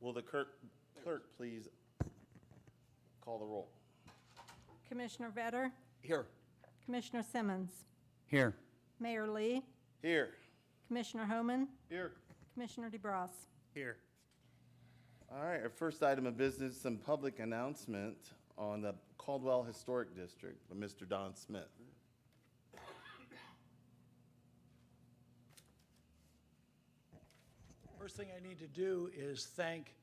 Will the clerk please call the roll? Commissioner Vetter, Here. Commissioner Simmons, Here. Mayor Lee, Here. Commissioner Homan, Here. Commissioner DeBras. Here. All right, our first item of business, some public announcement on the Caldwell Historic District by Mr. Don Smith. First thing I need to do is thank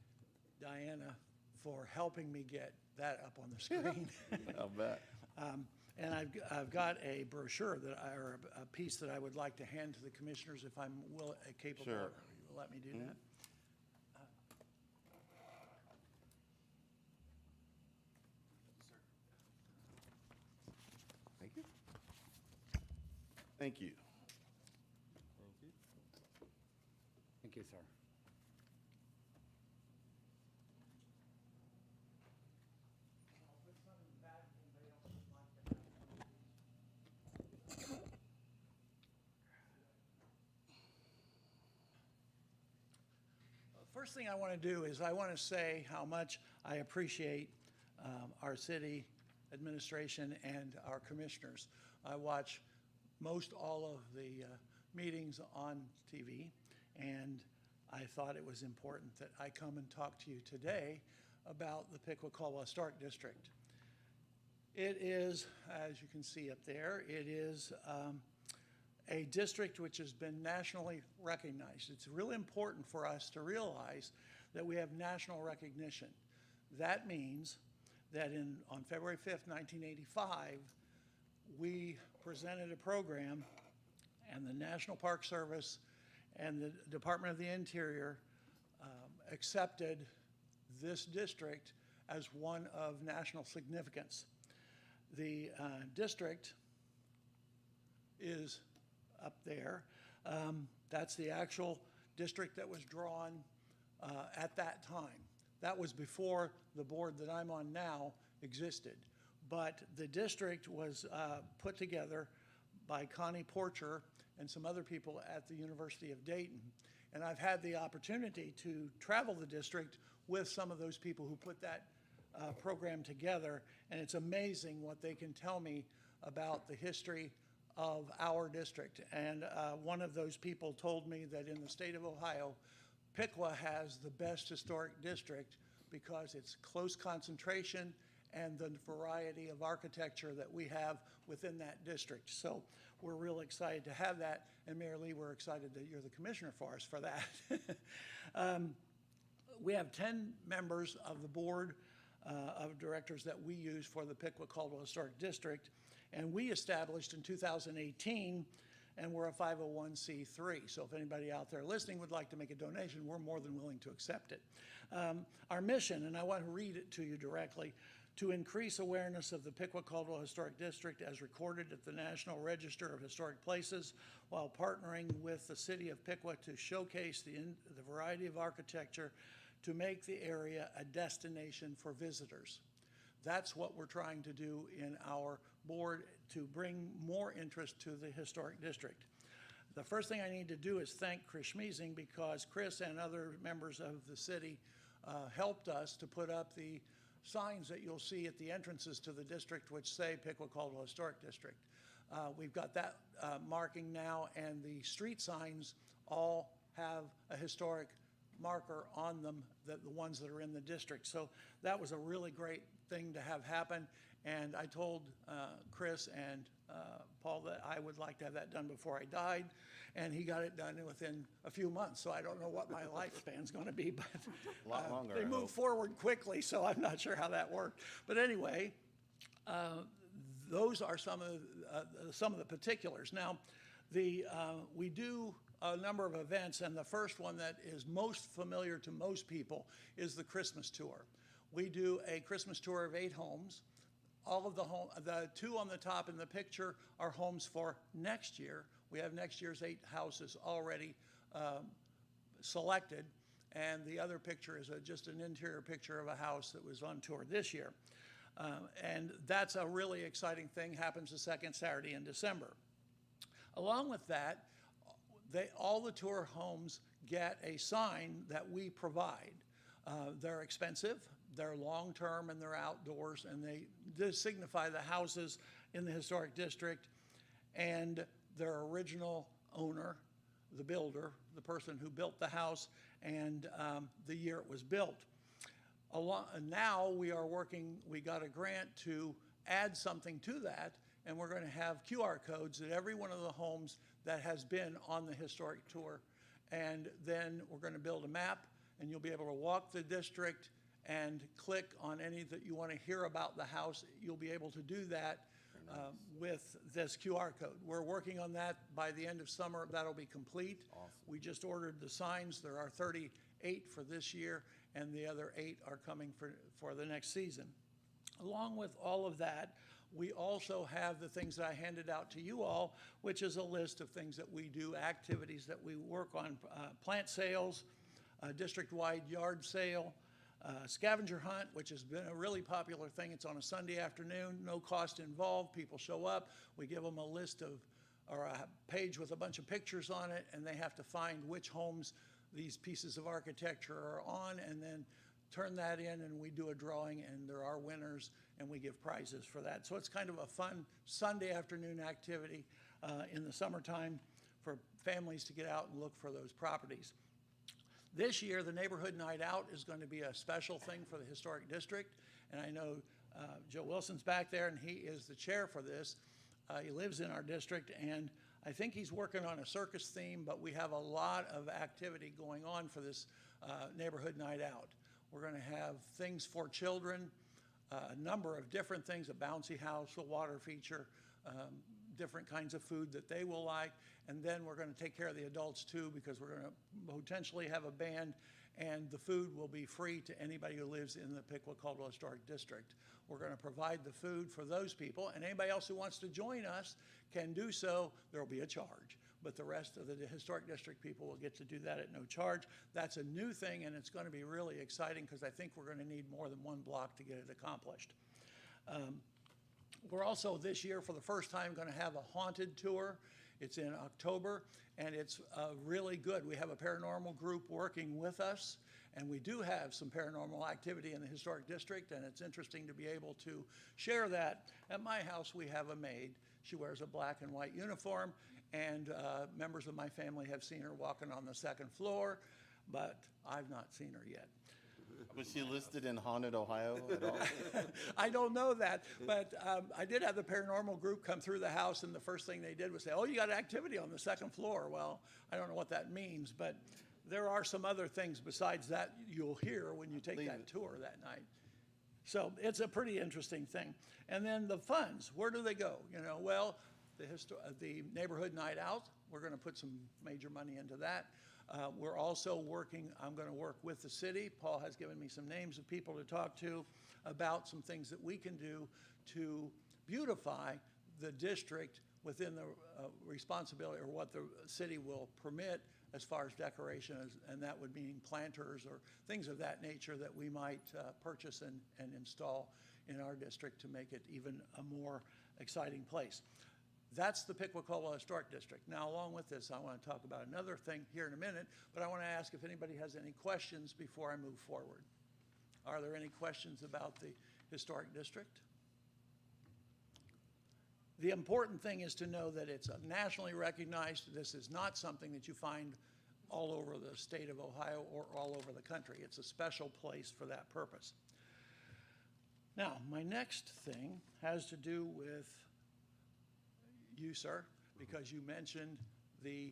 Diana for helping me get that up on the screen. I'll bet. And I've got a brochure or a piece that I would like to hand to the commissioners if I'm capable. Sure. You'll let me do that. Thank you. Thank you. Thank you, sir. First thing I want to do is I want to say how much I appreciate our city administration and our commissioners. I watch most all of the meetings on TV, and I thought it was important that I come and talk to you today about the Piqua Caldwell Historic District. It is, as you can see up there, it is a district which has been nationally recognized. It's really important for us to realize that we have national recognition. That means that on February 5th, 1985, we presented a program, and the National Park Service and the Department of the Interior accepted this district as one of national significance. The district is up there. That's the actual district that was drawn at that time. That was before the board that I'm on now existed. But the district was put together by Connie Porcher and some other people at the University of Dayton. And I've had the opportunity to travel the district with some of those people who put that program together. And it's amazing what they can tell me about the history of our district. And one of those people told me that in the state of Ohio, Piqua has the best historic district because it's close concentration and the variety of architecture that we have within that district. So we're real excited to have that. And Mayor Lee, we're excited that you're the commissioner for us for that. We have 10 members of the board of directors that we use for the Piqua Caldwell Historic District. And we established in 2018, and we're a 501c3. So if anybody out there listening would like to make a donation, we're more than willing to accept it. Our mission, and I want to read it to you directly, to increase awareness of the Piqua Caldwell Historic District as recorded at the National Register of Historic Places, while partnering with the city of Piqua to showcase the variety of architecture to make the area a destination for visitors. That's what we're trying to do in our board, to bring more interest to the historic district. The first thing I need to do is thank Chris Schmeezing, because Chris and other members of the city helped us to put up the signs that you'll see at the entrances to the district which say Piqua Caldwell Historic District. We've got that marking now, and the street signs all have a historic marker on them, the ones that are in the district. So that was a really great thing to have happen. And I told Chris and Paul that I would like to have that done before I died, and he got it done within a few months. So I don't know what my lifespan's going to be, but A lot longer, they I move hope. forward quickly, so I'm not sure how that worked. But anyway, those are some of the particulars. Now, we do a number of events, and the first one that is most familiar to most people is the Christmas tour. We do a Christmas tour of 8 homes. All of the 2 on the top in the picture are homes for next year. We have next year's 8 houses already selected, and the other picture is just an interior picture of a house that was on tour this year. And that's a really exciting thing, happens the second Saturday in December. Along with that, all the tour homes get a sign that we provide. They're expensive, they're long-term, and they're outdoors, and they do signify the houses in the historic district and their original owner, the builder, the person who built the house, and the year it was built. Now we are working, we got a grant to add something to that, and we're going to have QR codes at every one of the homes that has been on the historic tour. And then we're going to build a map, and you'll be able to walk the district and click on any that you want to hear about the house. You'll be able to do that with this QR code. We're working on that. By the end of summer, that'll be complete. Awesome. We just ordered the signs. There are 38 for this year, and the other 8 are coming for the next season. Along with all of that, we also have the things that I handed out to you all, which is a list of things that we do, activities that we work on, plant sales, district-wide yard sale, scavenger hunt, which has been a really popular thing. It's on a Sunday afternoon, no cost involved. People show up. We give them a list of, or a page with a bunch of pictures on it, and they have to find which homes these pieces of architecture are on, and then turn that in, and we do a drawing, and there are winners, and we give prizes for that. So it's kind of a fun Sunday afternoon activity in the summertime for families to get out and look for those properties. This year, the Neighborhood Night Out is going to be a special thing for the Historic District, and I know Joe Wilson's back there, and he is the chair for this. He lives in our district, and I think he's working on a circus theme, but we have a lot of activity going on for this Neighborhood Night Out. We're going to have things for children, a number of different things, a bouncy house, a water feature, different kinds of food that they will like. And then we're going to take care of the adults too, because we're going to potentially have a band, and the food will be free to anybody who lives in the Piqua Caldwell Historic District. We're going to provide the food for those people, and anybody else who wants to join us can do so. There will be a charge, but the rest of the Historic District people will get to do that at no charge. That's a new thing, and it's going to be really exciting because I think we're going to need more than one block to get it accomplished. We're also this year, for the first time, going to have a haunted tour. It's in October, and it's really good. We have a paranormal group working with us, and we do have some paranormal activity in the Historic District, and it's interesting to be able to share that. At my house, we have a maid. She wears a black and white uniform, and members of my family have seen her walking on the second floor, but I've not seen her yet. Was she listed in Haunted Ohio at all? I don't know that, but I did have the paranormal group come through the house, and the first thing they did was say, "Oh, you got activity on the second floor." Well, I don't know what that means, but there are some other things besides that you'll hear when you take that tour that night. So it's a pretty interesting thing. And then the funds, where do they go? You know, well, the Neighborhood Night Out, we're going to put some major money into that. We're also working, I'm going to work with the city. Paul has given me some names of people to talk to about some things that we can do to beautify the district within the responsibility, or what the city will permit as far as decoration, and that would mean planters or things of that nature that we might purchase and install in our district to make it even a more exciting place. That's the Piqua Caldwell Historic District. Now, along with this, I want to talk about another thing here in a minute, but I want to ask if anybody has any questions before I move forward. Are there any questions about the Historic District? The important thing is to know that it's nationally recognized. This is not something that you find all over the state of Ohio or all over the country. It's a special place for that purpose. Now, my next thing has to do with you, sir, because you mentioned the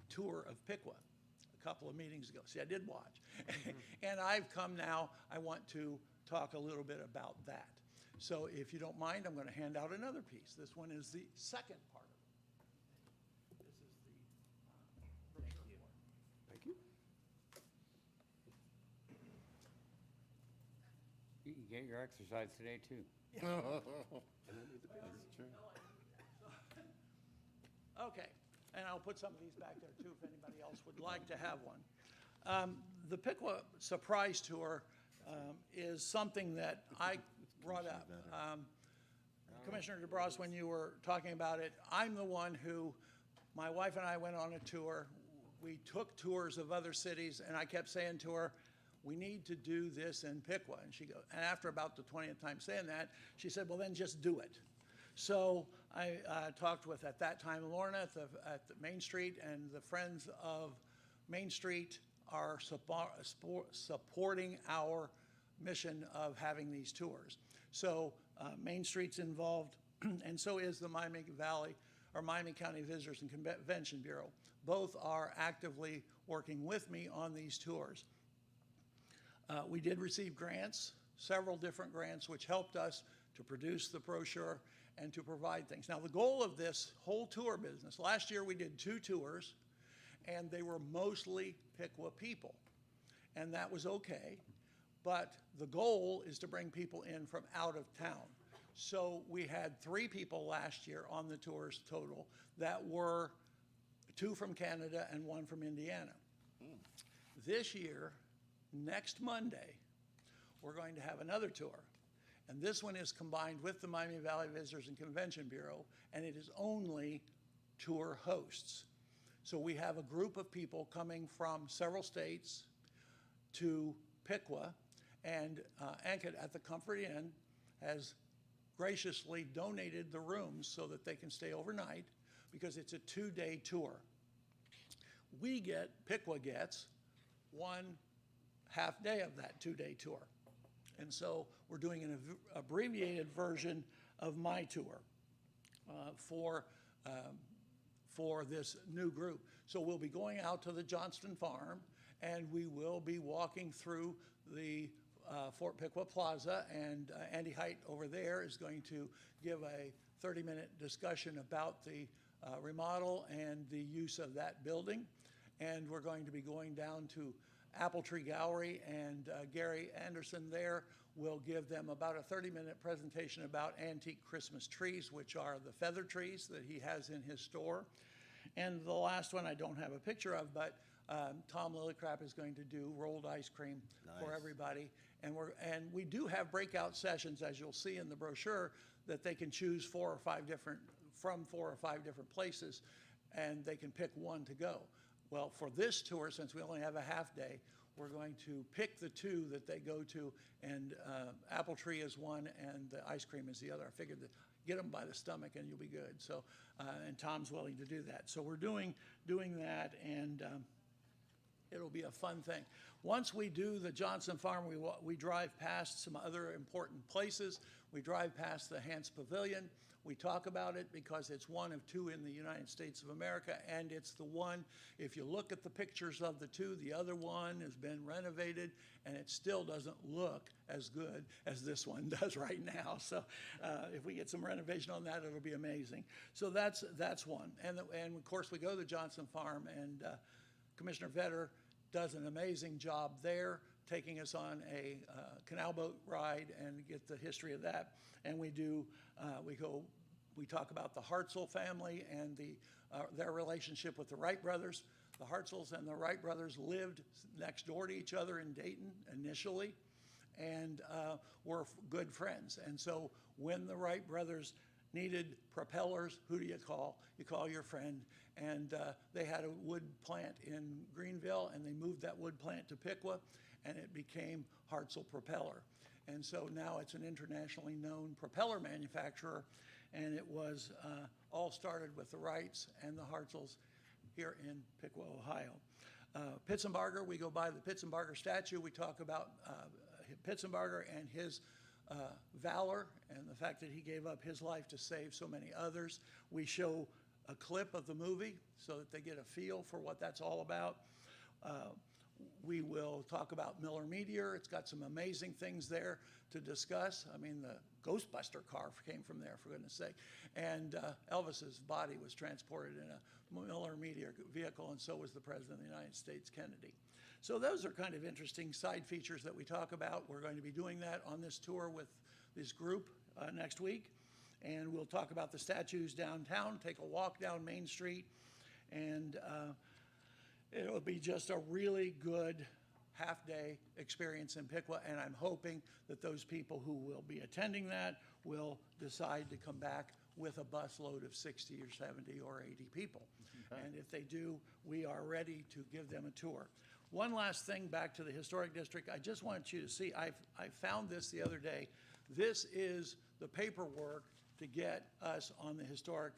tour of Piqua a couple of meetings ago. See, I did watch. And I've come now, I want to talk a little bit about that. So if you don't mind, I'm going to hand out another piece. This one is the second part of it. This is the Thank you. You can get your exercise today, too. That's true. Okay, and I'll put some of these back there too if anybody else would like to have one. The Piqua Surprise Tour is something that I brought up. Commissioner DeBras, when you were talking about it, I'm the one who, my wife and I went on a tour. We took tours of other cities, and I kept saying to her, we need to do this in Piqua. And after about the 20th time saying that, she said, well, then just do it. So I talked with, at that time, Lorna at the Main Street, and the Friends of Main Street are supporting our mission of having these tours. So Main Street's involved, and so is the Miami Valley, or Miami County Visitors and Convention Bureau. Both are actively working with me on these tours. We did receive grants, several different grants, which helped us to produce the brochure and to provide things. Now, the goal of this whole tour business, last year we did 2 tours, and they were mostly Piqua people, and that was okay, but the goal is to bring people in from out of town. So we had 3 people last year on the tours total that were 2 from Canada and 1 from Indiana. This year, next Monday, we're going to have another tour. And this one is combined with the Miami Valley Visitors and Convention Bureau, and it is only tour hosts. So we have a group of people coming from several states to Piqua, and Ankit at the Comfort Inn has graciously donated the rooms so that they can stay overnight, because it's a 2-day tour. Piqua gets 1 half day of that 2-day tour. And so we're doing an abbreviated version of my tour for this new group. So we'll be going out to the Johnston Farm, and we will be walking through the Fort Piqua Plaza, and Andy Height over there is going to give a 30-minute discussion about the remodel and the use of that building. And we're going to be going down to Apple Tree Gallery, and Gary Anderson there will give them about a 30-minute presentation about antique Christmas trees, which are the feather trees that he has in his store. And the last one I don't have a picture of, but Tom Lillicrap is going to do rolled ice cream for everybody. And we do have breakout sessions, as you'll see in the brochure, that they can choose from 4 or 5 different places, and they can pick one to go. Well, for this tour, since we only have a half day, we're going to pick the 2 that they go to, and Apple Tree is one, and the ice cream is the other. I figured that get them by the stomach and you'll be good. So, and Tom's willing to do that. So we're doing that, and it'll be a fun thing. Once we do the Johnson Farm, we drive past some other important places. We drive past the Hance Pavilion. We talk about it because it's one of 2 in the United States of America, and it's the one, if you look at the pictures of the 2, the other one has been renovated, and it still doesn't look as good as this one does right now. So if we get some renovation on that, it'll be amazing. So that's one. And of course, we go to the Johnson Farm, and Commissioner Vetter does an amazing job there, taking us on a canal boat ride and get the history of that. And we talk about the Hartzell family and their relationship with the Wright brothers. The Hartzels and the Wright brothers lived next door to each other in Dayton initially, and were good friends. And so when the Wright brothers needed propellers, who do you call? You call your friend. And they had a wood plant in Greenville, and they moved that wood plant to Piqua, and it became Hartzell Propeller. And so now it's an internationally known propeller manufacturer, and it was all started with the Wrights and the Hartzels here in Piqua, Ohio. Pitzenbarger, we go by the Pitzenbarger statue. We talk about Pitzenbarger and his valor and the fact that he gave up his life to save so many others. We show a clip of the movie so that they get a feel for what that's all about. We will talk about Miller Meteor. It's got some amazing things there to discuss. I mean, the Ghostbuster car came from there, for goodness sake. And Elvis's body was transported in a Miller Meteor vehicle, and so was the President of the United States, Kennedy. So those are kind of interesting side features that we talk about. We're going to be doing that on this tour with this group next week. And we'll talk about the statues downtown, take a walk down Main Street, and it'll be just a really good half-day experience in Piqua, and I'm hoping that those people who will be attending that will decide to come back with a busload of 60 or 70 or 80 people. And if they do, we are ready to give them a tour. One last thing back to the Historic District. I just want you to see, I found this the other day. This is the paperwork to get us on the Historic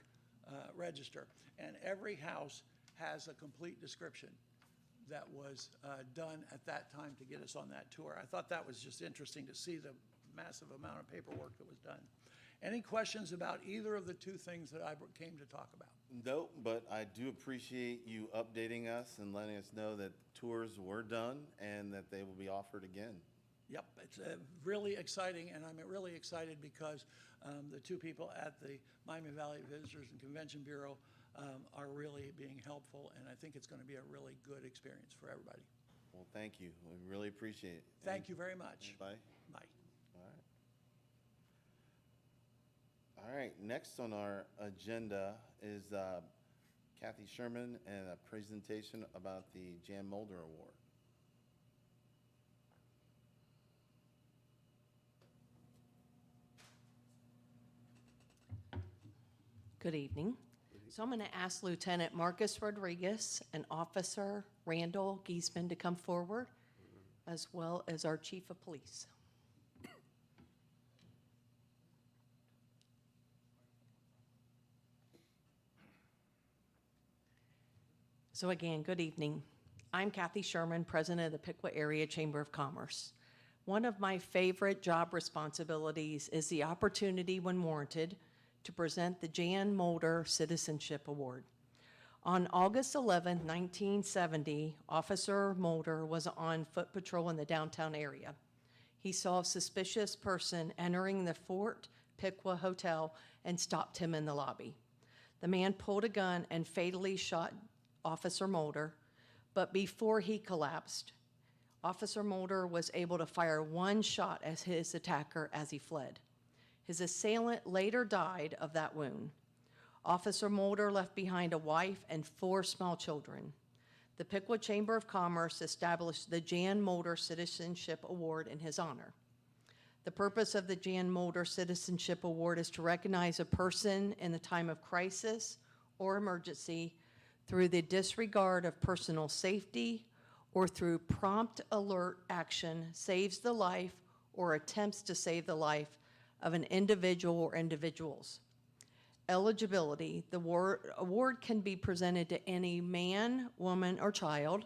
Register. And every house has a complete description that was done at that time to get us on that tour. I thought that was just interesting to see the massive amount of paperwork that was done. Any questions about either of the two things that I came to talk about? No, but I do appreciate you updating us and letting us know that tours were done and that they will be offered again. Yep, it's really exciting, and I'm really excited because the two people at the Miami Valley Visitors and Convention Bureau are really being helpful, and I think it's going to be a really good experience for everybody. Well, thank you. We really appreciate it. Thank you very much. Bye. Bye. All right, next on our agenda is Kathy Sherman and a presentation about the Jan Mulder Award. Good evening. So I'm going to ask Lieutenant Marcus Rodriguez and Officer Randall Giesman to come forward, as well as our Chief of Police. So again, good evening. I'm Kathy Sherman, President of the Piqua Area Chamber of Commerce. One of my favorite job responsibilities is the opportunity, when warranted, to present the Jan Mulder Citizenship Award. On August 11, 1970, Officer Mulder was on foot patrol in the downtown area. He saw a suspicious person entering the Fort Piqua Hotel and stopped him in the lobby. The man pulled a gun and fatally shot Officer Mulder, but before he collapsed, Officer Mulder was able to fire one shot at his attacker as he fled. His assailant later died of that wound. Officer Mulder left behind a wife and 4 small children. The Piqua Chamber of Commerce established the Jan Mulder Citizenship Award in his honor. The purpose of the Jan Mulder Citizenship Award is to recognize a person in the time of crisis or emergency through the disregard of personal safety or through prompt alert action saves the life or attempts to save the life of an individual or individuals. Eligibility, the award can be presented to any man, woman, or child,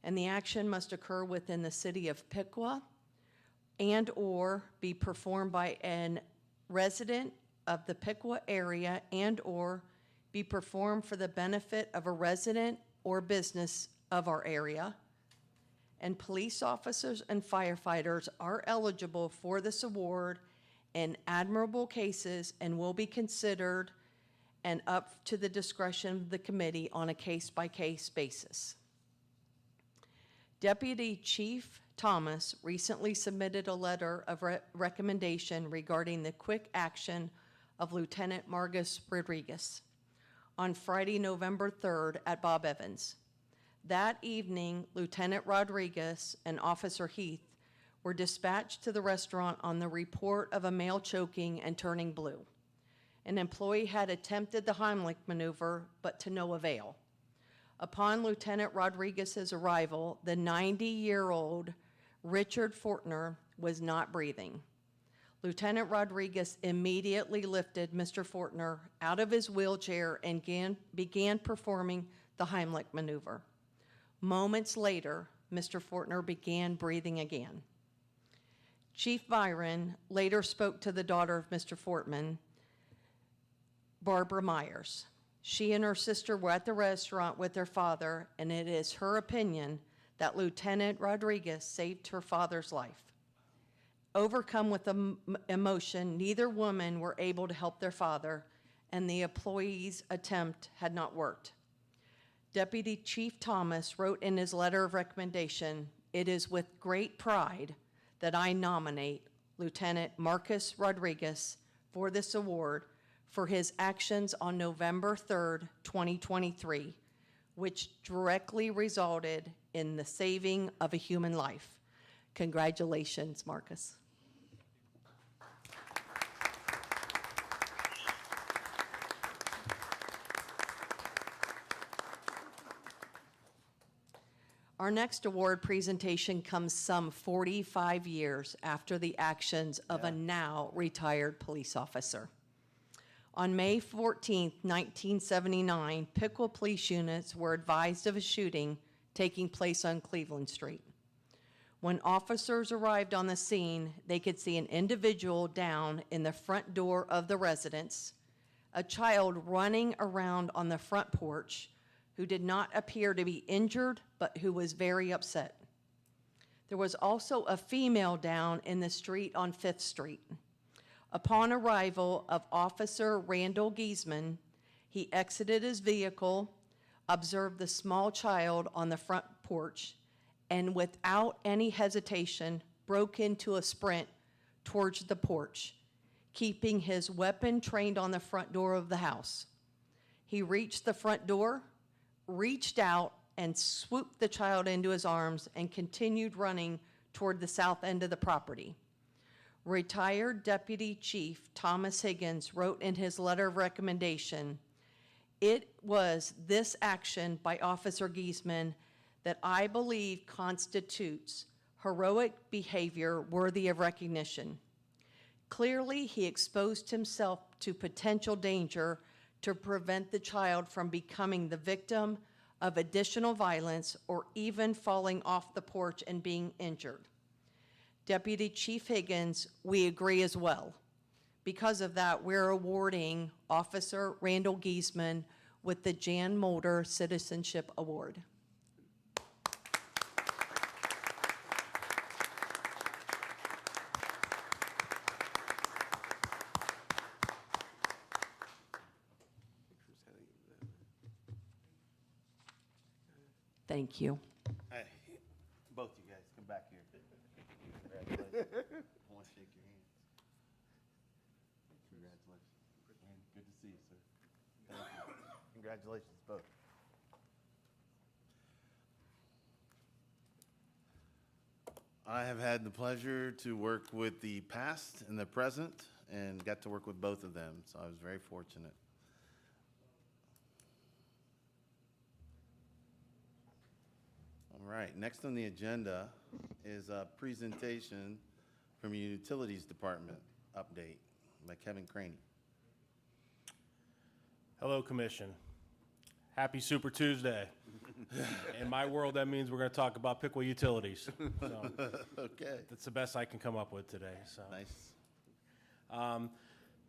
and the action must occur within the city of Piqua and or be performed by a resident of the Piqua area and or be performed for the benefit of a resident or business of our area. And police officers and firefighters are eligible for this award in admirable cases and will be considered and up to the discretion of the committee on a case-by-case basis. Deputy Chief Thomas recently submitted a letter of recommendation regarding the quick action of Lieutenant Marcus Rodriguez on Friday, November 3rd at Bob Evans. That evening, Lieutenant Rodriguez and Officer Heath were dispatched to the restaurant on the report of a male choking and turning blue. An employee had attempted the Heimlich maneuver, but to no avail. Upon Lieutenant Rodriguez's arrival, the 90-year-old Richard Fortner was not breathing. Lieutenant Rodriguez immediately lifted Mr. Fortner out of his wheelchair and began performing the Heimlich maneuver. Moments later, Mr. Fortner began breathing again. Chief Byron later spoke to the daughter of Mr. Fortman, Barbara Myers. She and her sister were at the restaurant with their father, and it is her opinion that Lieutenant Rodriguez saved her father's life. Overcome with emotion, neither woman were able to help their father, and the employee's attempt had not worked. Deputy Chief Thomas wrote in his letter of recommendation, "It is with great pride that I nominate Lieutenant Marcus Rodriguez for this award for his actions on November 3rd, 2023, which directly resulted in the saving of a human life." Congratulations, Marcus. Our next award presentation comes some 45 years after the actions of a now retired police officer. On May 14, 1979, Piqua police units were advised of a shooting taking place on Cleveland Street. When officers arrived on the scene, they could see an individual down in the front door of the residence, a child running around on the front porch who did not appear to be injured, but who was very upset. There was also a female down in the street on 5th Street. Upon arrival of Officer Randall Giesman, he exited his vehicle, observed the small child on the front porch, and without any hesitation, broke into a sprint towards the porch, keeping his weapon trained on the front door of the house. He reached the front door, reached out, and swooped the child into his arms and continued running toward the south end of the property. Retired Deputy Chief Thomas Higgins wrote in his letter of recommendation, "It was this action by Officer Giesman that I believe constitutes heroic behavior worthy of recognition. Clearly, he exposed himself to potential danger to prevent the child from becoming the victim of additional violence or even falling off the porch and being injured." Deputy Chief Higgins, we agree as well. Because of that, we're awarding Officer Randall Giesman with the Jan Mulder Citizenship Award. Thank you. Hey, both you guys, come back here. Congratulations. I want to shake your hands. Congratulations. Man, good to see you, sir. Thank you. Congratulations, both. I have had the pleasure to work with the past and the present and got to work with both of them, so I was very fortunate. All right, next on the agenda is a presentation from the Utilities Department update by Kevin Craney. Hello, Commission. Happy Super Tuesday. In my world, that means we're going to talk about Piqua Utilities. So Okay, that's the best I can come up with today. So, nice.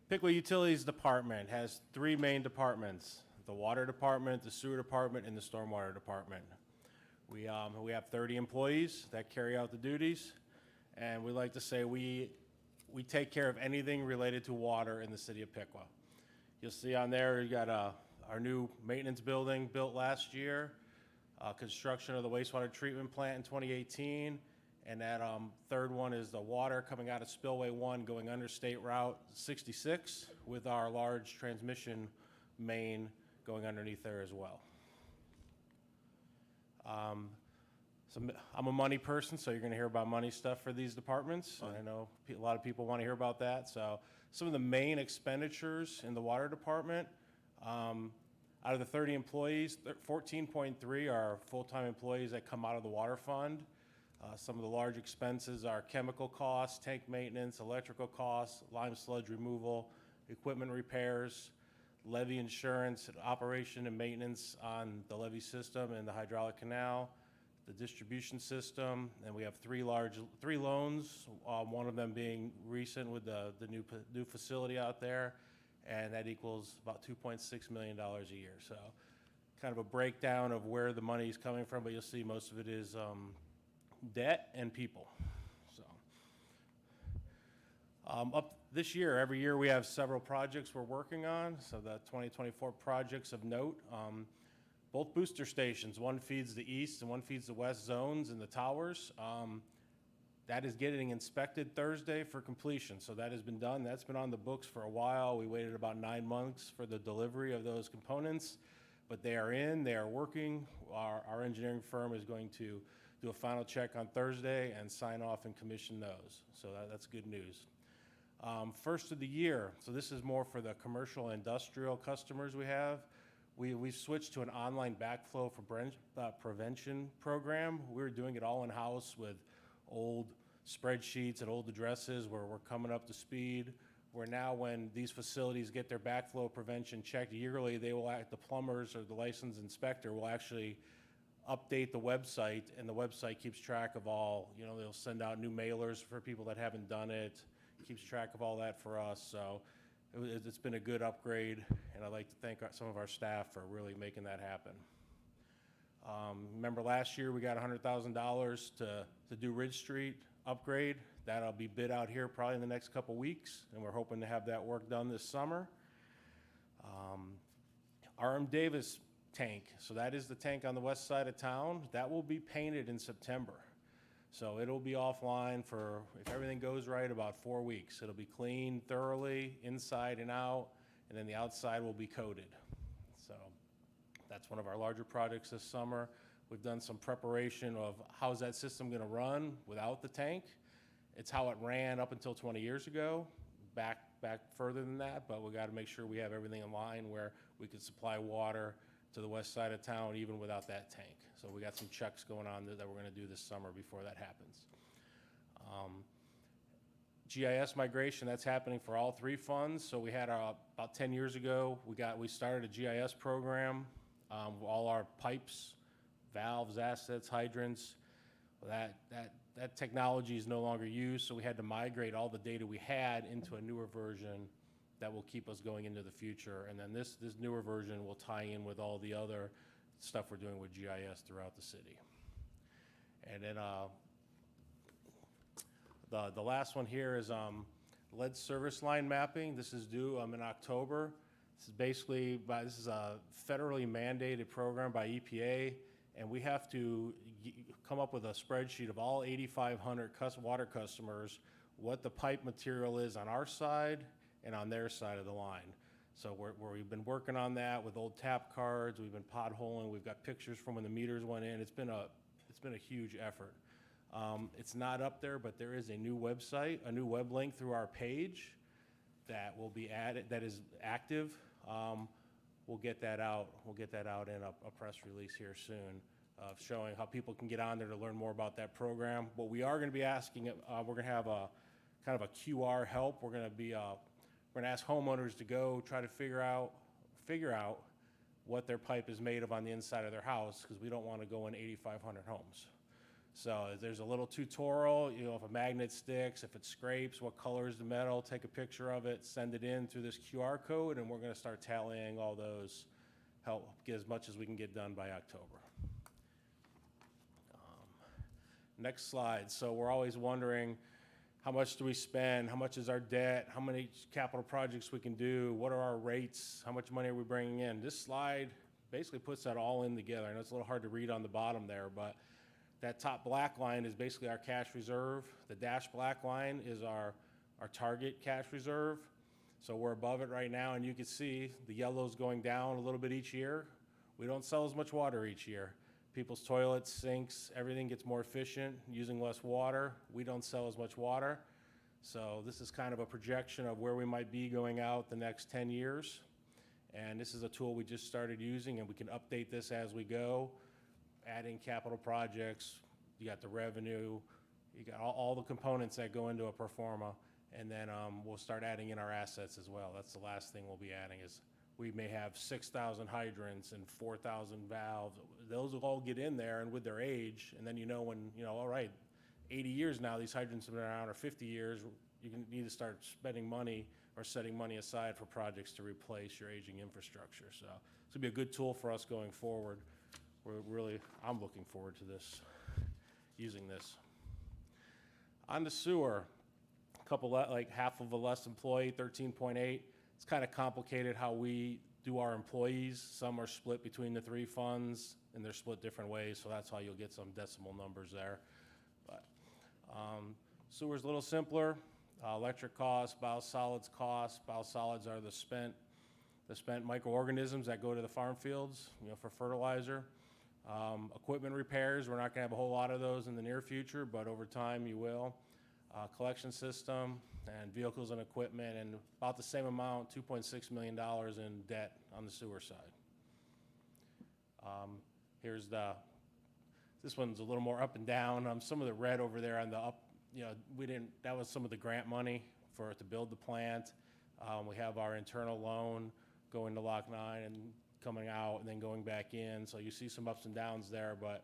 Piqua Utilities Department has three main departments: the Water Department, the Sewer Department, and the Stormwater Department. We have 30 employees that carry out the duties, and we like to say we take care of anything related to water in the city of Piqua. You'll see on there, you got our new maintenance building built last year, construction of the wastewater treatment plant in 2018, and that third one is the water coming out of Spillway 1 going under State Route 66 with our large transmission main going underneath there as well. I'm a money person, so you're going to hear about money stuff for these departments. And I know a lot of people want to hear about that. So some of the main expenditures in the water department, out of the 30 employees, 14.3 are full-time employees that come out of the water fund. Some of the large expenses are chemical costs, tank maintenance, electrical costs, lime sludge removal, equipment repairs, levee insurance, operation and maintenance on the levee system and the hydraulic canal, the distribution system, and we have three loans, one of them being recent with the new facility out there, and that equals about $2.6 million a year. So kind of a breakdown of where the money is coming from, but you'll see most of it is debt and people. So up this year, every year we have several projects we're working on. So the 2024 projects of note, both booster stations, one feeds the east and one feeds the west zones in the towers. That is getting inspected Thursday for completion. So that has been done. That's been on the books for a while. We waited about 9 months for the delivery of those components, but they are in, they are working. Our engineering firm is going to do a final check on Thursday and sign off and commission those. So that's good news. First of the year, so this is more for the commercial and industrial customers we have. We've switched to an online backflow for prevention program. We were doing it all in-house with old spreadsheets and old addresses where we're coming up to speed. Where now when these facilities get their backflow prevention checked yearly, they will the plumbers or the licensed inspector will actually update the website, and the website keeps track of all, they'll send out new mailers for people that haven't done it, keeps track of all that for us. So it's been a good upgrade, and I'd like to thank some of our staff for really making that happen. Remember last year we got $100,000 to do Ridge Street upgrade. That'll be bid out here probably in the next couple weeks, and we're hoping to have that work done this summer. R.M. Davis tank, so that is the tank on the west side of town. That will be painted in September. So it'll be offline for, if everything goes right, about 4 weeks. It'll be cleaned thoroughly, inside and out, and then the outside will be coated. So that's one of our larger projects this summer. We've done some preparation of how's that system gonna run without the tank. It's how it ran up until 20 years ago, back further than that, but we gotta make sure we have everything in line where we can supply water to the west side of town even without that tank. So we got some checks going on that we're gonna do this summer before that happens. GIS migration, that's happening for all 3 funds. So we had about 10 years ago, we started a GIS program. All our pipes, valves, assets, hydrants, that technology is no longer used, so we had to migrate all the data we had into a newer version that will keep us going into the future. And then this newer version will tie in with all the other stuff we're doing with GIS throughout the city. And then the last one here is lead service line mapping. This is due in October. This is basically this is a federally mandated program by EPA, and we have to come up with a spreadsheet of all 8,500 water customers, what the pipe material is on our side and on their side of the line. So we've been working on that with old tap cards. We've been potholing. We've got pictures from when the meters went in. It's been a huge effort. It's not up there, but there is a new website, a new web link through our page that will be added, that is active. We'll get that out. We'll get that out in a press release here soon, showing how people can get on there to learn more about that program. What we are going to be asking, we're going to have a kind of a QR help. We're going to ask homeowners to go try to figure out what their pipe is made of on the inside of their house, because we don't want to go in 8,500 homes. So there's a little tutorial, if a magnet sticks, if it scrapes, what color is the metal, take a picture of it, send it in through this QR code, and we're going to start tallying all those, help get as much as we can get done by October. Next slide. So we're always wondering, how much do we spend? How much is our debt? How many capital projects we can do? What are our rates? How much money are we bringing in? This slide basically puts that all in together. I know it's a little hard to read on the bottom there, but that top black line is basically our cash reserve. The dashed black line is our target cash reserve. So we're above it right now, and you can see the yellow's going down a little bit each year. We don't sell as much water each year. People's toilets, sinks, everything gets more efficient, using less water. We don't sell as much water. So this is kind of a projection of where we might be going out the next 10 years. And this is a tool we just started using, and we can update this as we go, adding capital projects. You got the revenue, you got all the components that go into a pro forma, and then we'll start adding in our assets as well. That's the last thing we'll be adding is we may have 6,000 hydrants and 4,000 valves. Those will all get in there, and with their age, and then when, all right, 80 years now, these hydrants have been around, or 50 years, you need to start spending money or setting money aside for projects to replace your aging infrastructure. So it's gonna be a good tool for us going forward. I'm looking forward to this, using this. On the sewer, half of a less employee, 13.8. It's kind of complicated how we do our employees. Some are split between the 3 funds, and they're split different ways, so that's how you'll get some decimal numbers there. But sewer's a little simpler. Electric costs, biosolids costs. Biosolids are the spent microorganisms that go to the farm fields, for fertilizer. Equipment repairs, we're not gonna have a whole lot of those in the near future, but over time you will. Collection system and vehicles and equipment, and about the same amount, $2.6 million in debt on the sewer side. Here's this one's a little more up and down. Some of the red over there on the up, that was some of the grant money to build the plant. We have our internal loan going to Lock 9 and coming out and then going back in. So you see some ups and downs there, but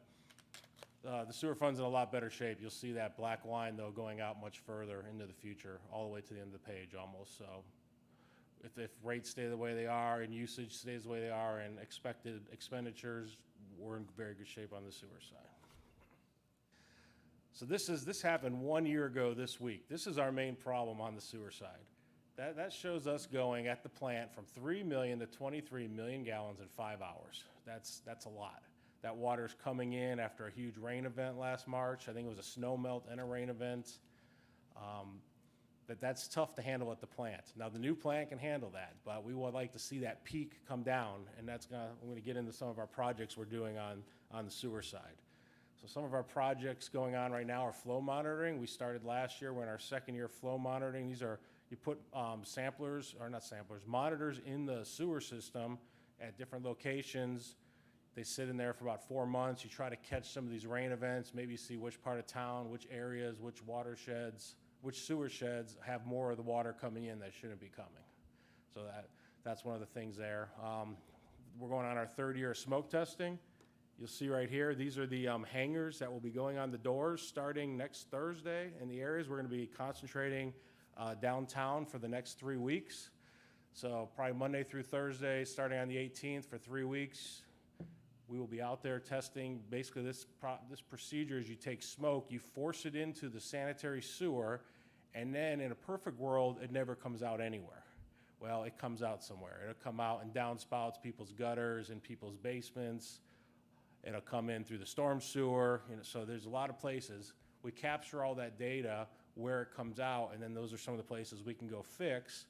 the sewer fund's in a lot better shape. You'll see that black line, though, going out much further into the future, all the way to the end of the page almost. So if rates stay the way they are and usage stays the way they are and expected expenditures, we're in very good shape on the sewer side. So this happened 1 year ago this week. This is our main problem on the sewer side. That shows us going at the plant from 3 million to 23 million gallons in 5 hours. That's a lot. That water's coming in after a huge rain event last March. I think it was a snow melt and a rain event. That's tough to handle at the plant. Now the new plant can handle that, but we would like to see that peak come down, and I'm going to get into some of our projects we're doing on the sewer side. So some of our projects going on right now are flow monitoring. We started last year. We're in our second year of flow monitoring. These are, you put monitors in the sewer system at different locations. They sit in there for about 4 months. You try to catch some of these rain events, maybe see which part of town, which areas, which watersheds, which sewer sheds have more of the water coming in that shouldn't be coming. So that's one of the things there. We're going on our third year of smoke testing. You'll see right here, these are the hangers that will be going on the doors starting next Thursday in the areas. We're going to be concentrating downtown for the next 3 weeks. So probably Monday through Thursday, starting on the 18th for 3 weeks. We will be out there testing. Basically, this procedure is you take smoke, you force it into the sanitary sewer, and then in a perfect world, it never comes out anywhere. Well, it comes out somewhere. It'll come out and downspouts people's gutters and people's basements. It'll come in through the storm sewer. So there's a lot of places. We capture all that data where it comes out, and then those are some of the places we can go fix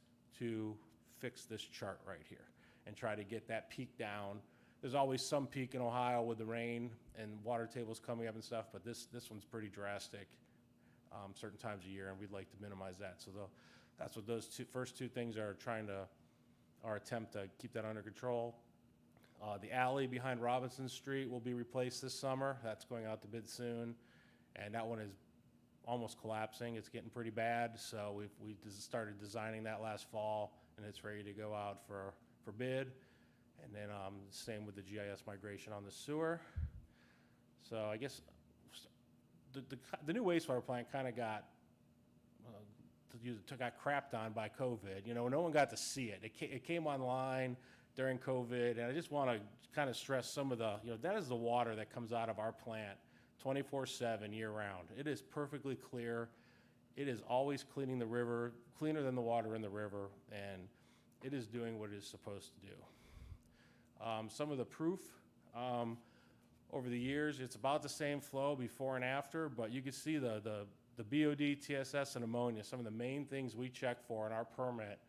this chart right here and try to get that peak down. There's always some peak in Ohio with the rain and water tables coming up and stuff, but this one's pretty drastic certain times of year, and we'd like to minimize that. So that's what those first two things are our attempt to keep that under control. The alley behind Robinson Street will be replaced this summer. That's going out to bid soon, and that one is almost collapsing. It's getting pretty bad, so we started designing that last fall, and it's ready to go out for bid. And then same with the GIS migration on the sewer. So I guess the new wastewater plant kind of got crapped on by COVID. No one got to see it. It came online during COVID, and I just want to kind of stress some of that is the water that comes out of our plant 24/7 year round. It is perfectly clear. It is always cleaning the river, cleaner than the water in the river, and it is doing what it is supposed to do. Some of the proof over the years, it's about the same flow before and after, but you can see the BOD, TSS, and ammonia, some of the main things we check for in our permit,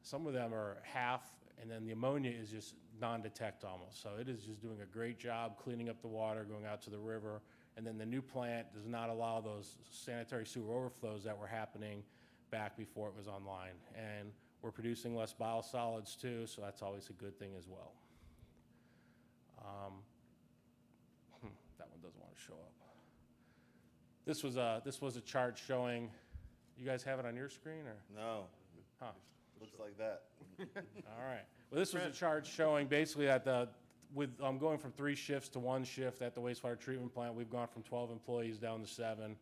some of them are half, and then the ammonia is just non-detect almost. So it is just doing a great job cleaning up the water, going out to the river, and then the new plant does not allow those sanitary sewer overflows that were happening back before it was online. And we're producing less biosolids too, so that's always a good thing as well. That one doesn't want to show up. This was a chart showing. You guys have it on your screen or? No. Huh. Looks like that. All right. Well, this was a chart showing basically with going from 3 shifts to 1 shift at the wastewater treatment plant. We've gone from 12 employees down to 7,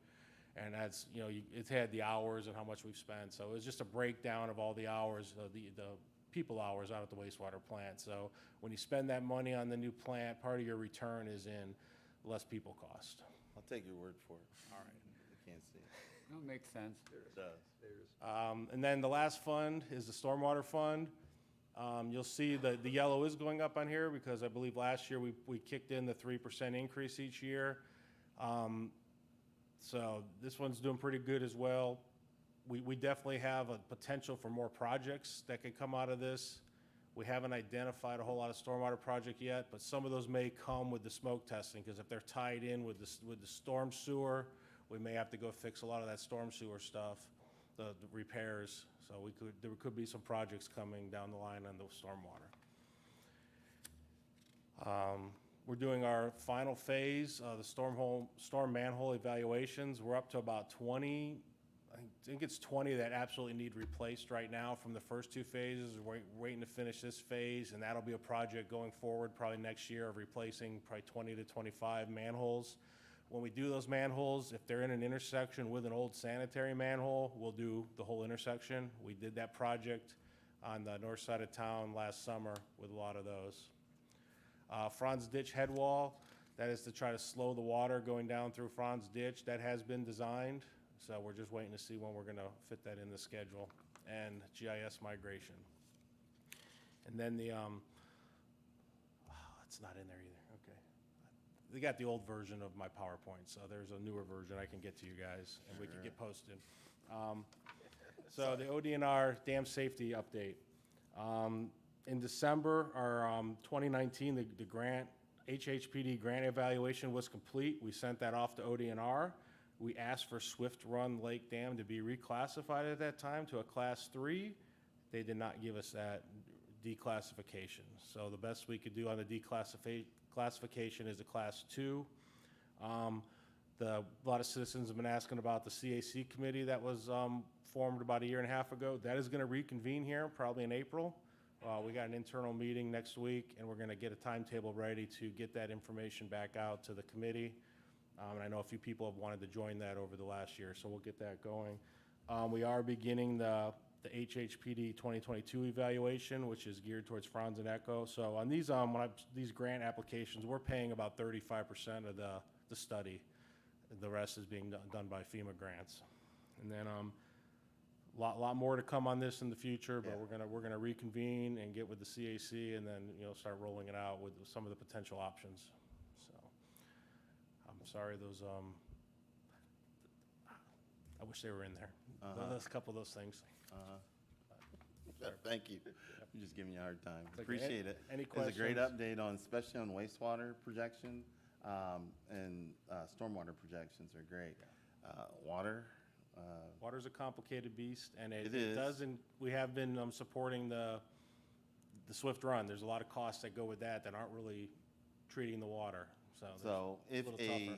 and that's it's had the hours and how much we've spent. So it was just a breakdown of all the hours, the people hours out at the wastewater plant. So when you spend that money on the new plant, part of your return is in less people cost. I'll take your word for it. All right. I can't see it. That makes sense. It does. And then the last fund is the stormwater fund. You'll see that the yellow is going up on here because I believe last year we kicked in the 3% increase each year. So this one's doing pretty good as well. We definitely have a potential for more projects that could come out of this. We haven't identified a whole lot of stormwater project yet, but some of those may come with the smoke testing because if they're tied in with the storm sewer, we may have to go fix a lot of that storm sewer stuff, the repairs. So there could be some projects coming down the line on the stormwater. We're doing our final phase, the storm manhole evaluations. We're up to about 20, I think it's 20 that absolutely need replaced right now from the first two phases. We're waiting to finish this phase, and that'll be a project going forward probably next year of replacing probably 20 to 25 manholes. When we do those manholes, if they're in an intersection with an old sanitary manhole, we'll do the whole intersection. We did that project on the north side of town last summer with a lot of those. Franz Ditch head wall, that is to try to slow the water going down through Franz Ditch. That has been designed, so we're just waiting to see when we're gonna fit that in the schedule. And GIS migration. And then the, it's not in there either, okay. They got the old version of my PowerPoint, so there's a newer version I can get to you guys, and we can get posted. So the ODNR dam safety update. In December, our 2019, the grant, HHPD grant evaluation was complete. We sent that off to ODNR. We asked for Swift Run Lake Dam to be reclassified at that time to a Class 3. They did not give us that declassification. So the best we could do on the declassification is a Class 2. A lot of citizens have been asking about the CAC committee that was formed about a year and a half ago. That is going to reconvene here probably in April. We got an internal meeting next week, and we're going to get a timetable ready to get that information back out to the committee. And I know a few people have wanted to join that over the last year, so we'll get that going. We are beginning the HHPD 2022 evaluation, which is geared towards Franz and Echo. So on these these grant applications, we're paying about 35% of the study. The rest is being done by FEMA grants. And then lot more to come on this in the future, but we're gonna reconvene and get with the CAC, and then start rolling it out with some of the potential options. So I'm sorry, those I wish they were in there. There's a couple of those things. Thank you. I'm just giving you a hard time. okay. Appreciate it. Any It's a great questions? update on, especially on wastewater projection, and stormwater projections are great. Water, Water's a complicated beast, and It it is. doesn't. We have been supporting the Swift Run. There's a lot of costs that go with that aren't really treating the water. so if a little tougher.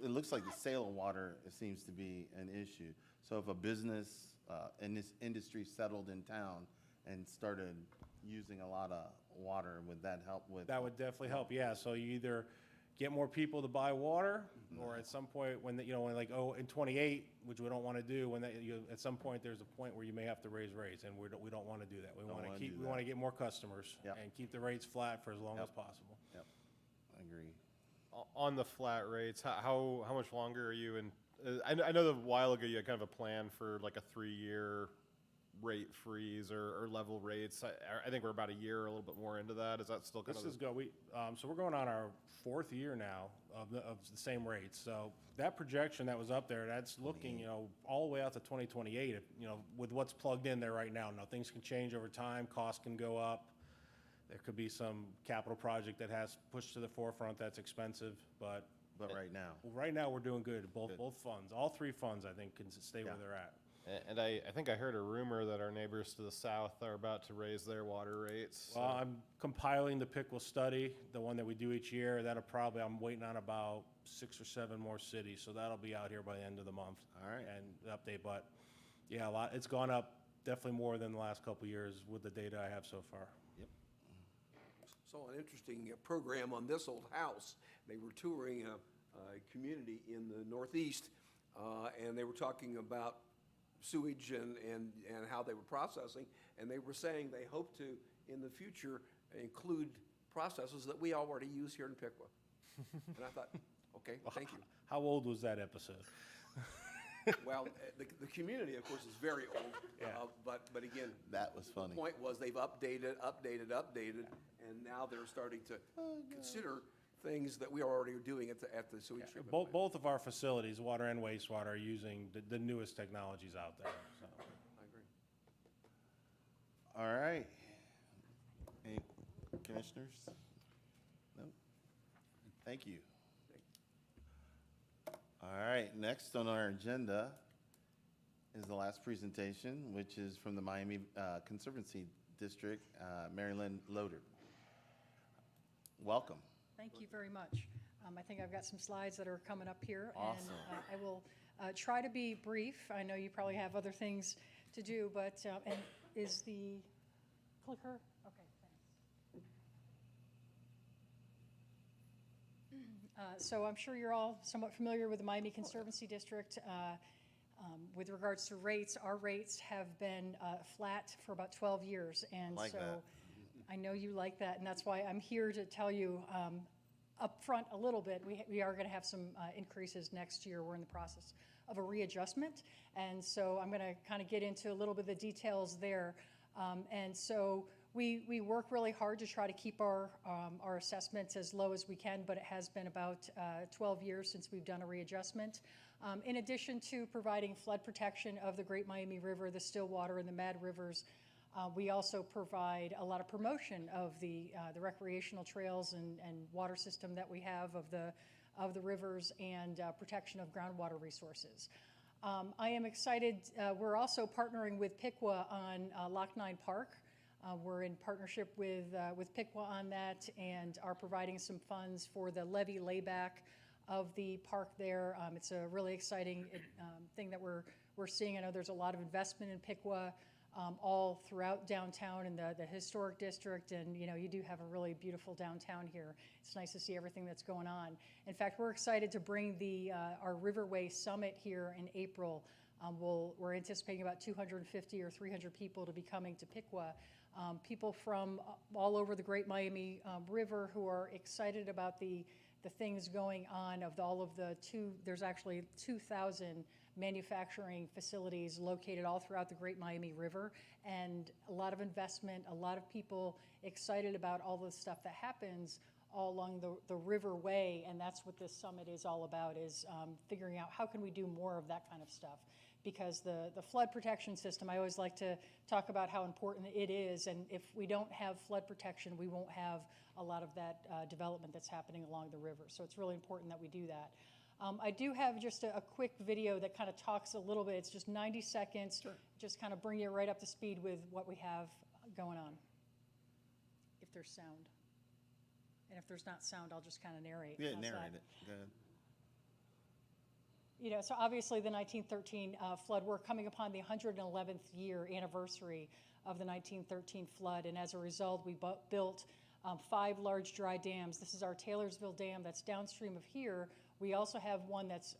it looks like the sale of water, it seems to be an issue. So if a business in this industry settled in town and started using a lot of water, would that help with? That would definitely help, yeah. So you either get more people to buy water, or at some point when, in 28, which we don't want to do, at some point, there's a point where you may have to raise rates, and we don't want to do that. We want to get more customers Yep. and keep the rates flat for as long Yep. as possible. Yep, I agree. On the flat rates, how much longer are you in? I know that a while ago you had kind of a plan for like a 3-year rate freeze or level rates. I think we're about a year, a little bit more into that. Is that still kind This of? is go. So we're going on our 4th year now of the same rates. So that projection that was up there, that's looking, all the way out to 2028. With what's plugged in there right now. Now things can change over time. Costs can go up. There could be some capital project that has pushed to the forefront that's expensive, but right now, right now we're doing good. Both funds, all 3 funds, I think, can stay where they're at. And I think I heard a rumor that our neighbors to the south are about to raise their water rates. Well, I'm compiling the Piqua study, the one that we do each year. I'm waiting on about 6 or 7 more cities, so that'll be out here by the end of the month. All right. And the update, but yeah, it's gone up definitely more than the last couple of years with the data I have so far. Saw an interesting program on This Old House. They were touring a community in the Northeast, and they were talking about sewage and how they were processing, and they were saying they hope to, in the future, include processes that we already use here in Piqua. And I thought, okay, thank you. How old was that episode? Well, the community, of course, is very old, but again, that was funny. the point was they've updated, and now they're starting to consider things that we are already doing at the sewage treatment plant. Both of our facilities, water and wastewater, are using the newest technologies out there. So. I agree. All right. Any commissioners? No? Thank you. All right, next on our agenda is the last presentation, which is from the Miami Conservancy District, Mary Lynn Loader. Welcome. Thank you very much. I think I've got some slides that are coming up here. Awesome. And I will try to be brief. I know you probably have other things to do, but, and is the clicker? Okay, thanks. So I'm sure you're all somewhat familiar with the Miami Conservancy District. With regards to rates, our rates have been flat for about 12 years. And Like so that. I know you like that, and that's why I'm here to tell you up front a little bit. We are going to have some increases next year. We're in the process of a readjustment, and so I'm going to kind of get into a little bit of the details there. And so we work really hard to try to keep our assessments as low as we can, but it has been about 12 years since we've done a readjustment. In addition to providing flood protection of the Great Miami River, the Stillwater, and the Mad Rivers, we also provide a lot of promotion of the recreational trails and water system that we have of the rivers, and protection of groundwater resources. I am excited. We're also partnering with Piqua on Loch Nine Park. We're in partnership with Piqua on that, and are providing some funds for the levee layback of the park there. It's a really exciting thing that we're seeing. I know there's a lot of investment in Piqua all throughout downtown and the historic district, and you do have a really beautiful downtown here. It's nice to see everything that's going on. In fact, we're excited to bring our Riverway Summit here in April. We're anticipating about 250 or 300 people to be coming to Piqua. People from all over the Great Miami River who are excited about the things going on of there's actually 2,000 manufacturing facilities located all throughout the Great Miami River, and a lot of investment, a lot of people excited about all the stuff that happens all along the riverway, and that's what this summit is all about, is figuring out how can we do more of that kind of stuff. Because the flood protection system, I always like to talk about how important it is, and if we don't have flood protection, we won't have a lot of that development that's happening along the river. So it's really important that we do that. I do have just a quick video that kind of talks a little bit. It's just 90 seconds, just kind of bring you right up to speed with what we have going on, if there's sound. And if there's not sound, I'll just kind of narrate. Yeah, How's narrate that? it. Go ahead. So obviously the 1913 flood, we're coming upon the 111th year anniversary of the 1913 flood, and as a result, we built 5 large dry dams. This is our Taylorsville Dam that's downstream of here. We also have one that's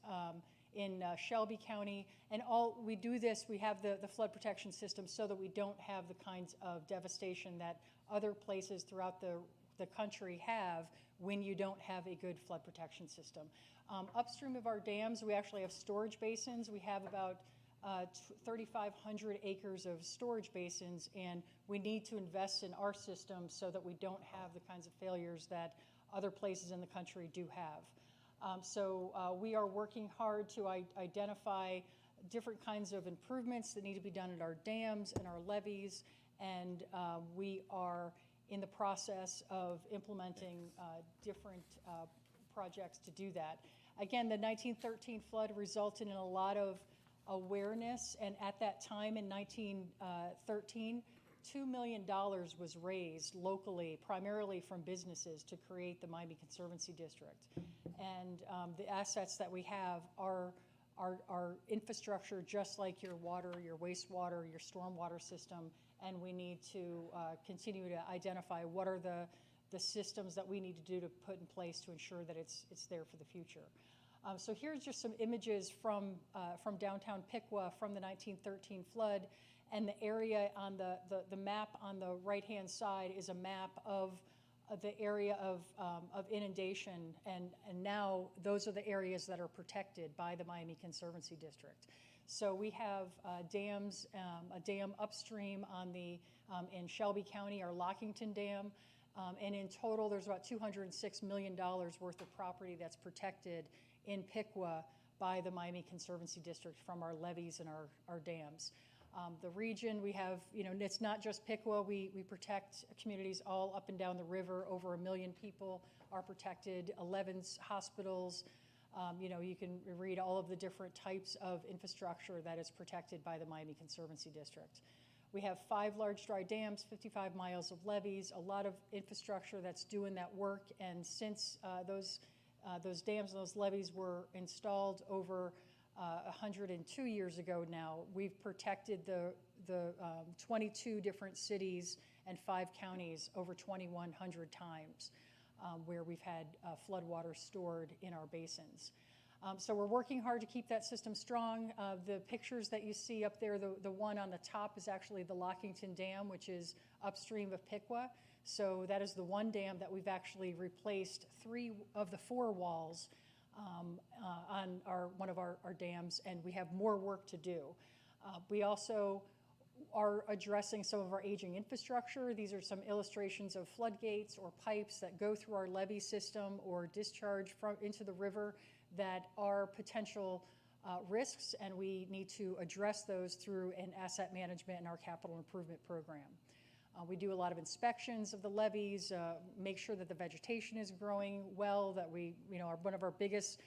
in Shelby County, and we do this, we have the flood protection system so that we don't have the kinds of devastation that other places throughout the country have when you don't have a good flood protection system. Upstream of our dams, we actually have storage basins. We have about 3,500 acres of storage basins, and we need to invest in our system so that we don't have the kinds of failures that other places in the country do have. We are working hard to identify different kinds of improvements that need to be done at our dams and our levees, and we are in the process of implementing different projects to do that. Again, the 1913 flood resulted in a lot of awareness, and at that time in 1913, $2 million was raised locally, primarily from businesses, to create the Miami Conservancy District. And the assets that we have are infrastructure, just like your water, your wastewater, your stormwater system, and we need to continue to identify what are the systems that we need to do to put in place to ensure that it's there for the future. So here's just some images from downtown Piqua from the 1913 flood, and the area on the map on the right-hand side is a map of the area of inundation, and now those are the areas that are protected by the Miami Conservancy District. So we have dams, a dam upstream in Shelby County, our Lockington Dam, and in total there's about $206 million worth of property that's protected in Piqua by the Miami Conservancy District from our levees and our dams. The region, we have, it's not just Piqua, we protect communities all up and down the river. Over 1 million people are protected, 11 hospitals. You can read all of the different types of infrastructure that is protected by the Miami Conservancy District. We have 5 large dry dams, 55 miles of levees, a lot of infrastructure that's doing that work. And since those dams and those levees were installed over 102 years ago now, we've protected the 22 different cities and 5 counties over 2,100 times where we've had floodwater stored in our basins. So we're working hard to keep that system strong. The pictures that you see up there, the one on the top is actually the Lockington Dam, which is upstream of Piqua. So that is the one dam that we've actually replaced 3 of the 4 walls on one of our dams, and we have more work to do. We also are addressing some of our aging infrastructure. These are some illustrations of floodgates or pipes that go through our levee system or discharge into the river that are potential risks, and we need to address those through an asset management and our capital improvement program. We do a lot of inspections of the levees, make sure that the vegetation is growing well, that one of our biggest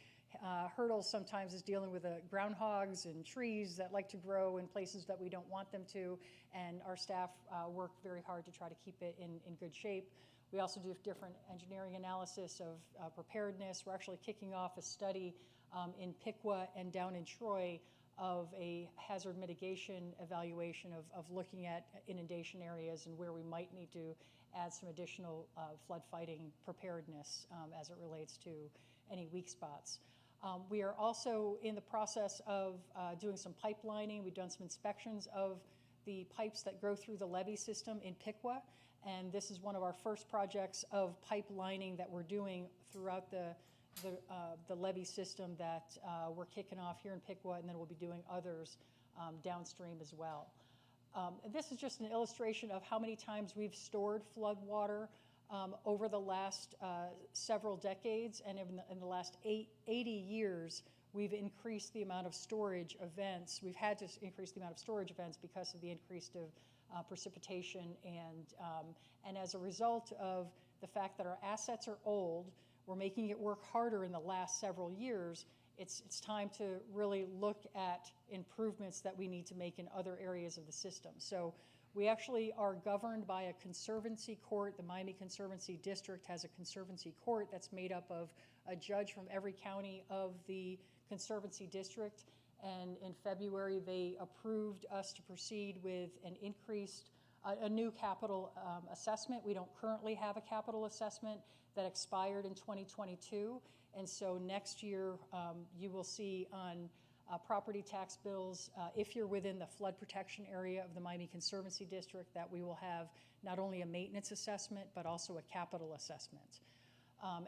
hurdles sometimes is dealing with groundhogs and trees that like to grow in places that we don't want them to, and our staff work very hard to try to keep it in good shape. We also do different engineering analysis of preparedness. We're actually kicking off a study in Piqua and down in Troy of a hazard mitigation evaluation of looking at inundation areas and where we might need to add some additional flood fighting preparedness as it relates to any weak spots. We are also in the process of doing some pipelining. We've done some inspections of the pipes that go through the levee system in Piqua, and this is one of our first projects of pipe lining that we're doing throughout the levee system that we're kicking off here in Piqua, and then we'll be doing others downstream as well. This is just an illustration of how many times we've stored flood water over the last several decades, and in the last 80 years, we've increased the amount of storage events. We've had to increase the amount of storage events because of the increased of precipitation, and as a result of the fact that our assets are old, we're making it work harder in the last several years. It's time to really look at improvements that we need to make in other areas of the system. So we actually are governed by a conservancy court. The Miami Conservancy District has a conservancy court that's made up of a judge from every county of the Conservancy District. And in February, they approved us to proceed with a new capital assessment. We don't currently have a capital assessment that expired in 2022. And so next year, you will see on property tax bills, if you're within the flood protection area of the Miami Conservancy District, that we will have not only a maintenance assessment, but also a capital assessment.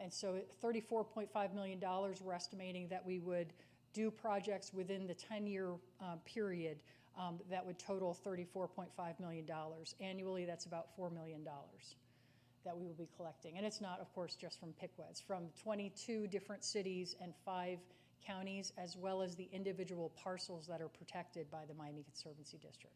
And so $34.5 million, we're estimating that we would do projects within the 10-year period that would total $34.5 million. Annually, that's about $4 million that we will be collecting. And it's not, of course, just from Piqua. It's from 22 different cities and 5 counties, as well as the individual parcels that are protected by the Miami Conservancy District.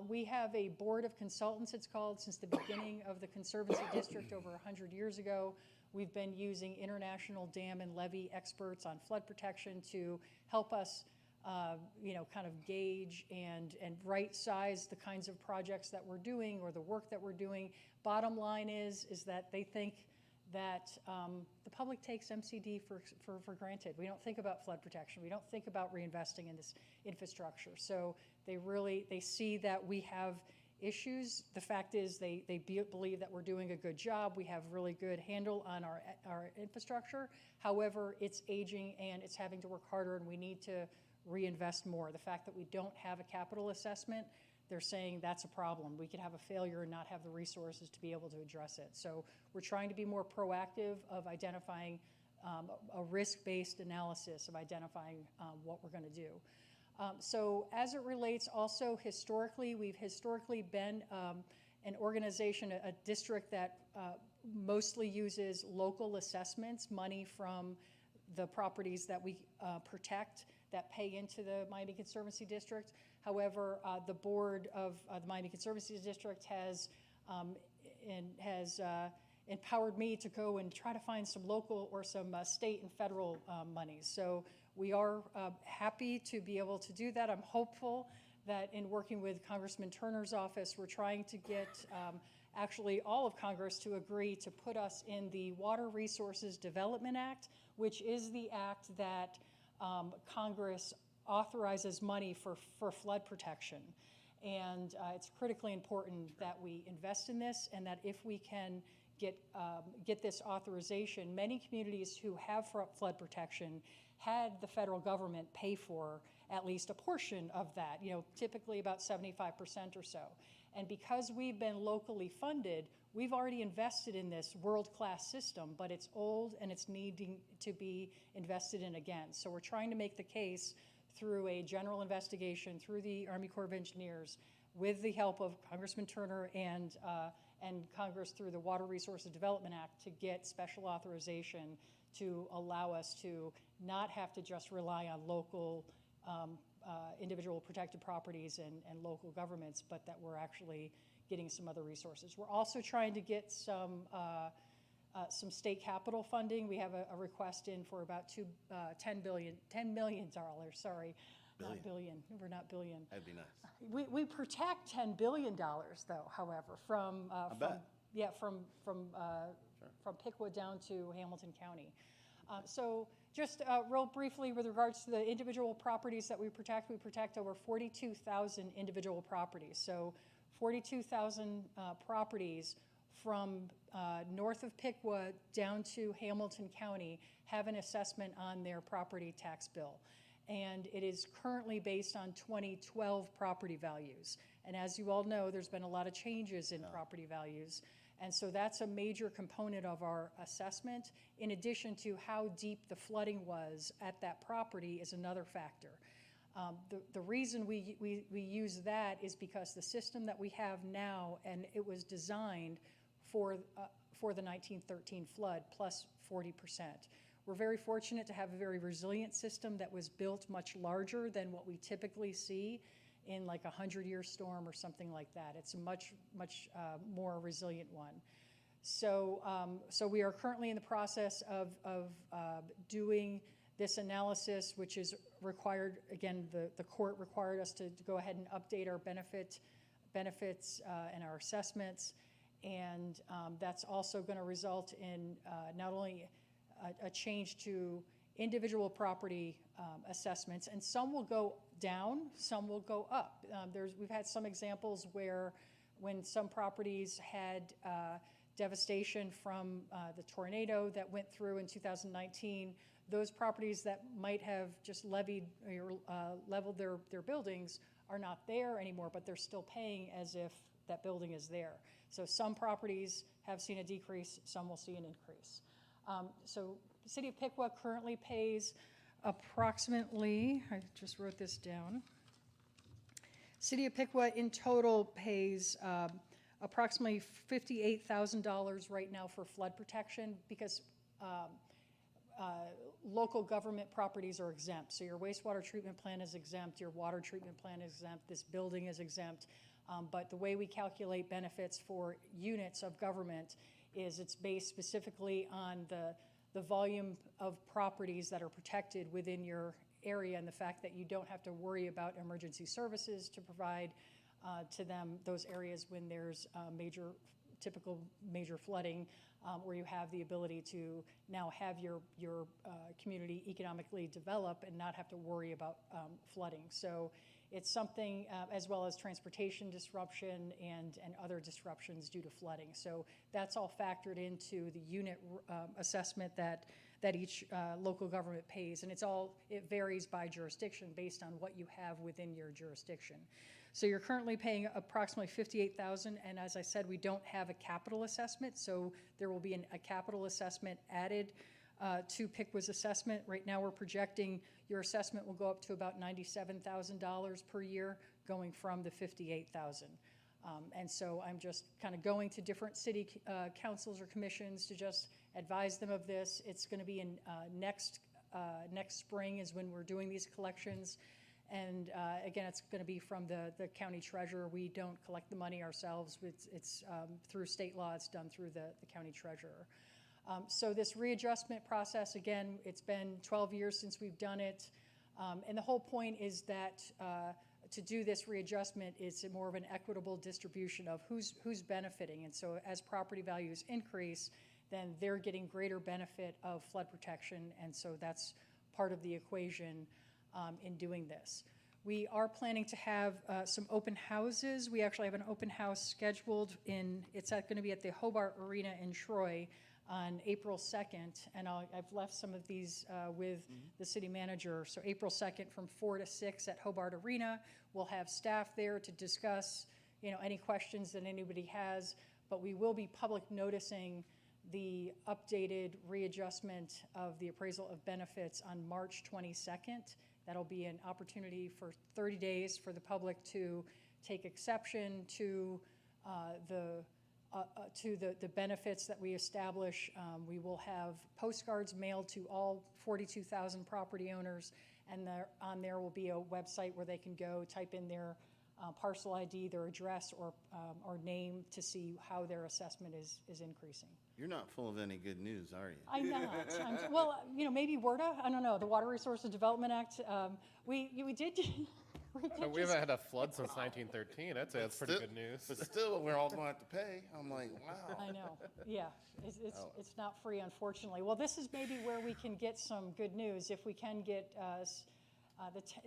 We have a board of consultants, it's called, since the beginning of the Conservancy District over 100 years ago. We've been using international dam and levee experts on flood protection to help us kind of gauge and right size the kinds of projects that we're doing or the work that we're doing. Bottom line is that they think that the public takes MCD for granted. We don't think about flood protection. We don't think about reinvesting in this infrastructure. So they see that we have issues. The fact is they believe that we're doing a good job. We have really good handle on our infrastructure. However, it's aging and it's having to work harder, and we need to reinvest more. The fact that we don't have a capital assessment, they're saying that's a problem. We could have a failure and not have the resources to be able to address it. So we're trying to be more proactive of identifying a risk-based analysis of identifying what we're going to do. So as it relates also historically, we've historically been an organization, a district that mostly uses local assessments, money from the properties that we protect that pay into the Miami Conservancy District. However, the board of the Miami Conservancy District has empowered me to go and try to find some local or some state and federal monies. So we are happy to be able to do that. I'm hopeful that in working with Congressman Turner's office, we're trying to get actually all of Congress to agree to put us in the Water Resources Development Act, which is the act that Congress authorizes money for flood protection. And it's critically important that we invest in this, and that if we can get this authorization, many communities who have flood protection had the federal government pay for at least a portion of that, typically about 75% or so. And because we've been locally funded, we've already invested in this world-class system, but it's old and it's needing to be invested in again. So we're trying to make the case through a general investigation, through the Army Corps of Engineers, with the help of Congressman Turner and Congress through the Water Resources Development Act, to get special authorization to allow us to not have to just rely on local individual protected properties and local governments, but that we're actually getting some other resources. We're also trying to get some state capital funding. We have a request in for about $10 million, sorry. Billion. Not billion, we're not billion. That'd be nice. We protect $10 billion though, however, from Piqua down to Hamilton County. So just real briefly with regards to the individual properties that we protect over 42,000 individual properties. So 42,000 properties from north of Piqua down to Hamilton County have an assessment on their property tax bill. And it is currently based on 2012 property values. And as you all know, there's been a lot of changes in property values. And so that's a major component of our assessment. In addition to how deep the flooding was at that property is another factor. The reason we use that is because the system that we have now, and it was designed for the 1913 flood, plus 40%. We're very fortunate to have a very resilient system that was built much larger than what we typically see in like a 100-year storm or something like that. It's a much more resilient one. So we are currently in the process of doing this analysis, which is required, again, the court required us to go ahead and update our benefits and our assessments. And that's also going to result in not only a change to individual property assessments, and some will go down, some will go up. We've had some examples where when some properties had devastation from the tornado that went through in 2019, those properties that might have just leveled their buildings are not there anymore, but they're still paying as if that building is there. So some properties have seen a decrease, some will see an increase. So the City of Piqua currently pays approximately, I just wrote this down. City of Piqua in total pays approximately $58,000 right now for flood protection, because local government properties are exempt. So your wastewater treatment plant is exempt, your water treatment plant is exempt, this building is exempt. But the way we calculate benefits for units of government is it's based specifically on the volume of properties that are protected within your area, and the fact that you don't have to worry about emergency services to provide to them, those areas when there's typical major flooding, where you have the ability to now have your community economically develop and not have to worry about flooding. So it's something, as well as transportation disruption and other disruptions due to flooding. So that's all factored into the unit assessment that each local government pays. And it varies by jurisdiction based on what you have within your jurisdiction. So you're currently paying approximately $58,000, and as I said, we don't have a capital assessment, so there will be a capital assessment added to Piqua's assessment. Right now we're projecting your assessment will go up to about $97,000 per year, going from the $58,000. And so I'm just kind of going to different city councils or commissions to just advise them of this. It's going to be in next spring is when we're doing these collections. And again, it's going to be from the county treasurer. We don't collect the money ourselves. It's through state law. It's done through the county treasurer. So this readjustment process, again, it's been 12 years since we've done it. And the whole point is that to do this readjustment, it's more of an equitable distribution of who's benefiting. And so as property values increase, then they're getting greater benefit of flood protection, and so that's part of the equation in doing this. We are planning to have some open houses. We actually have an open house scheduled it's going to be at the Hobart Arena in Troy on April 2nd, and I've left some of these with the city manager. So April 2nd from 4 to 6 at Hobart Arena. We'll have staff there to discuss, any questions that anybody has, but we will be public noticing the updated readjustment of the appraisal of benefits on March 22nd. That'll be an opportunity for 30 days for the public to take exception to the benefits that we establish. We will have postcards mailed to all 42,000 property owners, and on there will be a website where they can go type in their parcel ID, their address, or name to see how their assessment is increasing. You're not full of any good news, are you? I'm not. Well, maybe WRDA, I don't know, the Water Resources Development Act, we did. We haven't had a flood since 1913. I'd say that's pretty good news. But still, we're all going to have to pay. I'm like, wow. I know, yeah, it's not free, unfortunately. Well, this is maybe where we can get some good news, if we can get,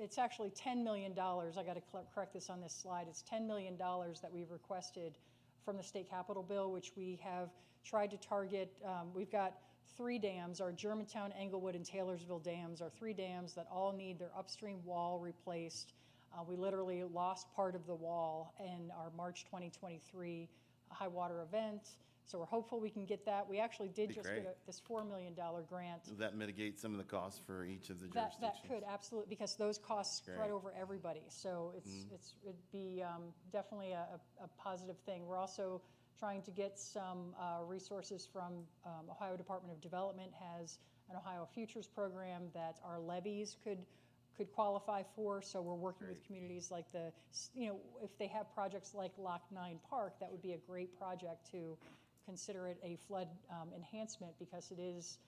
it's actually $10 million, I got to correct this on this slide, it's $10 million that we've requested from the state capital bill, which we have tried to target. We've got 3 dams, our Germantown, Englewood, and Taylorsville dams are 3 dams that all need their upstream wall replaced. We literally lost part of the wall in our March 2023 high water event, so we're hopeful we can get that. We actually did just get this $4 million grant. Does that mitigate some of the costs for each of the jurisdictions? That could, absolutely, because those costs spread over everybody. So it'd be definitely a positive thing. We're also trying to get some resources from Ohio Department of Development has an Ohio Futures program that our levies could qualify for. So we're working with communities like if they have projects like Loch 9 Park, that would be a great project to consider it a flood enhancement, because it is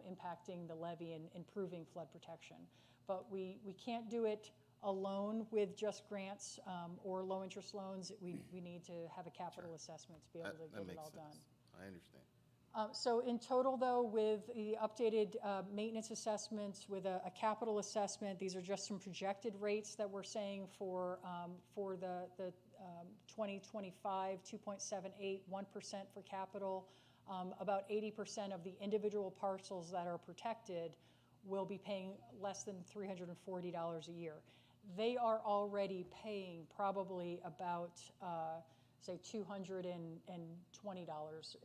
impacting the levee and improving flood protection. But we can't do it alone with just grants or low interest loans. We need to have a capital assessment to be able to get it all done. I understand. So in total, though, with the updated maintenance assessments, with a capital assessment, these are just some projected rates that we're saying for the 2025, 2.78, 1% for capital. About 80% of the individual parcels that are protected will be paying less than $340 a year. They are already paying probably about say $220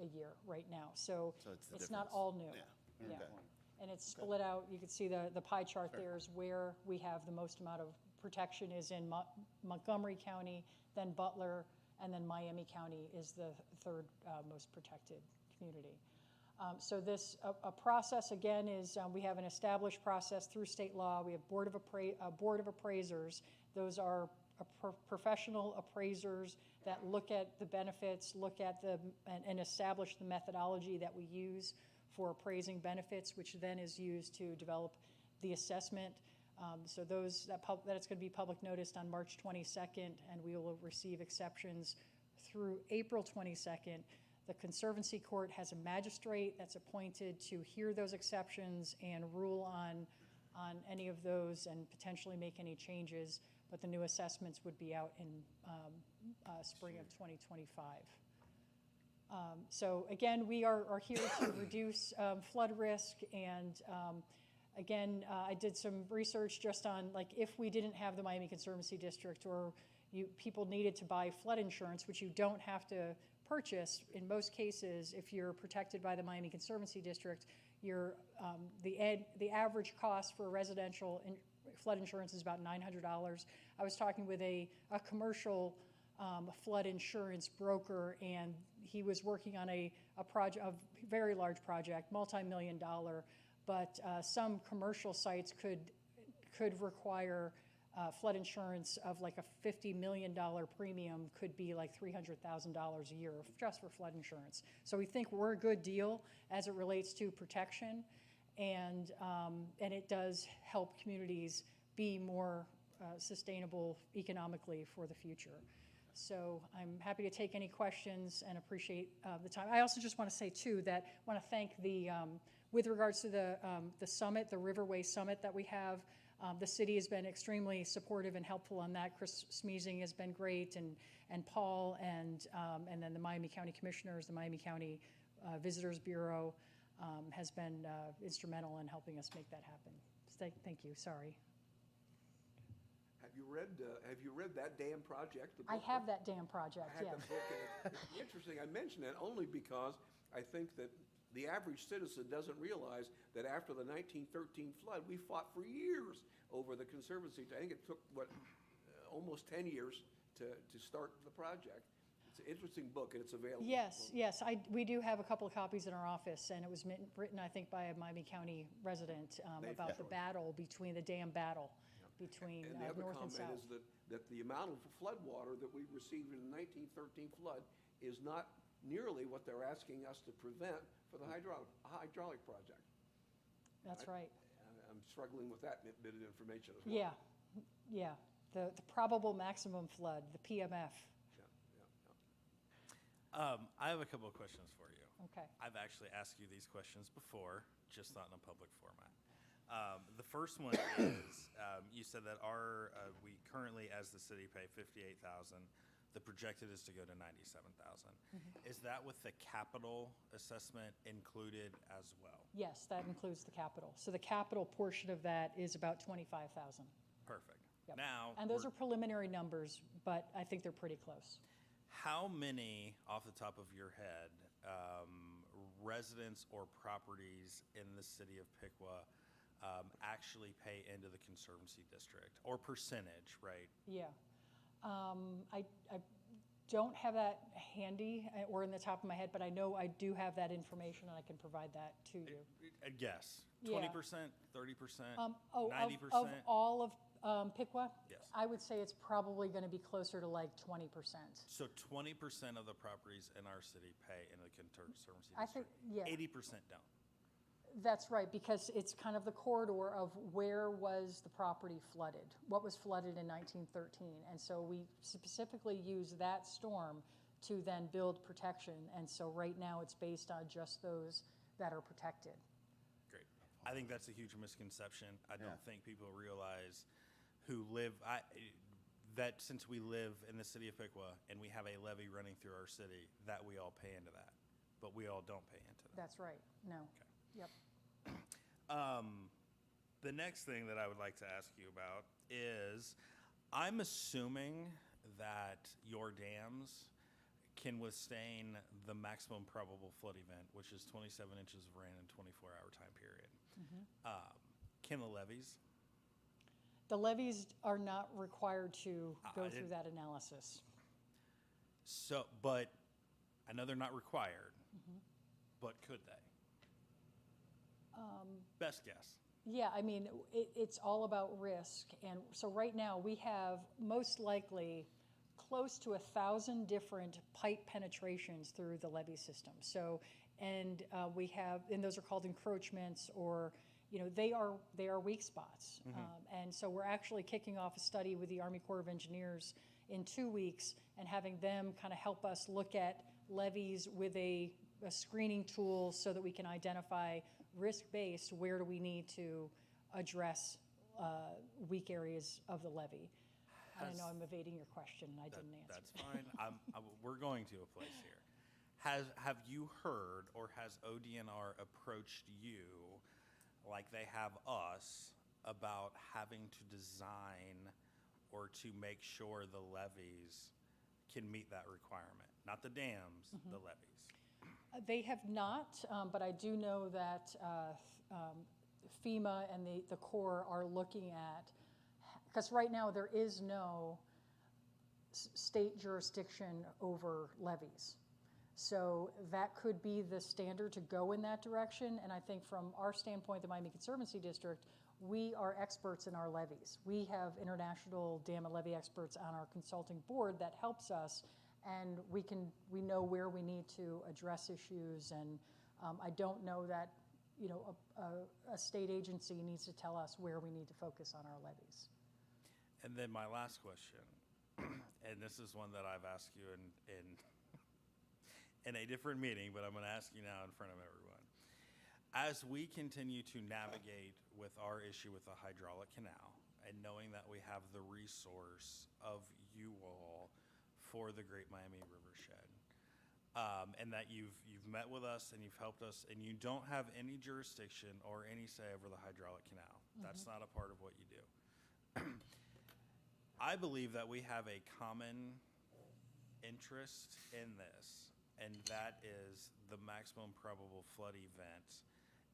a year right now. So it's not all new. Yeah. Yeah. Okay. And it's split out. You can see the pie chart there is where we have the most amount of protection is in Montgomery County, then Butler, and then Miami County is the third most protected community. So this a process, again, is we have an established process through state law. We have a board of appraisers. Those are professional appraisers that look at the benefits, look at and establish the methodology that we use for appraising benefits, which then is used to develop the assessment. So that's going to be public noticed on March 22nd, and we will receive exceptions through April 22nd. The Conservancy Court has a magistrate that's appointed to hear those exceptions and rule on any of those and potentially make any changes, but the new assessments would be out in spring of 2025. So again, we are here to reduce flood risk, and again, I did some research just on if we didn't have the Miami Conservancy District, or people needed to buy flood insurance, which you don't have to purchase. In most cases, if you're protected by the Miami Conservancy District, the average cost for residential flood insurance is about $900. I was talking with a commercial flood insurance broker, and he was working on a very large project, multi-million-dollar, but some commercial sites could require flood insurance of like a $50 million premium could be like $300,000 a year just for flood insurance. So we think we're a good deal as it relates to protection, and it does help communities be more sustainable economically for the future. So I'm happy to take any questions and appreciate the time. I also just want to say, too, that I want to thank with regards to the summit, the Riverway Summit that we have, the city has been extremely supportive and helpful on that. Chris Smeezing has been great, and Paul, and then the Miami County Commissioners, the Miami County Visitors Bureau has been instrumental in helping us make that happen. Thank you, sorry. Have you read that damn project? I have that damn project, I had yeah. the book, and it's interesting. I mention it only because I think that the average citizen doesn't realize that after the 1913 flood, we fought for years over the Conservancy. I think it took, almost 10 years to start the project. It's an interesting book, and it's available. Yes, we do have a couple of copies in our office, and it was written, I think, by a Miami County resident about the battle between the dam battle between And the other north and comment south. is that the amount of flood water that we received in the 1913 flood is not nearly what they're asking us to prevent for the hydraulic project. That's right. I'm struggling with that bit of information as well. Yeah. The probable maximum flood, the PMF. I have a couple of questions for you. Okay. I've actually asked you these questions before, just not in a public format. The first one is, you said that we currently, as the city, pay $58,000. The projected is to go to $97,000. Is that with the capital assessment included as well? Yes, that includes the capital. So the capital portion of that is about $25,000. Perfect. Yep. Now, And those are preliminary numbers, but I think they're pretty close. how many, off the top of your head, residents or properties in the city of Piqua actually pay into the Conservancy District, or percentage, right? Yeah. I don't have that handy or in the top of my head, but I know I do have that information and I can provide that to you. A guess, Yeah. 20%, 30%, Of 90%? all of Piqua? Yes. I would say it's probably going to be closer to like 20%. So 20% of the properties in our city pay into the Conservancy I think, District. yeah. 80% don't. That's right, because it's kind of the corridor of where was the property flooded, what was flooded in 1913. And so we specifically use that storm to then build protection. And so right now it's based on just those that are protected. Great. I think that's a huge misconception. I don't Yeah. think people realize who live, that since we live in the city of Piqua and we have a levee running through our city, that we all pay into that. But we all don't pay into that. That's right, no. Okay. Yep. The next thing that I would like to ask you about is, I'm assuming that your dams can withstand the maximum probable flood event, which is 27 inches of rain in a 24-hour time period. Can the levees? The levies are not required to I go through didn't- that analysis. So, but I know they're not required, but could they? Best guess. Yeah, I mean, it's all about risk. And so right now, we have most likely close to 1,000 different pipe penetrations through the levee system. So, and we have, and those are called encroachments, or, you know, they are weak spots. And so we're actually kicking off a study with the Army Corps of Engineers in 2 weeks and having them kind of help us look at levees with a screening tool so that we can identify risk-based, where do we need to address weak areas of the levee. I know I'm evading your question, and I didn't answer. That's fine. We're going to a place here. Have you heard, or has ODNR approached you, like they have us, about having to design or to make sure the levees can meet that requirement? Not the dams, the levees. They have not, but I do know that FEMA and the Corps are looking at, because right now there is no state jurisdiction over levees. So that could be the standard to go in that direction. And I think from our standpoint, the Miami Conservancy District, we are experts in our levees. We have international dam and levee experts on our consulting board that helps us, and we know where we need to address issues. And I don't know that, you know, a state agency needs to tell us where we need to focus on our levees. And then my last question, and this is one that I've asked you in a different meeting, but I'm going to ask you now in front of everyone. As we continue to navigate with our issue with the hydraulic canal, and knowing that we have the resource of you all for the Great Miami Rivershed, and that you've met with us and you've helped us, and you don't have any jurisdiction or any say over the hydraulic canal. That's not a part of what you do. I believe that we have a common interest in this, and that is the maximum probable flood event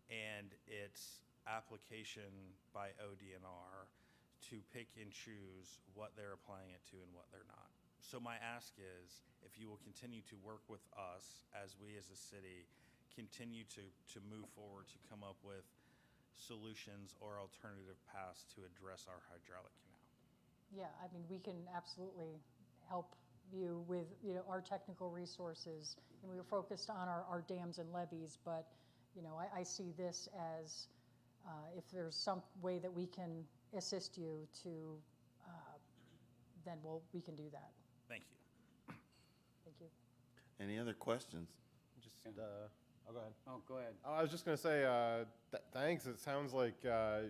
and its application by ODNR to pick and choose what they're applying it to and what they're not. So my ask is, if you will continue to work with us as we as a city continue to move forward to come up with solutions or alternative paths to address our hydraulic canal. Yeah, I mean, we can absolutely help you with, our technical resources. And we were focused on our dams and levees, but, I see this as, if there's some way that we can assist you to, then we can do that. Thank you. Thank you. Any other questions? Just, oh, go ahead. Oh, go ahead. Oh, I was just going to say, thanks. It sounds like, I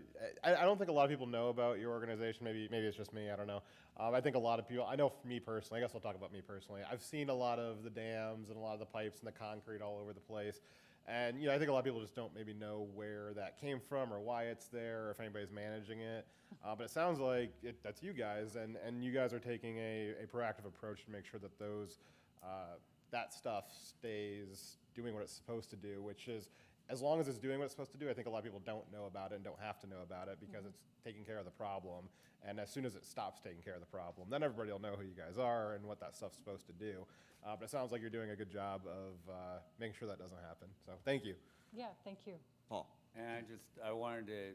don't think a lot of people know about your organization. Maybe it's just me. I don't know. I think a lot of people, I know for me personally, I guess I'll talk about me personally. I've seen a lot of the dams and a lot of the pipes and the concrete all over the place. And, I think a lot of people just don't maybe know where that came from or why it's there or if anybody's managing it. But it sounds like that's you guys, and you guys are taking a proactive approach to make sure that that stuff stays doing what it's supposed to do, which is, as long as it's doing what it's supposed to do, I think a lot of people don't know about it and don't have to know about it because it's taking care of the problem. And as soon as it stops taking care of the problem, then everybody will know who you guys are and what that stuff's supposed to do. But it sounds like you're doing a good job of making sure that doesn't happen. So thank you. Yeah, thank you. Paul? And I wanted to,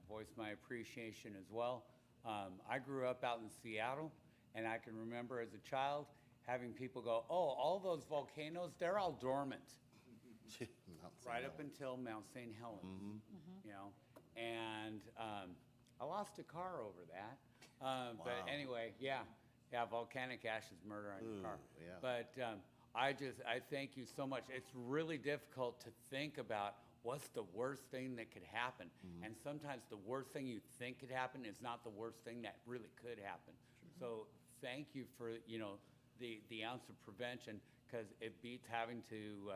voice my appreciation as well. I grew up out in Seattle, and I can remember as a child having people go, oh, all those volcanoes, they're all dormant. Right up until Mount St. Helens, and I lost a car over that. But anyway, yeah, volcanic ash is murder on your car. yeah. But I thank you so much. It's really difficult to think about what's the worst thing that could happen. And sometimes the worst thing you think could happen is not the worst thing that really could happen. So thank you for, the ounce of prevention, because it beats having to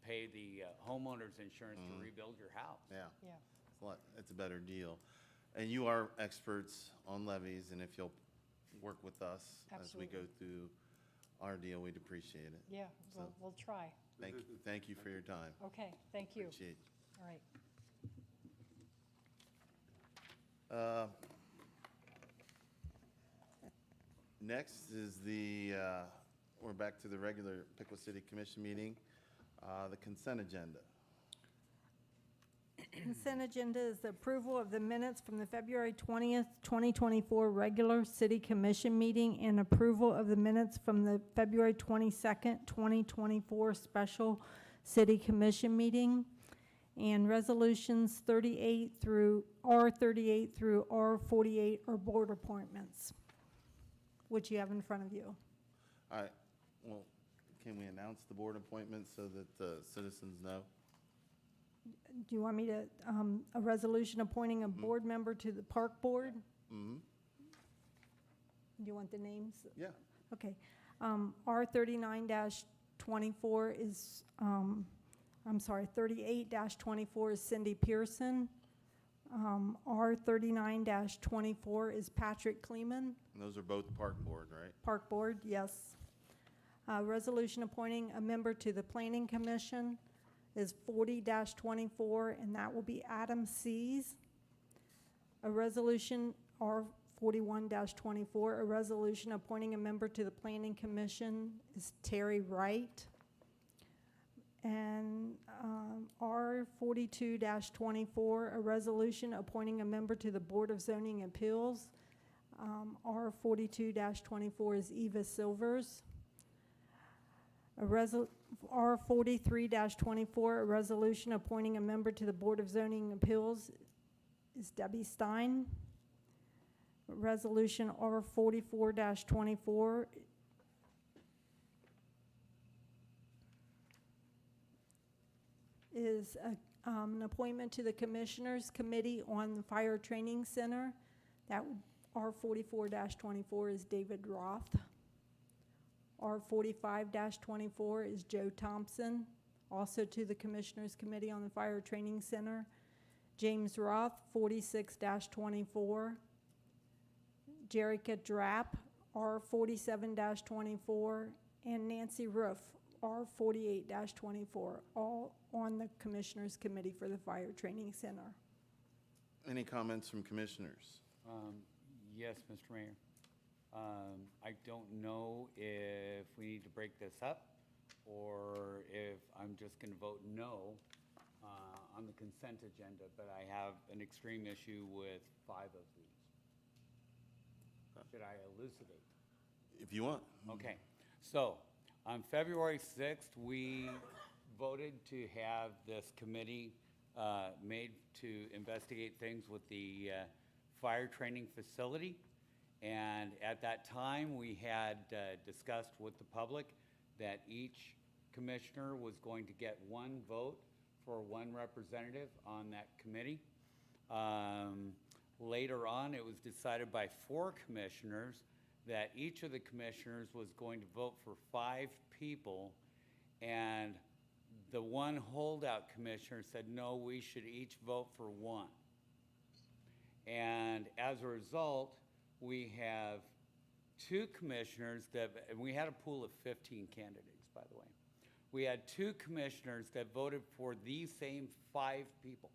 pay the homeowner's insurance to rebuild your house. Yeah. Yeah. It's a better deal. And you are experts on levies, and if you'll work with us as we go Absolutely. through our deal, we'd appreciate it. Yeah, So, we'll try. Thank you for your time. Okay, thank you. Appreciate All right. Next is we're back to the regular Piqua City Commission meeting, the consent agenda. Consent agenda is the approval of the minutes from the February 20th, 2024 regular city commission meeting and approval of the minutes from the February 22nd, 2024 special city commission meeting, and resolutions 38 through R38 through R48 are board appointments, which you have in front of you. All right, well, can we announce the board appointments so that the citizens know? Do you want me to, a resolution appointing a board member to the park board? Mm-hmm. Do you want the names? Yeah. Okay. R39-24 is, 38-24 is Cindy Pearson. R39-24 is Patrick Kleeman. And those are both park board, right? Park Board, yes. Resolution appointing a member to the Planning Commission is 40-24, and that will be Adam Sees. A resolution, R41-24, a resolution appointing a member to the Planning Commission is Terry Wright. And R42-24, a resolution appointing a member to the Board of Zoning Appeals. R42-24 is Eva Silvers. R43-24, a resolution appointing a member to the Board of Zoning Appeals is Debbie Stein. Resolution R44-24 is an appointment to the Commissioners Committee on the Fire Training Center. That would, R44-24 is David Roth. R45-24 is Joe Thompson, also to the Commissioners Committee on the Fire Training Center. James Roth, 46-24. Jerrica Drapp, R47-24, and Nancy Roof, R48-24, all on the Commissioners Committee for the Fire Training Center. Any comments from commissioners? Yes, Mr. Mayor. I don't know if we need to break this up or if I'm just going to vote no on the consent agenda, but I have an extreme issue with 5 of these. Should I elucidate? If you want. Okay, so on February 6th, we voted to have this committee made to investigate things with the fire training facility. And at that time, we had discussed with the public that each commissioner was going to get 1 vote for 1 representative on that committee. Later on, it was decided by 4 commissioners that each of the commissioners was going to vote for 5 people, and the one holdout commissioner said, no, we should each vote for 1. And as a result, we have 2 commissioners that, and we had a pool of 15 candidates, by the way. We had 2 commissioners that voted for these same 5 people.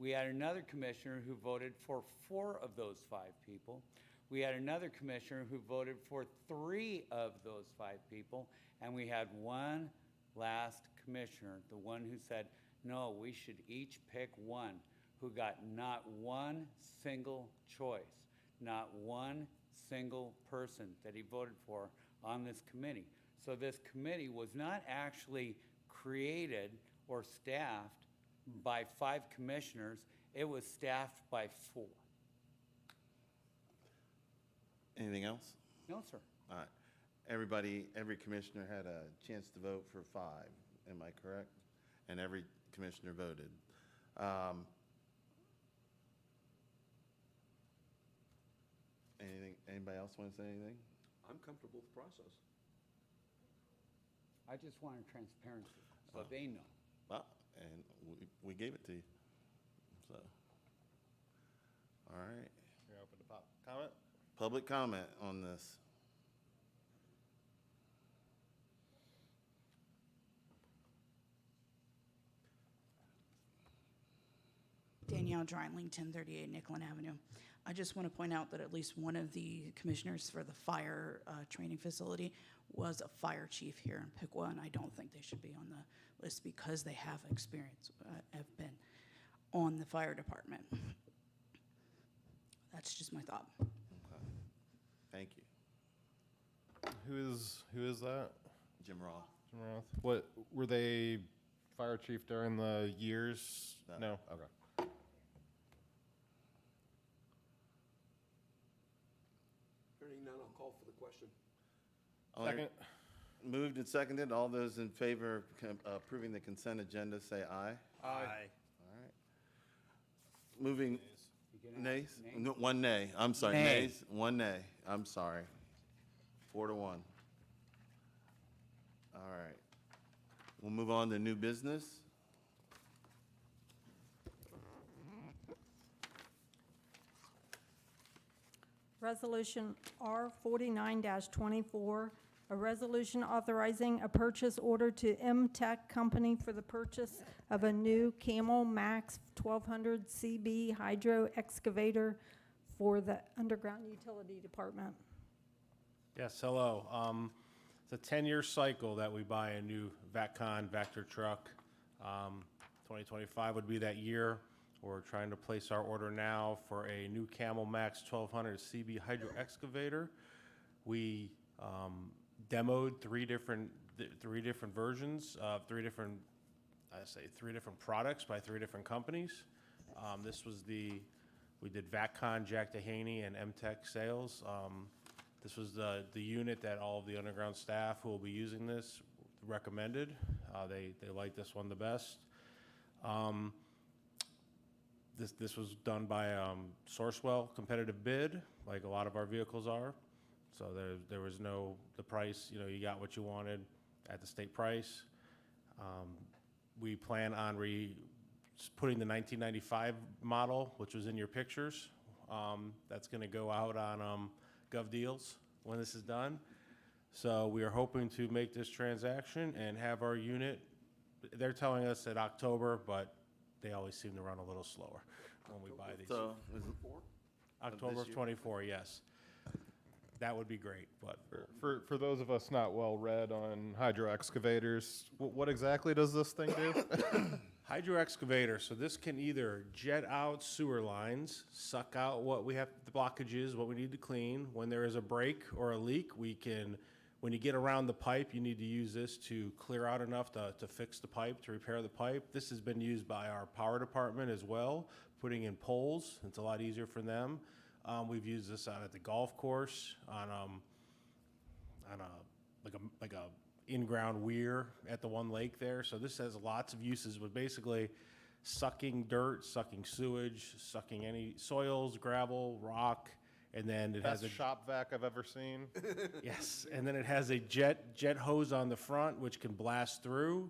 We had another commissioner who voted for 4 of those 5 people. We had another commissioner who voted for 3 of those 5 people. And we had one last commissioner, the one who said, no, we should each pick 1, who got not 1 single choice, not 1 single person that he voted for on this committee. So this committee was not actually created or staffed by 5 commissioners, it was staffed by 4. Anything else? No, sir. All right. Everybody, every commissioner had a chance to vote for 5, am I correct? And every commissioner voted. Anybody else want to say anything? I'm comfortable with the process. I just wanted transparency, so they know. Well, and we gave it to you, so. All right, You're open to comment? public comment on this. Danielle Dreinling, 1038 Nicklin Avenue. I just want to point out that at least one of the commissioners for the fire training facility was a fire chief here in Piqua, and I don't think they should be on the list because they have experience, have been on the fire department. That's just my thought. Okay. Thank you. Who is that? Jim Roth. Jim Roth? What, were they fire chief during the years? No. Okay. Hearing none, I'll call for the question. Second. Moved and seconded. All those in favor of approving the consent agenda, say aye. Aye. All right. Moving, You can nays? ask nays. No, 1 nay. I'm sorry, Nay. nays. 1 nay. I'm sorry. 4 to 1. All right. We'll move on to new business. Resolution R49-24, a resolution authorizing a purchase order to M-Tech Company for the purchase of a new Camel Max 1200 CB hydro excavator for the underground utility department. Yes, hello. It's a 10-year cycle that we buy a new VACCON Vector truck. 2025 would be that year. We're trying to place our order now for a new Camel Max 1200 CB hydro excavator. We demoed three different versions of three different products by 3 different companies. This was the We did VacCon, Jack Dehaney, and MTech sales. This was the unit that all of the underground staff who will be using this recommended. They liked this one the best. This was done by Sourcewell competitive bid, like a lot of our vehicles are. So there was no, the price, you know, you got what you wanted at the state price. We plan on putting the 1995 model, which was in your pictures. That's going to go out on Gov Deals when this is done. So we are hoping to make this transaction and have our unit, they're telling us at October, but they always seem to run a little slower when we buy these. So, is it October of year? '24, yes. That would be great, but For those of us not well read on hydro excavators, what exactly does this thing do? hydro excavator, so this can either jet out sewer lines, suck out what we have, the blockages, what we need to clean. When there is a break or a leak, we can, when you get around the pipe, you need to use this to clear out enough to fix the pipe, to repair the pipe. This has been used by our power department as well, putting in poles. It's a lot easier for them. We've used this out at the golf course on a in-ground weir at the one lake there. So this has lots of uses, but basically sucking dirt, sucking sewage, sucking any soils, gravel, rock, and then it has Best a shop vac I've ever seen. yes, and then it has a jet hose on the front which can blast through,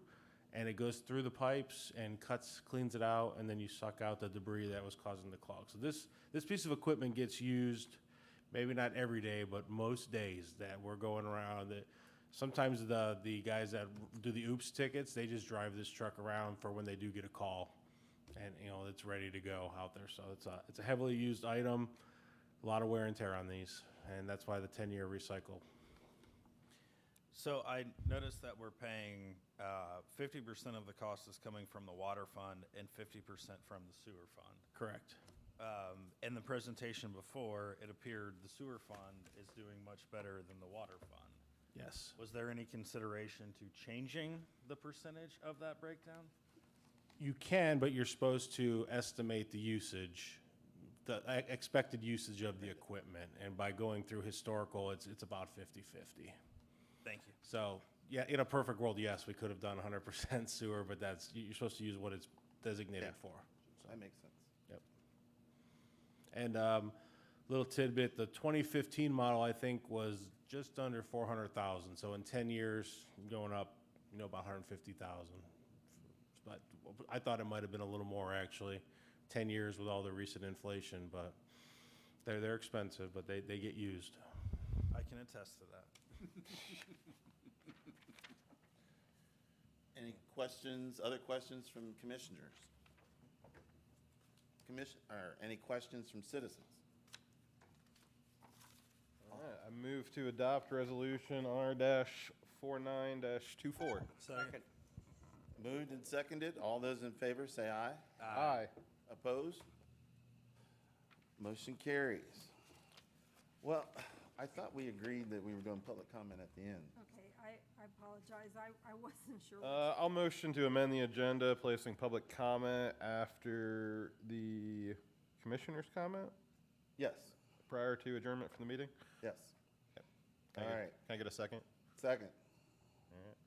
and it goes through the pipes and cleans it out, and then you suck out the debris that was causing the clog. So this piece of equipment gets used, maybe not every day, but most days that we're going around. Sometimes the guys that do the oops tickets, they just drive this truck around for when they do get a call, and you know it's ready to go out there. So it's a heavily used item, a lot of wear and tear on these, and that's why the 10-year recycle. So I noticed that we're paying 50% of the cost is coming from the water fund and 50% from the sewer fund. Correct. In the presentation before, it appeared the sewer fund is doing much better than the water fund. Yes. Was there any consideration to changing the percentage of that breakdown? You can, but you're supposed to estimate the usage, the expected usage of the equipment, and by going through historical, it's about 50-50. Thank you. So, yeah, in a perfect world, yes, we could have done 100% sewer, but you're supposed to use what it's designated for. So, That makes sense. yep. And little tidbit, the 2015 model, I think, was just under 400,000. So in 10 years, going up, about 150,000. But I thought it might have been a little more, actually, 10 years with all the recent inflation. But they're expensive, but they get used. I can attest to that. Any questions, other questions from commissioners? Any questions from citizens? All right, I move to adopt resolution R-49-24. Second. Moved and seconded. All those in favor say aye. Aye. Opposed? Motion carries. Well, I thought we agreed that we were doing public comment at the end. Okay, I apologize, I wasn't sure. I'll motion to amend the agenda, placing public comment after the commissioner's comment Yes, prior to adjournment from the meeting. yes. Can I All get- right. Can I get a second? Second. All right.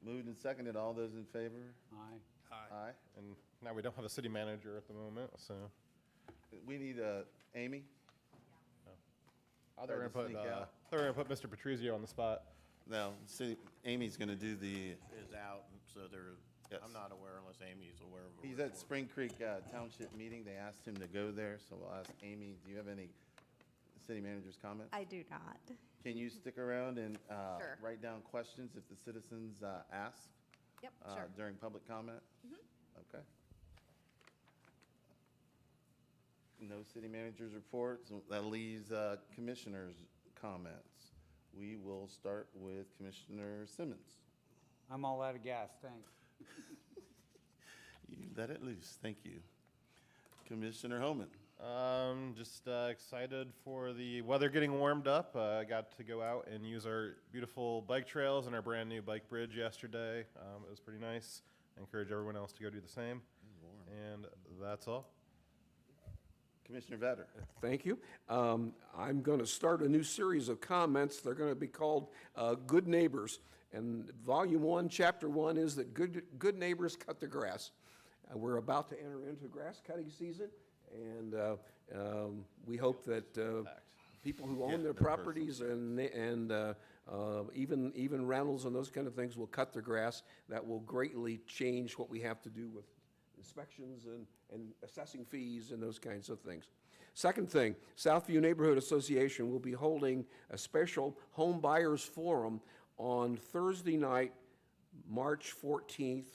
Moved and seconded. All those in favor? Aye. Aye. And now we don't have a city manager at the moment, so We need Amy. they're Tried to gonna sneak out. put Mr. Patrizio on the spot. No, Amy's going to do Is out, so Yes. I'm not aware unless Amy's aware of a He's at report. Spring Creek Township meeting. They asked him to go there, so we'll ask Amy, do you have any city manager's comments? I do not. Can you stick around and Sure. write down questions if the citizens ask Yep, sure. during public comment? Okay. No city manager's reports. That leaves commissioners' comments. We will start with Commissioner Simmons. I'm all out of gas, thanks. You let it loose. Thank you. Commissioner Homan. Just excited for the weather getting warmed up. I got to go out and use our beautiful bike trails and our brand new bike bridge yesterday. It was pretty nice. I encourage everyone else to go do the same. And that's all. Commissioner Vetter. Thank you. I'm going to start a new series of comments. They're going to be called Good Neighbors. And Volume 1, Chapter 1 is that good neighbors cut the grass. We're about to enter into grass cutting season, and we hope that people who own their properties and even rentals and those kind of things will cut their grass. That will greatly change what we have to do with inspections and assessing fees and those kinds of things. Second thing, Southview Neighborhood Association will be holding a special home buyers forum on Thursday night, March 14th,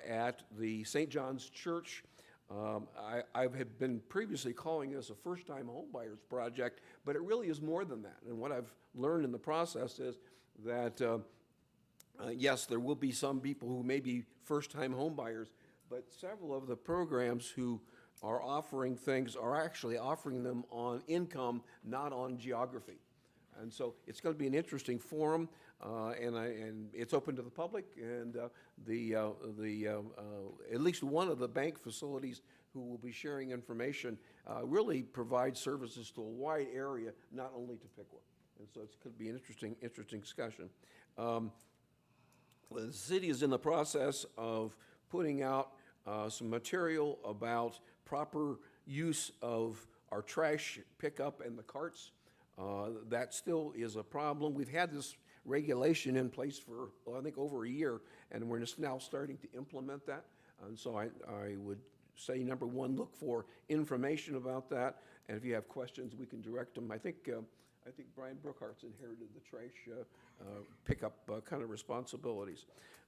at the St. John's Church. I have been previously calling this a first-time homebuyers project, but it really is more than that. And what I've learned in the process is that, yes, there will be some people who may be first-time homebuyers, but several of the programs who are offering things are actually offering them on income, not on geography. And so it's going to be an interesting forum, and it's open to the public. And at least one of the bank facilities who will be sharing information really provides services to a wide area, not only to Piqua. And so it's going to be an interesting discussion. The city is in the process of putting out some material about proper use of our trash pickup and the carts. That still is a problem. We've had this regulation in place for, I think, over a year, and we're just now starting to implement that. And so I would say, number one, look for information about that, and if you have questions, we can direct them. I think Brian Brookhart's inherited the trash pickup kind of responsibilities.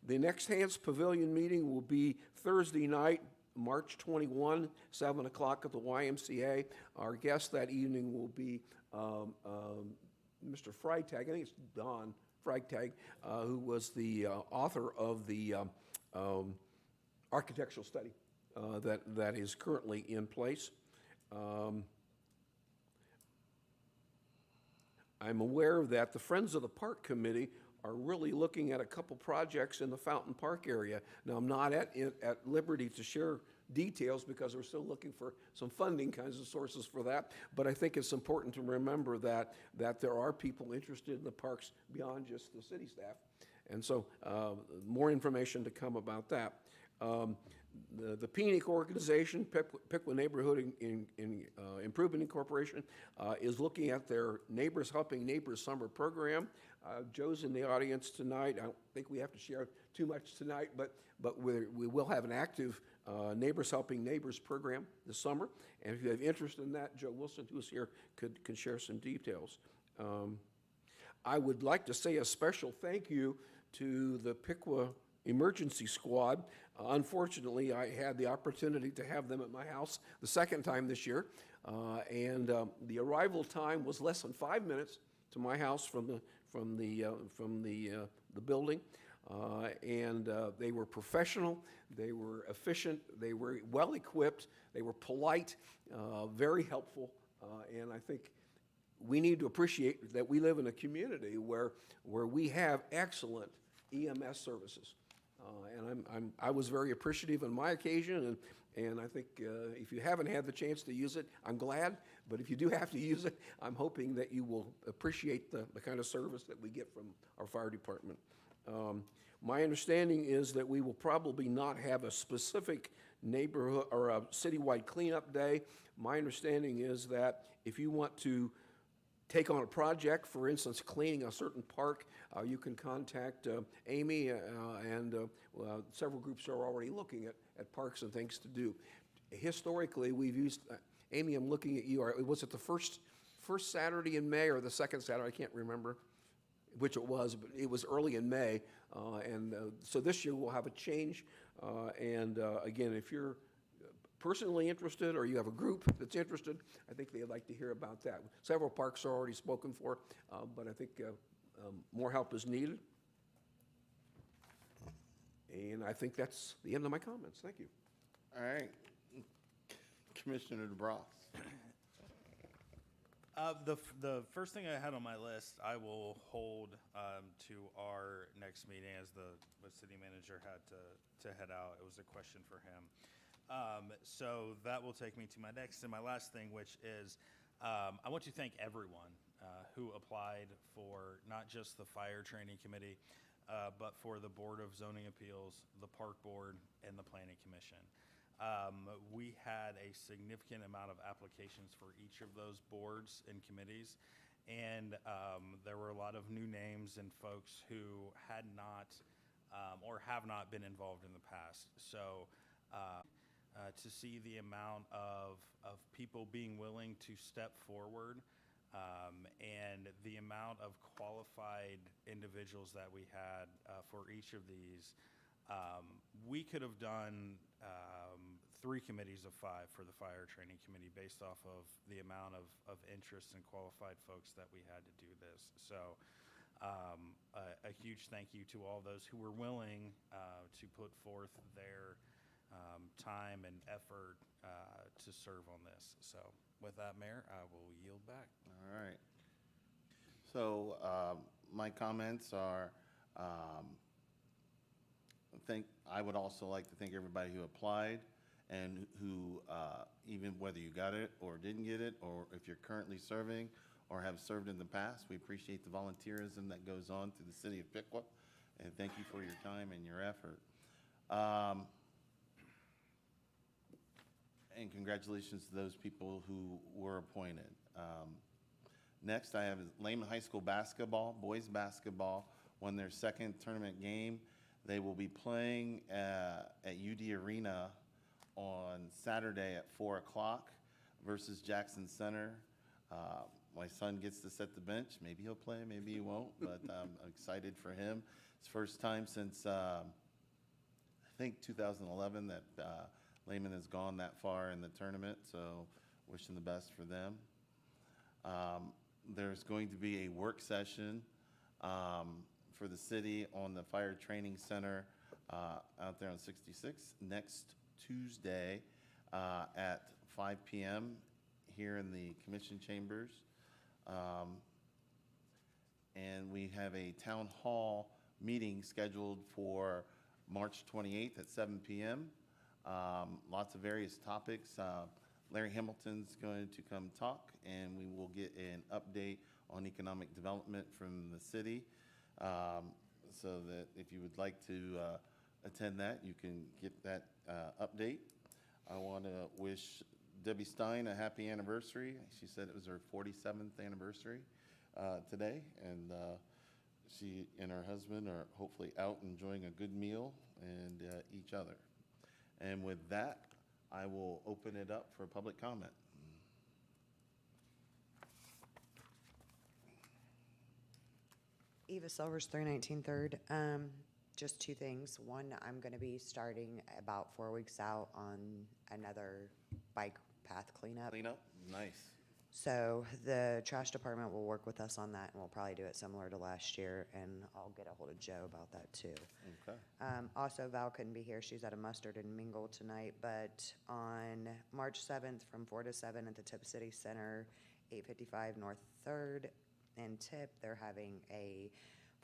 The next Hans Pavilion meeting will be Thursday night, March 21, 7 o'clock at the YMCA. Our guest that evening will be Mr. Freitag, I think it's Don Freitag, who was the author of the architectural study that is currently in place. I'm aware that the Friends of the Park Committee are really looking at a couple projects in the Fountain Park area. Now, I'm not at liberty to share details because we're still looking for some funding kinds of sources for that, but I think it's important to remember that there are people interested in the parks beyond just the city staff. And so more information to come about that. The PNIC organization, Piqua Neighborhood Improvement Incorporation, is looking at their Neighbors Helping Neighbors summer program. Joe's in the audience tonight. I don't think we have to share too much tonight, but we will have an active Neighbors Helping Neighbors program this summer. And if you have interest in that, Joe Wilson, who's here, can share some details. I would like to say a special thank you to the Piqua Emergency Squad. Unfortunately, I had the opportunity to have them at my house the second time this year, and the arrival time was less than 5 minutes to my house from the building, and they were professional, they were efficient, they were well equipped, they were polite, very helpful, and I think we need to appreciate that we live in a community where we have excellent EMS services. And I was very appreciative on my occasion, and I think if you haven't had the chance to use it, I'm glad, but if you do have to use it, I'm hoping that you will appreciate the kind of service that we get from our fire department. My understanding is that we will probably not have a specific neighborhood or a citywide cleanup day. My understanding is that if you want to take on a project, for instance, cleaning a certain park, you can contact Amy, and several groups are already looking at parks and things to do. Historically, we've used, Amy, I'm looking at you, was it the first Saturday in May or the second Saturday? I can't remember which it was, but it was early in May. So this year we'll have a change. Again, if you're personally interested or you have a group that's interested, I think they'd like to hear about that. Several parks are already spoken for, but I think more help is needed. And I think that's the end of my comments. Thank you. All right. Commissioner DeBras. The first thing I had on my list, I will hold to our next meeting, as the city manager had to head out. It was a question for him. So that will take me to my next and my last thing, which is I want to thank everyone who applied for not just the fire training committee, but for the Board of Zoning Appeals, the Park Board, and the Planning Commission. We had a significant amount of applications for each of those boards and committees, and there were a lot of new names and folks who had not or have not been involved in the past. So to see the amount of people being willing to step forward and the amount of qualified individuals that we had for each of these, we could have done 3 committees of 5 for the fire training committee based off of the amount of interest and qualified folks that we had to do this. So a huge thank you to all those who were willing to put forth their time and effort to serve on this. So with that, Mayor, I will yield back. All right. So my comments are, I would also like to thank everybody who applied and who, even whether you got it or didn't get it, or if you're currently serving or have served in the past, we appreciate the volunteerism that goes on through the city of Piqua, and thank you for your time and your effort. And congratulations to those people who were appointed. Next, I have Lehman High School basketball, boys basketball, won their second tournament game. They will be playing at UD Arena on Saturday at 4 o'clock versus Jackson Center. My son gets to set the bench. Maybe he'll play, maybe he won't, but I'm excited for him. It's first time since, I think 2011 that Lehman has gone that far in the tournament, so wishing the best for them. There's going to be a work session for the city on the Fire Training Center out there on 66 next Tuesday at 5 p.m. here in the Commission Chambers. And we have a town hall meeting scheduled for March 28th at 7 p.m. Lots of various topics. Larry Hamilton's going to come talk, and we will get an update on economic development from the city, so that if you would like to attend that, you can get that update. I want to wish Debbie Stein a happy anniversary. She said it was her 47th anniversary today, and she and her husband are hopefully out enjoying a good meal and each other. And with that, I will open it up for public comment. Eva Silvers, 319 Third. Just 2 things. One, I'm going to be starting about 4 weeks out on another bike path cleanup. Cleanup? Nice. So the trash department will work with us on that, and we'll probably do it similar to last year, and I'll get a hold of Joe about that too. Okay. Also, Val couldn't be here. She's at a Mustard and Mingle tonight, but on March 7th from 4 to 7 at the Tip City Center, 855 North 3rd and Tip, they're having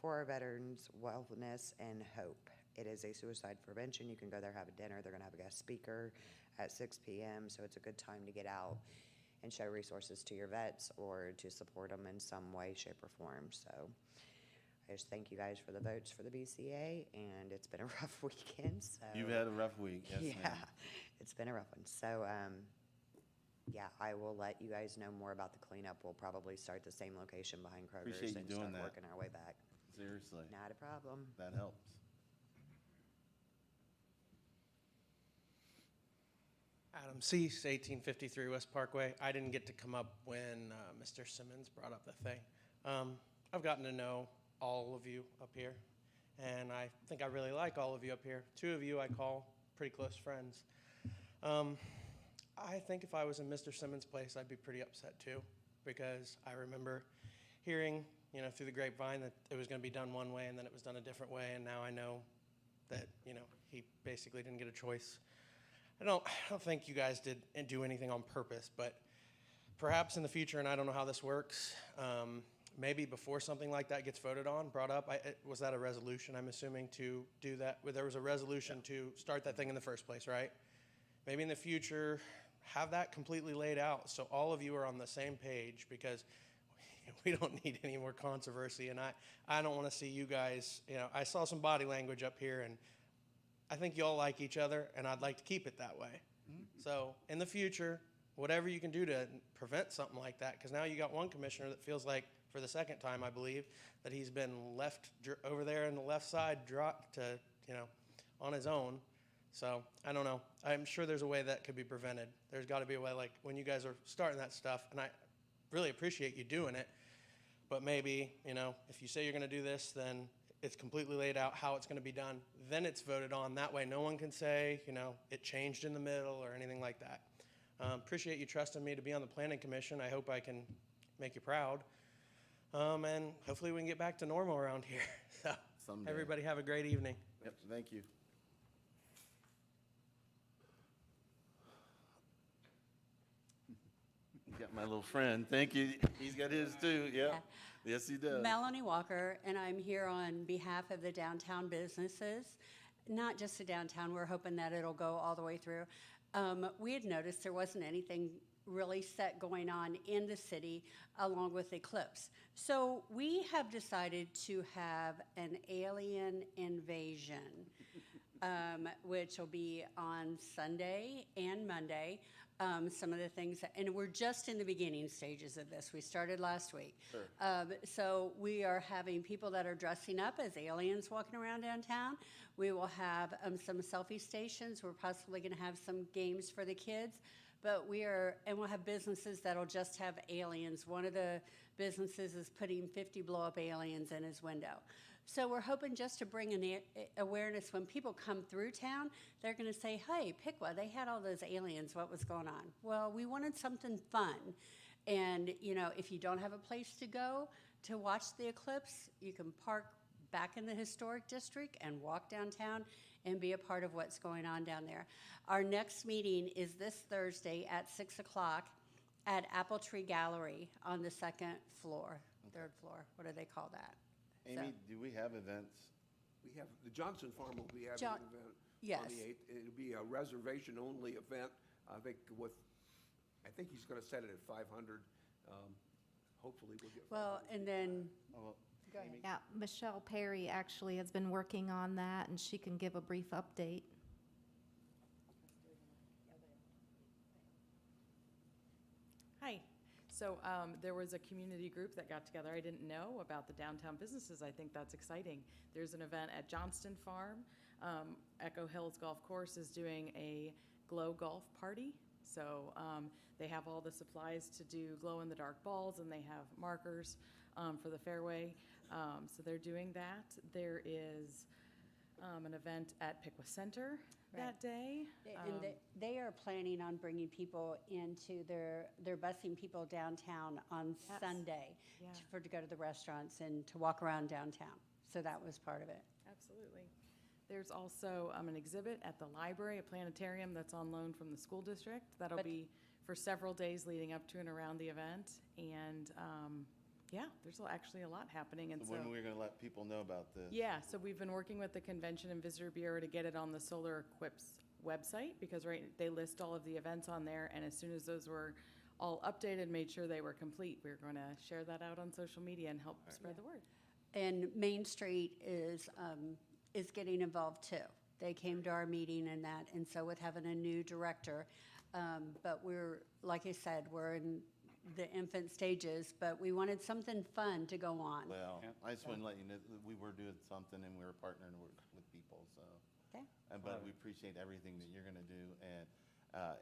for our veterans wellness and hope. It is a suicide prevention. You can go there, have a dinner. They're going to have a guest speaker at 6 p.m., so it's a good time to get out and show resources to your vets or to support them in some way, shape, or form. So I just thank you guys for the votes for the BCA, and it's been a rough weekend. So You've had a rough week, yes, yeah, ma'am. it's been a rough one. So yeah, I will let you guys know more about the cleanup. We'll probably start the same location behind Kroger's Appreciate you and doing start that. working our way back. Seriously, Not a problem. that helps. Adam Cease, 1853 West Parkway. I didn't get to come up when Mr. Simmons brought up the thing. I've gotten to know all of you up here, and I think I really like all of you up here. 2 of you I call pretty close friends. I think if I was in Mr. Simmons' place, I'd be pretty upset too, because I remember hearing, through the grapevine that it was going to be done one way and then it was done a different way, and now I know that, he basically didn't get a choice. I don't think you guys did do anything on purpose, but perhaps in the future, and I don't know how this works, maybe before something like that gets voted on, brought up, was that a resolution, I'm assuming, to do that? There was a resolution to start that thing in the first place, right? maybe in the future, have that completely laid out so all of you are on the same page, because we don't need any more controversy. And I don't want to see you guys, I saw some body language up here, and I think you all like each other, and I'd like to keep it that way. So in the future, whatever you can do to prevent something like that, because now you got one commissioner that feels like, for the second time, I believe, that he's been left over there on the left side, dropped to, on his own. So I don't know. I'm sure there's a way that could be prevented. There's got to be a way, like when you guys are starting that stuff, and I really appreciate you doing it, but maybe, if you say you're going to do this, then it's completely laid out how it's going to be done. Then it's voted on. That way no one can say, it changed in the middle or anything like that. Appreciate you trusting me to be on the planning commission. I hope I can make you proud. And hopefully we can get back to normal around here. So Someday. everybody have a great evening. Yep, thank you. You got my little friend. Thank you. He's got his too. Yep. Yes, he does. Melanie Walker, and I'm here on behalf of the downtown businesses. Not just the downtown, we're hoping that it'll go all the way through. We had noticed there wasn't anything really set going on in the city along with Eclipse. So we have decided to have an alien invasion, which will be on Sunday and Monday. Some of the things, and we're just in the beginning stages of this. We started last week. Sure. So we are having people that are dressing up as aliens walking around downtown. We will have some selfie stations. We're possibly going to have some games for the kids. But and we'll have businesses that'll just have aliens. One of the businesses is putting 50 blow-up aliens in his window. So we're hoping just to bring an awareness when people come through town, they're going to say, hey, Piqua, they had all those aliens. What was going on? Well, we wanted something fun. And, if you don't have a place to go to watch the eclipse, you can park back in the historic district and walk downtown and be a part of what's going on down there. Our next meeting is this Thursday at 6 o'clock at Apple Tree Gallery on the second floor, third floor. What do they call that? Amy, do we have events? We have, the Johnson Farm will be having John- an event yes. on the 8th. It'll be a reservation-only event. I think he's going to set it at 500. Hopefully we'll get 500. Well, and then, Oh, go ahead. Yeah, Michelle Perry actually has been working on that, and she can give a brief update. Hi. So there was a community group that got together. I didn't know about the downtown businesses. I think that's exciting. There's an event at Johnston Farm. Echo Hills Golf Course is doing a glow golf party. So they have all the supplies to do glow-in-the-dark balls, and they have markers for the fairway. So they're doing that. There is an event at Piqua Center that day. And they are planning on bringing people they're busing people downtown on Yes. Sunday Yeah. to go to the restaurants and to walk around downtown. So that was part of it. Absolutely. There's also an exhibit at the library, a planetarium that's on loan from the school district. That'll be for several days leading up to and around the event. And there's actually a lot happening. And So when we're going to let people know about this? yeah, so we've been working with the Convention and Visitor Bureau to get it on the Solar Equips website, because they list all of the events on there, and as soon as those were all updated, made sure they were complete, we were going to share that out on social media and help spread the word. And Main Street is getting involved too. They came to our meeting and that, and so with having a new director, but like I said, we're in the infant stages, but we wanted something fun to go on. Well, I just want to let you know that we were doing something and we were partnering with people, so. Okay. But we appreciate everything that you're going to do, and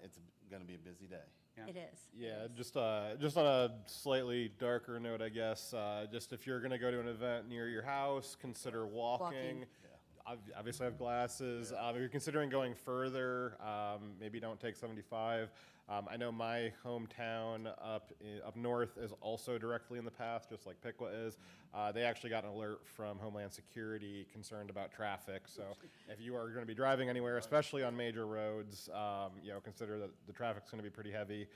it's going to be a busy day. It is. Yeah, just on a slightly darker note, I guess, just if you're going to go to an event near your house, consider walking. Obviously, I have glasses. If you're considering going further, maybe don't take 75. I know my hometown up north is also directly in the path, just like Piqua is. They actually got an alert from Homeland Security concerned about traffic. So if you are going to be driving anywhere, especially on major roads, consider that the traffic's going to be pretty heavy,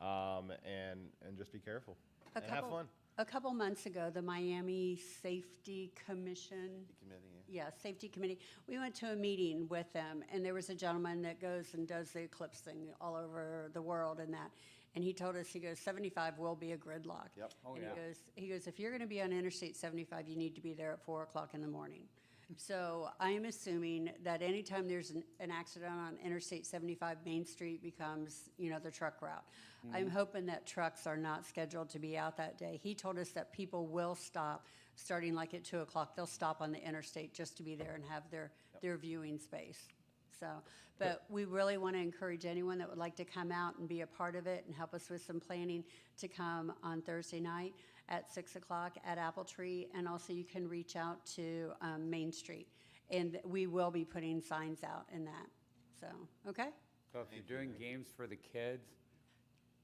and just be careful and have fun. A couple months ago, the Miami Safety Commission Committee, safety committee. We went to a meeting with them, and there was a gentleman that goes and does the eclipse thing all over the world and that. And he told us, he goes, 75 will be a gridlock. Yep. Oh, And yeah. he goes, if you're going to be on Interstate 75, you need to be there at 4 o'clock in the morning. So I am assuming that anytime there's an accident on Interstate 75, Main Street becomes, the truck route. I'm hoping that trucks are not scheduled to be out that day. He told us that people will stop, starting like at 2 o'clock, they'll stop on the interstate just to be there and have their viewing space. So, but we really want to encourage anyone that would like to come out and be a part of it and help us with some planning to come on Thursday night at 6 o'clock at Apple Tree. And also you can reach out to Main Street. And we will be putting signs out in that. So, okay? So if you're doing games for the kids,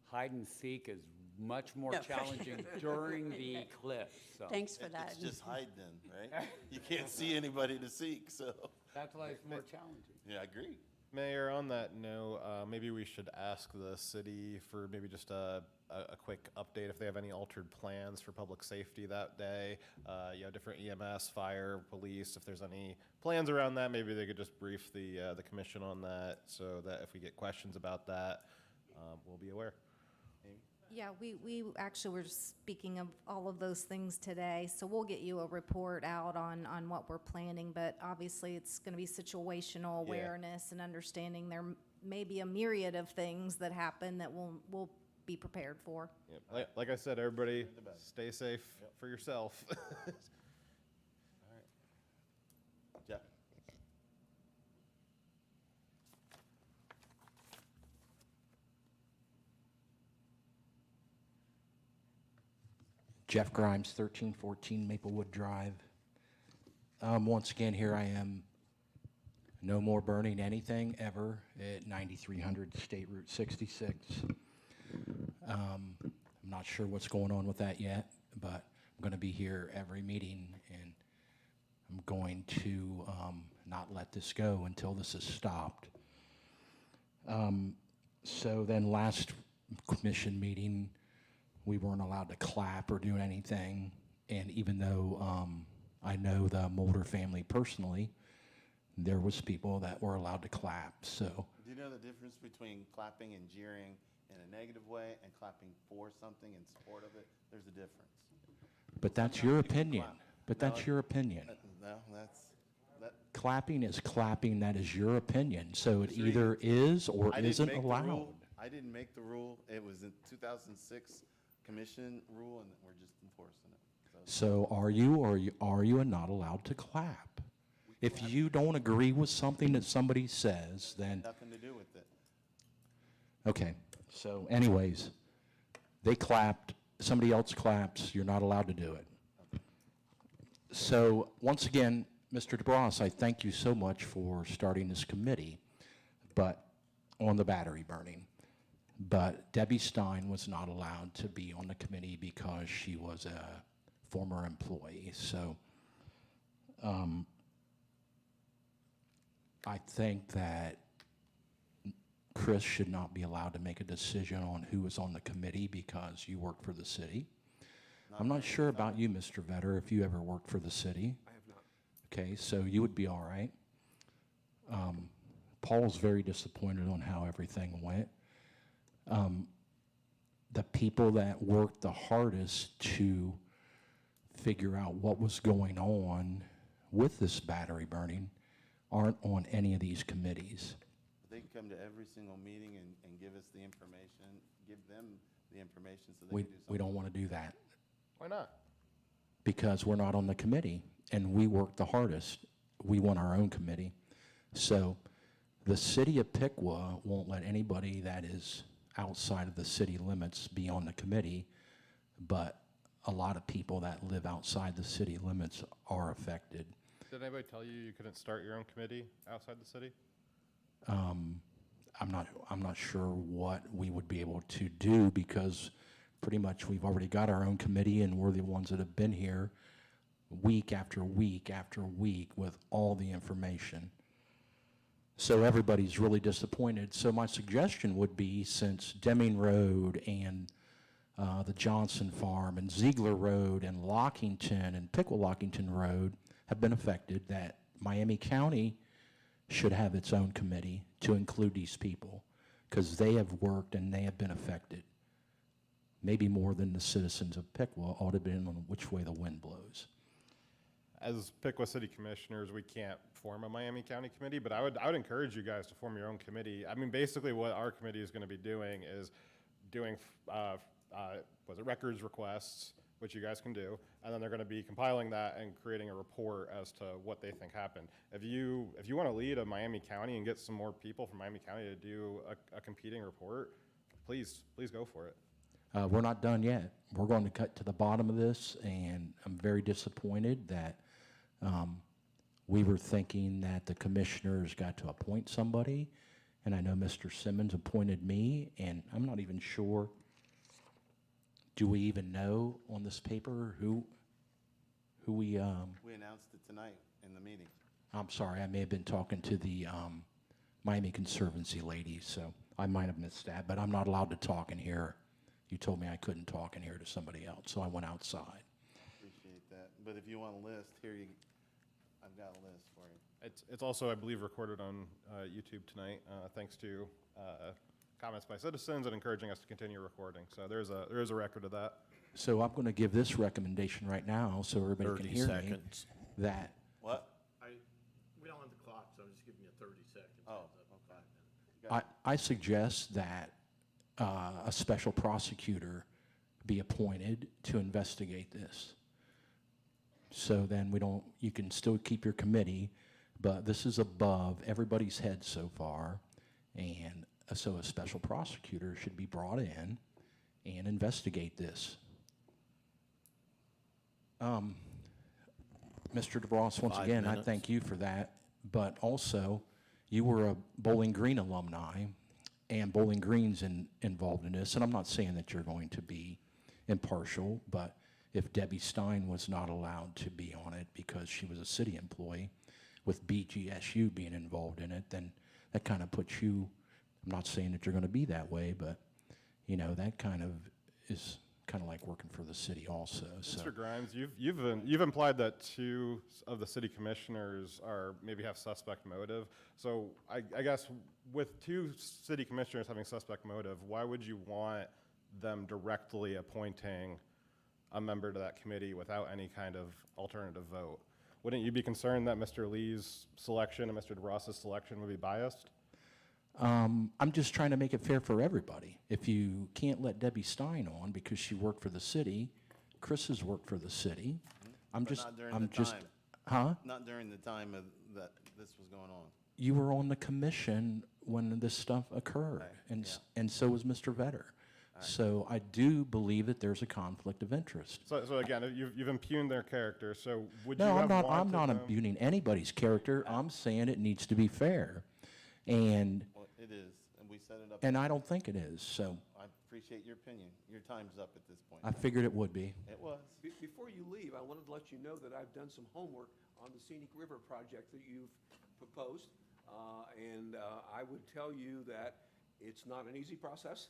hide and seek is much more No. challenging during the eclipse, so. Than's for that. It's just hide then, right? You can't see anybody to seek, so. That's why it's more challenging. Yeah, I agree. Mayor, on that note, maybe we should ask the city for maybe just a quick update if they have any altered plans for public safety that day. Different EMS, fire, police, if there's any plans around that, maybe they could just brief the commission on that so that if we get questions about that, we'll be aware. Yeah, we actually were speaking of all of those things today, so we'll get you a report out on what we're planning, but obviously it's going to be situational awareness and understanding there may be a myriad of things that happen that we'll be prepared for. Yep. Like I said, everybody stay safe for yourself. Jeff? Jeff Grimes, 1314 Maplewood Drive. Once again, here I am. No more burning anything ever at 9300 State Route 66. I'm not sure what's going on with that yet, but I'm going to be here every meeting, and I'm going to not let this go until this is stopped. So then last commission meeting, we weren't allowed to clap or do anything, and even though I know the Mulder family personally, there was people that were allowed to clap, so. Do you know the difference between clapping and jeering in a negative way and clapping for something in support of it? There's a difference. But that's your opinion. But that's your opinion. No, that. Clapping is clapping, that is your opinion, so it Sure. either is or I didn't isn't make the allowed. rule. I didn't make the rule. It was in 2006 commission rule, and we're just enforcing it. So are you or are you not allowed to clap? If you don't agree with something that somebody says, then, Nothing to do with it. okay. So anyways, they clapped, somebody else claps, you're not allowed to do it. So once again, Mr. DeBras, I thank you so much for starting this committee, but on the battery burning. But Debbie Stein was not allowed to be on the committee because she was a former employee. So I think that Chris should not be allowed to make a decision on who is on the committee because you work for the city. I'm not sure about you, Mr. Vetter, if you ever worked for the city. I have not. Okay, so you would be all right. Paul's very disappointed on how everything went. The people that worked the hardest to figure out what was going on with this battery burning aren't on any of these committees. They can come to every single meeting and give us the information, give them the information so they We can do something. don't want to do that Why not? because we're not on the committee and we work the hardest. We want our own committee. So the city of Piqua won't let anybody that is outside of the city limits be on the committee, but a lot of people that live outside the city limits are affected. Did anybody tell you couldn't start your own committee outside the city? I'm not sure what we would be able to do because pretty much we've already got our own committee and we're the ones that have been here week after week after week with all the information. So everybody's really disappointed. So my suggestion would be, since Deming Road and the Johnson Farm and Ziegler Road and Lockington and Piqua Lockington Road have been affected, that Miami County should have its own committee to include these people, because they have worked and they have been affected, maybe more than the citizens of Piqua, all depending on which way the wind blows. As Piqua City Commissioners, we can't form a Miami County committee, but I would encourage you guys to form your own committee. I mean, basically what our committee is gonna be doing is doing, was it records requests, which you guys can do, and then they're gonna be compiling that and creating a report as to what they think happened. If you wanna lead a Miami County and get some more people from Miami County to do a competing report, please go for it. We're not done yet. We're going to cut to the bottom of this, and I'm very disappointed that we were thinking that the commissioners got to appoint somebody, and I know Mr. Simmons appointed me, and I'm not even sure, do we even know on this paper who we, We announced it tonight in the meeting. I'm sorry, I may have been talking to the Miami Conservancy ladies, so I might have missed that, but I'm not allowed to talk in here. You told me I couldn't talk in here to somebody else, so I went outside. Appreciate that. But if you want a list, I've got a list for you. It's also, I believe, recorded on YouTube tonight, thanks to comments by citizens and encouraging us to continue recording. So there is a record of that. So I'm going to give this recommendation right now, so everybody can 30 hear seconds. me, that What? We don't have the clock, so I'm just giving you 30 seconds. Oh, okay. I suggest that a special prosecutor be appointed to investigate this. So then you can still keep your committee, but this is above everybody's head so far, and so a special prosecutor should be brought in and investigate this. Mr. DeBross, once 5 again, I minutes. thank you for that, but also, you were a Bowling Green alumni, and Bowling Green's involved in this, and I'm not saying that you're going to be impartial, but if Debbie Stein was not allowed to be on it because she was a city employee, with BGSU being involved in it, then that kind of puts you, I'm not saying that you're going to be that way, but, that kind of is kind of like working for the city also. So. Mr. Grimes, you've implied that two of the city commissioners maybe have suspect motive. So I guess with two city commissioners having suspect motive, why would you want them directly appointing a member to that committee without any kind of alternative vote? Wouldn't you be concerned that Mr. Lee's selection and Mr. DeBross's selection would be biased? I'm just trying to make it fair for everybody. If you can't let Debbie Stein on because she worked for the city, Chris has worked for the city. Not during the time. Huh? Not during the time that this was going on. You were on the commission when this stuff occurred, Right, and so was Mr. Vetter. So I do believe that there's a conflict of interest. So again, you've impugned their character. So would you No, have I'm wanted not them- impugning anybody's character. I'm saying it needs to be fair, and Well, it is, and we set it up. I don't think it is. So I appreciate your opinion. Your time's up at this point. I figured it would be. It was. Before you leave, I wanted to let you know that I've done some homework on the Scenic River project that you've proposed. And I would tell you that it's not an easy process.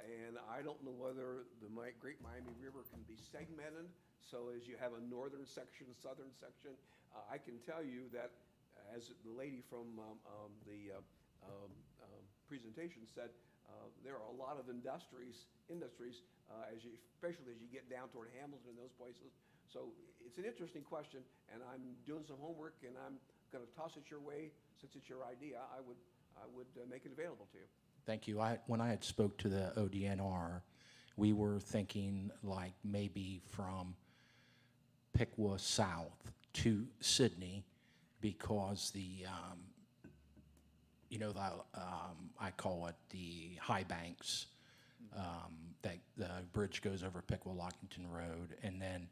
And I don't know whether the Great Miami River can be segmented, so as you have a northern section, southern section. I can tell you that, as the lady from the presentation said, there are a lot of industries, especially as you get down toward Hamilton and those places. So it's an interesting question, and I'm doing some homework, and I'm going to toss it your way. Since it's your idea, I would make it available to you. Thank you. When I had spoke to the ODNR, we were thinking like maybe from Piqua south to Sydney, because I call it the high banks, that the bridge goes over Piqua-Lockington Road, and then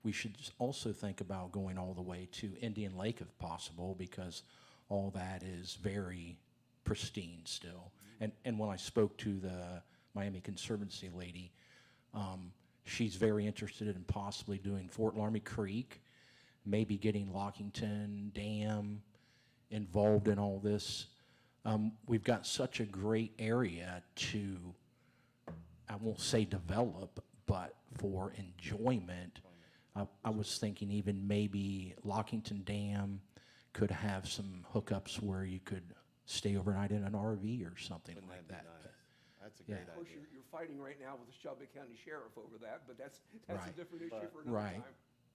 we should also think about going all the way to Indian Lake if possible, because all that is very pristine still. And when I spoke to the Miami Conservancy lady, she's very interested in possibly doing Fort Laramie Creek, maybe getting Lockington Dam involved in all this. We've got such a great area to, I won't say develop, but for enjoyment I was thinking even maybe Lockington Dam could have some hookups where you could stay overnight in an RV or something Wouldn't like that that. be nice? That's a Yeah. great Of course, idea. you're fighting right now with the Shelby County Sheriff over that, but that's a Right. different issue for another Right.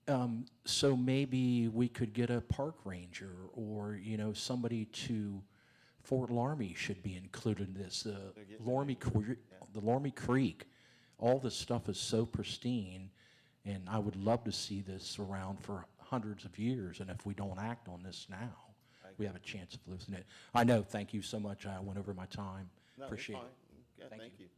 time. So maybe we could get a park ranger or, you know, somebody to, Fort Laramie should be included in this. The Laramie Creek, all this stuff is so pristine, and I would love to see this around for hundreds of years, and if we don't act on this now, we have a chance of losing it. I know, thank you so much. I went over my time. No, you're Appreciate fine. it. Yeah, thank you.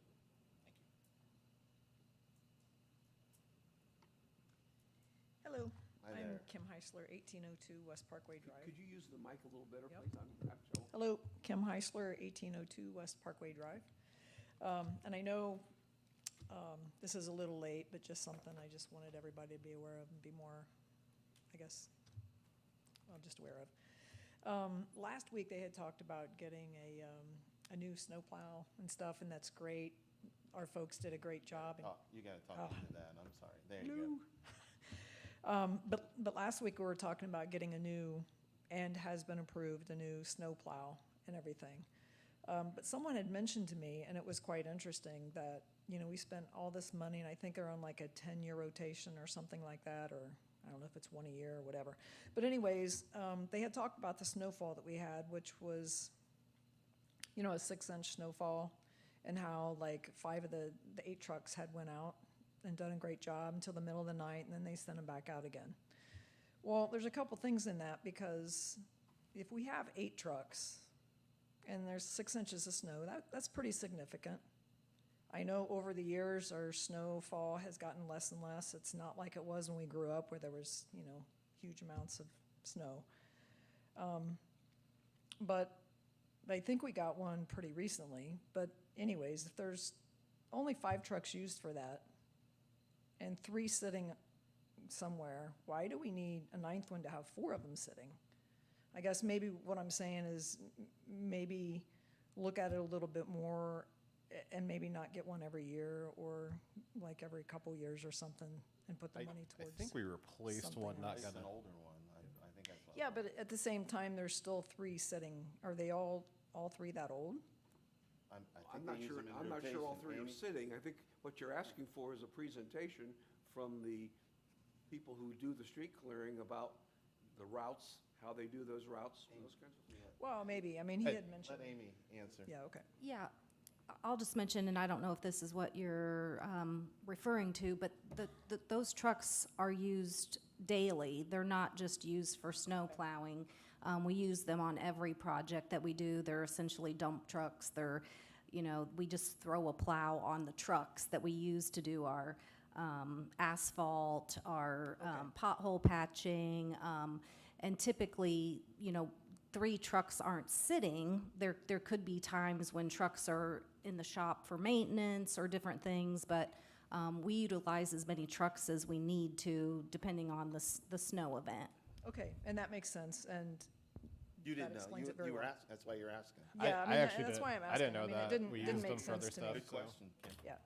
Hello, Hi I'm there. Kim Heisler, 1802 West Parkway Drive. Could you use the mic a little better, Yep. please? I'm having trouble. Hello, Kim Heisler, 1802 West Parkway Drive. And I know this is a little late, but just something I just wanted everybody to be aware of and be more, I guess, well, just aware of. Last week, they had talked about getting a new snowplow and stuff, and that's great. Our folks did a great job. and- You gotta talk into that, I'm sorry. There you go. No. But last week we were talking about getting a new, and has been approved, a new snowplow and everything. But someone had mentioned to me, and it was quite interesting, that, you know, we spent all this money, and I think they're on like a 10-year rotation or something like that, or I don't know if it's 1 a year or whatever. But anyways, they had talked about the snowfall that we had, which was, you know, a 6-inch snowfall, and how like 5 of the 8 trucks had went out and done a great job until the middle of the night, and then they sent them back out again. Well, there's a couple things in that, because if we have 8 trucks and there's 6 inches of snow, that's pretty significant. I know over the years our snowfall has gotten less and less. It's not like it was when we grew up, where there was, you know, huge amounts of snow. But I think we got one pretty recently. But anyways, if there's only 5 trucks used for that and 3 sitting somewhere, why do we need a 9th one to have 4 of them sitting? I guess maybe what I'm saying is maybe look at it a little bit more, and maybe not get one every year, or like every couple years or something, and put the money I towards. think we replaced one, not It's gonna. an older one, I think I saw. Yeah, but at the same time, there's still 3 sitting. Are they all 3 that old? I I'm think not they use sure, them in I'm not sure all rotation. 3 are Amy? sitting. I think what you're asking for is a presentation from the people who do the street clearing about the routes, how they do those routes, those kinds of things. Well, maybe. I mean, he Hey, had mentioned. Let Amy answer. Yeah, okay. Yeah, I'll just mention, and I don't know if this is what you're referring to, but those trucks are used daily. They're not just used for snow plowing. We use them on every project that we do. They're essentially dump trucks. They're, you know, we just throw a plow on the trucks that we use to do our asphalt, our pothole patching, and typically, you know, 3 trucks aren't sitting. There could be times when trucks are in the shop for maintenance or different things, but we utilize as many trucks as we need to, depending on the snow event. Okay, and that makes sense, and You that didn't know, explains it very you were well. asking, that's why you're asking. Yeah, I mean, actually that's didn't- why I'm asking. I didn't know mean, that. It didn't, We didn't used make them for other sense to me. stuff. Good question, Kim. Yeah.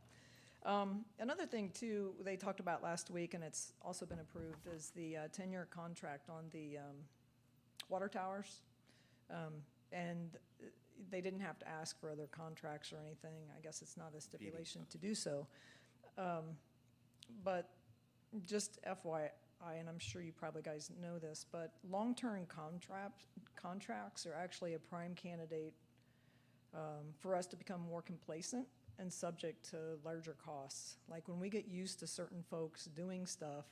Another thing too, they talked about last week, and it's also been approved, is the 10-year contract on the water towers. And they didn't have to ask for other contracts or anything. I guess it's not a stipulation to do so. But just FYI, and I'm sure you probably guys know this, but long-term contracts are actually a prime candidate for us to become more complacent and subject to larger costs. Like when we get used to certain folks doing stuff,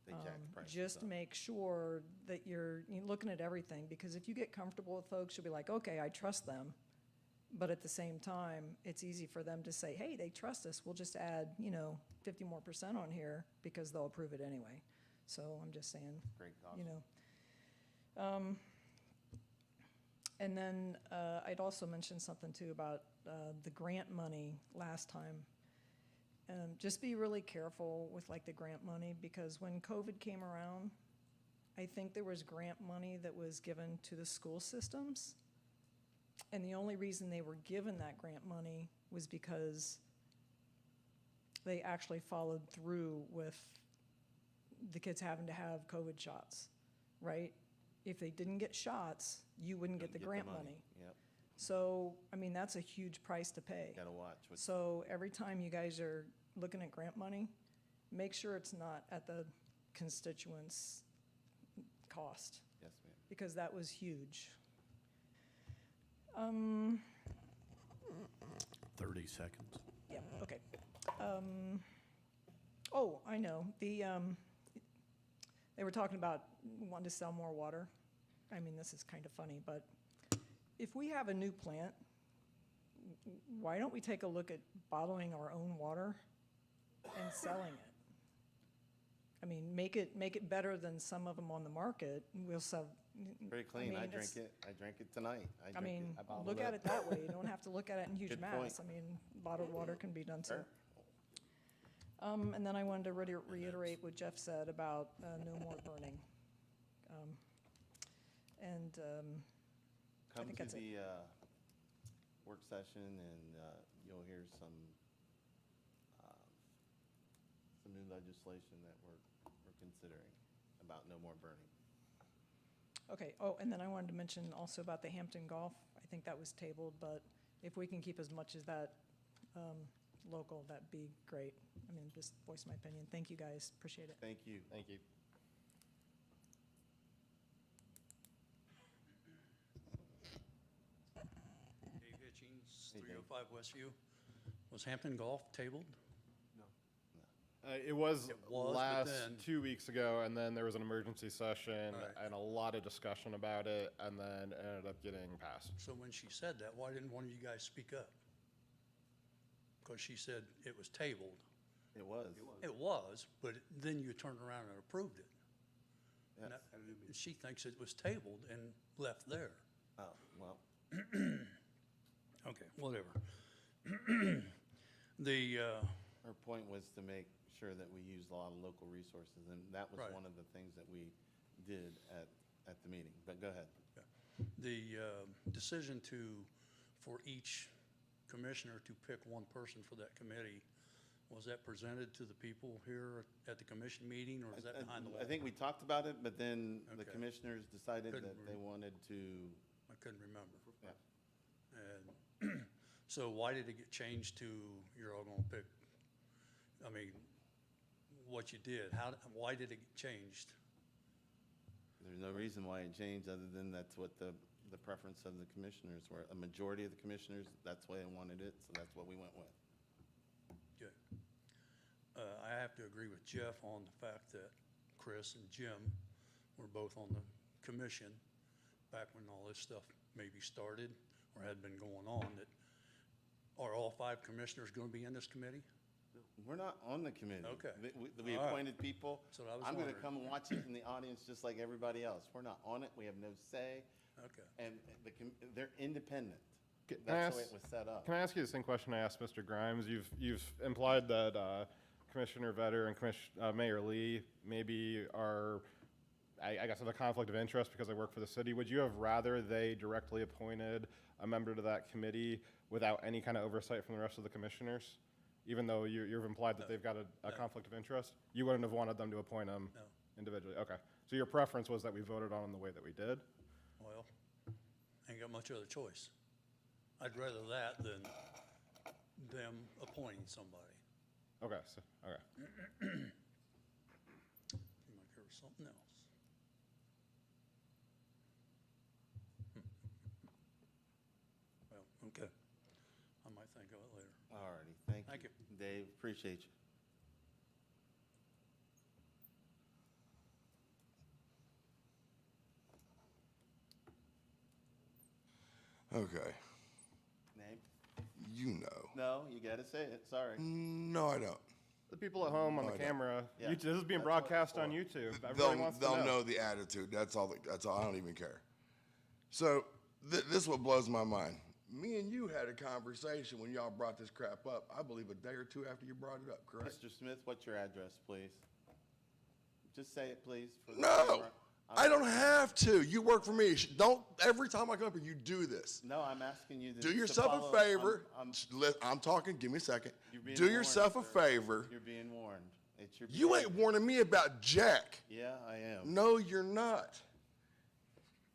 They jack the prices just up. make sure that you're looking at everything, because if you get comfortable with folks, you'll be like, okay, I trust them. But at the same time, it's easy for them to say, hey, they trust us, we'll just add, 50% more on here, because they'll approve it anyway. So I'm just saying, Great you cost. know. And then I'd also mentioned something too about the grant money last time. Just be really careful with like the grant money, because when COVID came around, I think there was grant money that was given to the school systems. And the only reason they were given that grant money was because they actually followed through with the kids having to have COVID shots, right? If they didn't get shots, you wouldn't get the grant money. Yep, So, I mean, that's a huge price to pay. gotta watch. So every time you guys are looking at grant money, make sure it's not at the constituents' cost, Yes, ma'am. because that was huge. 30 seconds. Yeah, okay. Oh, I know, they were talking about wanting to sell more water. I mean, this is kind of funny, but if we have a new plant, why don't we take a look at bottling our own water and selling it? I mean, make it better than some of them on the market. We'll sell. Very clean. I mean, drank it's- it. I drank it tonight. I mean, bottled look at it that way. You don't have to look at it in huge Good mass. point. I mean, bottled water can be done too. Sure. And then I wanted to reiterate what Jeff said about no more burning. I Come think to that's it. the work session and you'll hear some new legislation that we're considering about no more burning. Okay, oh, and then I wanted to mention also about the Hampton Golf. I think that was tabled, but if we can keep as much as that local, that'd be great. I mean, just voice my opinion. Thank you, guys. Appreciate it. Thank you. Thank you. Dave Hitchings, Hey, Dave. 305 Westview. Was Hampton Golf tabled? It was but last then- 2 weeks ago, and then there was an emergency session Right. and a lot of discussion about it, and then it ended up getting passed. So when she said that, why didn't one of you guys speak up? Because she said it was tabled. It was. It was, but then you turned around and approved it. Yes. And she thinks it was tabled and left there. Oh, well, Okay, whatever. The, her point was to make sure that we use a lot of local resources, and that was Right. one of the things that we did at the meeting. But go ahead. the decision for each commissioner to pick one person for that committee, was that presented to the people here at the commission meeting, or is that behind the wall? I think we talked about it, but then the Okay. commissioners decided Couldn't that they wanted to, I couldn't remember. yeah. And so why did it get changed to, you're all gonna pick, I mean, what you did, why did it get changed? There's no reason why it changed, other than that's what the preference of the commissioners were. A majority of the commissioners, that's why they wanted it, so that's what we went with. Good. I have to agree with Jeff on the fact that Chris and Jim were both on the commission back when all this stuff maybe started or had been going on, that, are all 5 commissioners gonna be in this committee? We're not on the committee. Okay. We All right. appointed people. That's what I was I'm gonna wondering. come and watch it in the audience just like everybody else. We're not on it, we have no say, Okay. and they're independent. Can I That's the way ask- it was set up. Can I ask you the same question I asked Mr. Grimes? You've implied that Commissioner Vetter and Mayor Lee maybe are, I guess, have a conflict of interest because they work for the city. Would you have rather they directly appointed a member to that committee without any kind of oversight from the rest of the commissioners? Even though you've implied that they've got a conflict of interest? You wouldn't have wanted them to appoint them No. individually? Okay. So your preference was that we voted on them the way that we did? Well, ain't got much other choice. I'd rather that than them appointing somebody. Okay, so, okay. You might hear something else. Well, okay. I might think of it later. All righty, thank you. Thank you. Dave, appreciate you. Okay, Name? you know. No, you gotta say it, sorry. No, I don't. The people at home on the No, I don't. camera, Yeah, this is being that's what broadcast it's on for. YouTube. Everybody wants to They'll know. know the attitude. That's all. That's all. I don't even care. So this is what blows my mind. Me and you had a conversation when y'all brought this crap up. I believe a day or two after you brought it up. Correct? Mr. Smith, what's your address, please? Just say it, please. For the No, camera. I don't have to. You work for me. Don't every time I come up here, you do this. No, I'm asking you to. Do to yourself follow- a favor. I'm I'm talking. Give me a second. You're being Do warned, yourself a sir. favor. You're being warned. It's your. You ain't warning me about Jack. Yeah, I am. No, you're not.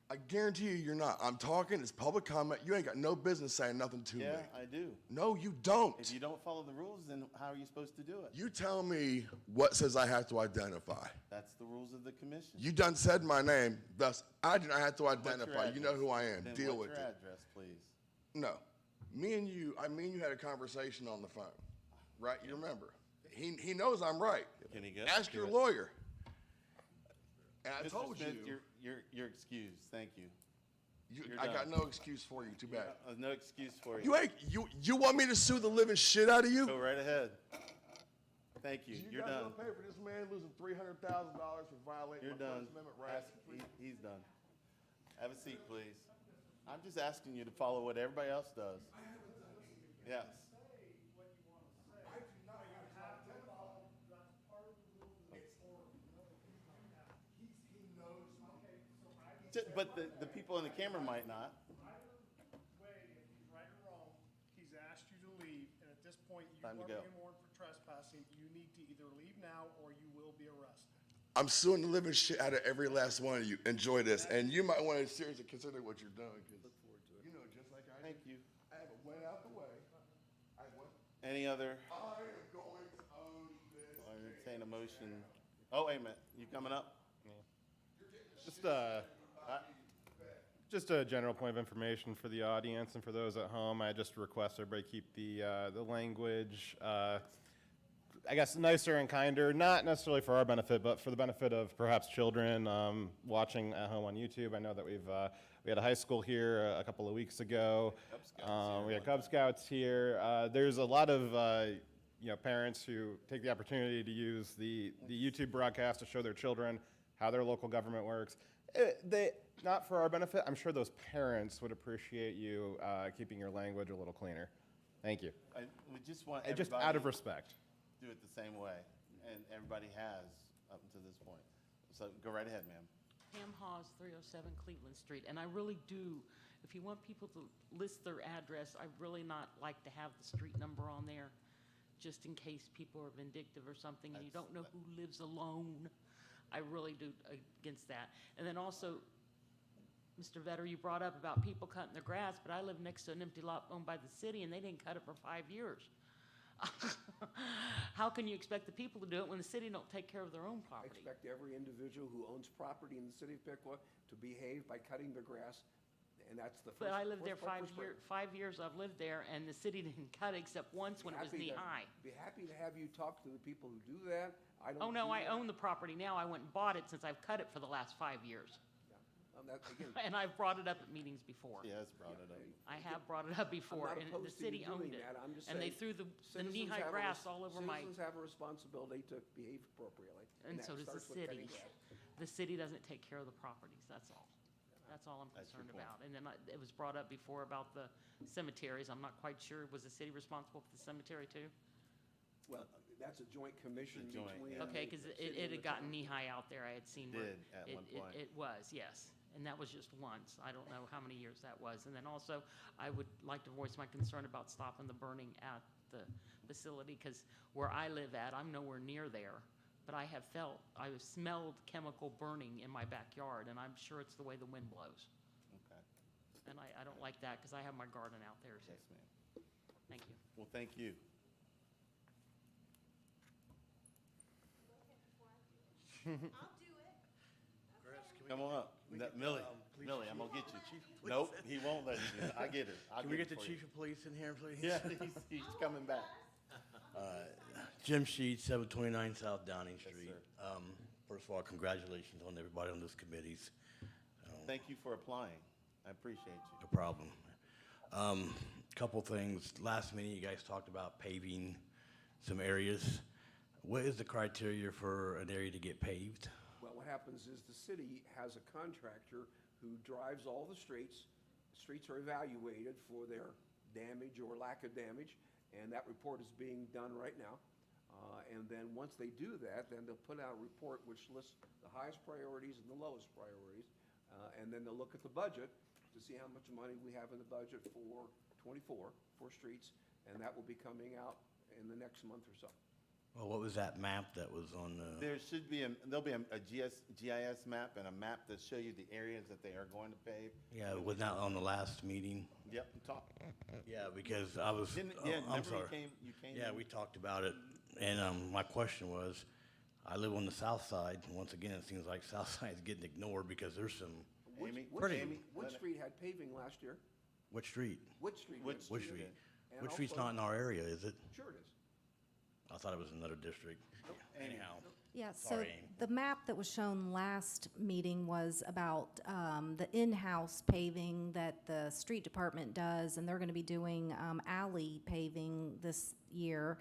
I guarantee you, you're not. I'm talking. It's public comment. You ain't got no business saying nothing to me. Yeah, I do. No, you don't. If you don't follow the rules, then how are you supposed to do it? You tell me what says I have to identify. That's the rules of the commission. You done said my name, thus I do not have to What's your identify. You know address? who I am. Then Deal what's with your it. address, please? No, me and you had a conversation on the phone, right? You remember? He knows I'm right. Can he go? Ask Do your it. lawyer. And I Mr. told Smith, you. you're excused. Thank you. You're I done. got no excuse for you. Too bad. No excuse for you. You ain't you want me to sue the living shit out of you? Go right ahead. Thank you. You You're guys done. gonna pay for this man losing $300,000 for violating You're my done. First Amendment rights? He's done. Have a seat, please. I'm just asking you to follow what everybody else does. Yes. But the people in the camera might not. If he's right or wrong, he's asked you to leave, and at this point, you are Time to go. being warned for trespassing. You need to either leave now or you will be arrested. I'm suing the living shit out of every last one of you. Enjoy this, and you might want to seriously consider what you're doing. You know, just like I Thank you. I have a way out the way. I went. Any other? I am going to own this. I'll entertain a motion. Oh, wait a minute. You coming up? Just a general point of information for the audience and for those at home. I just request everybody keep the language, I guess, nicer and kinder, not necessarily for our benefit, but for the benefit of perhaps children watching at home on YouTube. I know that we had a high school here a couple of weeks ago. We had Cub Scouts here. There's a lot of parents who take the opportunity to use the YouTube broadcast to show their children how their local government works. Not for our benefit. I'm sure those parents would appreciate you keeping your language a little cleaner. Thank you. We just want Just everybody out of respect. do it the same way, and everybody has up to this point. So go right ahead, ma'am. Pam Hawes, 307 Cleveland Street, and I really do, if you want people to list their address, I really not like to have the street number on there, just in case people are vindictive or something, and you don't know who lives alone. I really do against that. And then also, Mr. Vetter, you brought up about people cutting their grass, but I live next to an empty lot owned by the city, and they didn't cut it for 5 years. How can you expect the people to do it when the city don't take care of their own I property? expect every individual who owns property in the city of Piqua to behave by cutting their grass, and that's the first. But I lived there first 5 years I've lived there, and the city didn't cut it except once when it was knee-high. Be happy to have you talk to the people who do that. I don't. Oh, no, do I that. own the property now. I went and bought it since I've cut it for the last 5 years. Again, And I've brought it up at meetings before. He has brought it up. I have brought it up before, I'm and not the opposed to city you doing owned it. that. I'm just And they saying threw the citizens knee-high have a grass res- all over my, Citizens have a responsibility to behave appropriately. and that so does the starts with cutting city. grass. The city doesn't take care of the properties, that's all. That's all I'm That's your concerned point. about. And then it was brought up before about the cemeteries. I'm not quite sure, was the city responsible for the cemetery too? Well, that's a joint commission It's a joint, between. yeah. Okay, because the it city and had the gotten town. knee-high out there, I had seen where. Did at one point. It was, yes, and that was just once, I don't know how many years that was. And then also, I would like to voice my concern about stopping the burning at the facility, because where I live at, I'm nowhere near there, but I have smelled chemical burning in my backyard, and I'm sure it's the way the wind blows. Okay. And I don't like that, because I have my garden out there, so, Yes, ma'am. thank you. Well, thank you. Come on up. Millie, I'm gonna get you. Nope, he won't let you. I get her. I'll Can we it get the for you. chief of police in here, please? Yeah, he's coming back. Jim Sheets, 729 South Downing Yes, Street. sir. First of all, congratulations on everybody on those committees. Thank you for applying. I appreciate you. No problem. Couple things. Last meeting, you guys talked about paving some areas. What is the criteria for an area to get paved? Well, what happens is the city has a contractor who drives all the streets. The streets are evaluated for their damage or lack of damage, and that report is being done right now. And then once they do that, then they'll put out a report which lists the highest priorities and the lowest priorities. And then they'll look at the budget to see how much money we have in the budget for '24 for streets, and that will be coming out in the next month or so. Well, what was that map that was on the? There should be there'll be a GIS map and a map that show you the areas that they are going to pave. Yeah, it was not on the last meeting. Yep, talk. Yeah, because I was, Didn't- oh, yeah, I'm remember sorry. you came Yeah, in? we talked about it, and my question was, I live on the south side, and once again, it seems like south side is getting ignored because there's some, Amy, Pretty- Wood Street had paving last year. what street? Wood Street. Wood did. Wood Street. Street. And Wood Street's also- not in our area, is it? Sure it is. I thought it was another district. Anyhow, Yeah, so Sorry, Amy. the map that was shown last meeting was about the in-house paving that the street department does, and they're gonna be doing alley paving this year.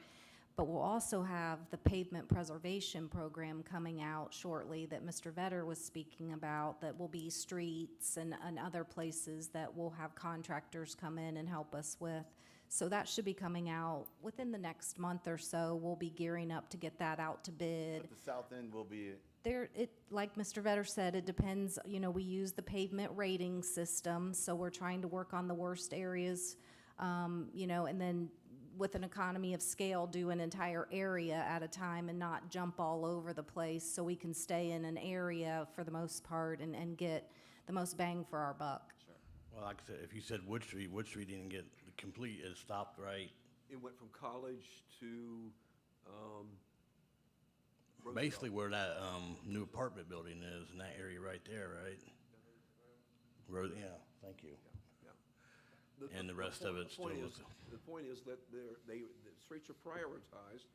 But we'll also have the pavement preservation program coming out shortly that Mr. Vetter was speaking about, that will be streets and other places that will have contractors come in and help us with. So that should be coming out within the next month or so. We'll be gearing up to get that out to bid. But the south end will be, There, like Mr. Vetter said, it depends, we use the pavement rating system, so we're trying to work on the worst areas, and then with an economy of scale, do an entire area at a time and not jump all over the place, so we can stay in an area for the most part and get the most bang for our buck. well, like I said, if you said Wood Street didn't get complete, it stopped right, It went from College to, Roosevelt. basically where that, new apartment building is, in that area right there, right? Yeah, thank you. Yeah. And the rest of it still point is- The point is that the streets are prioritized,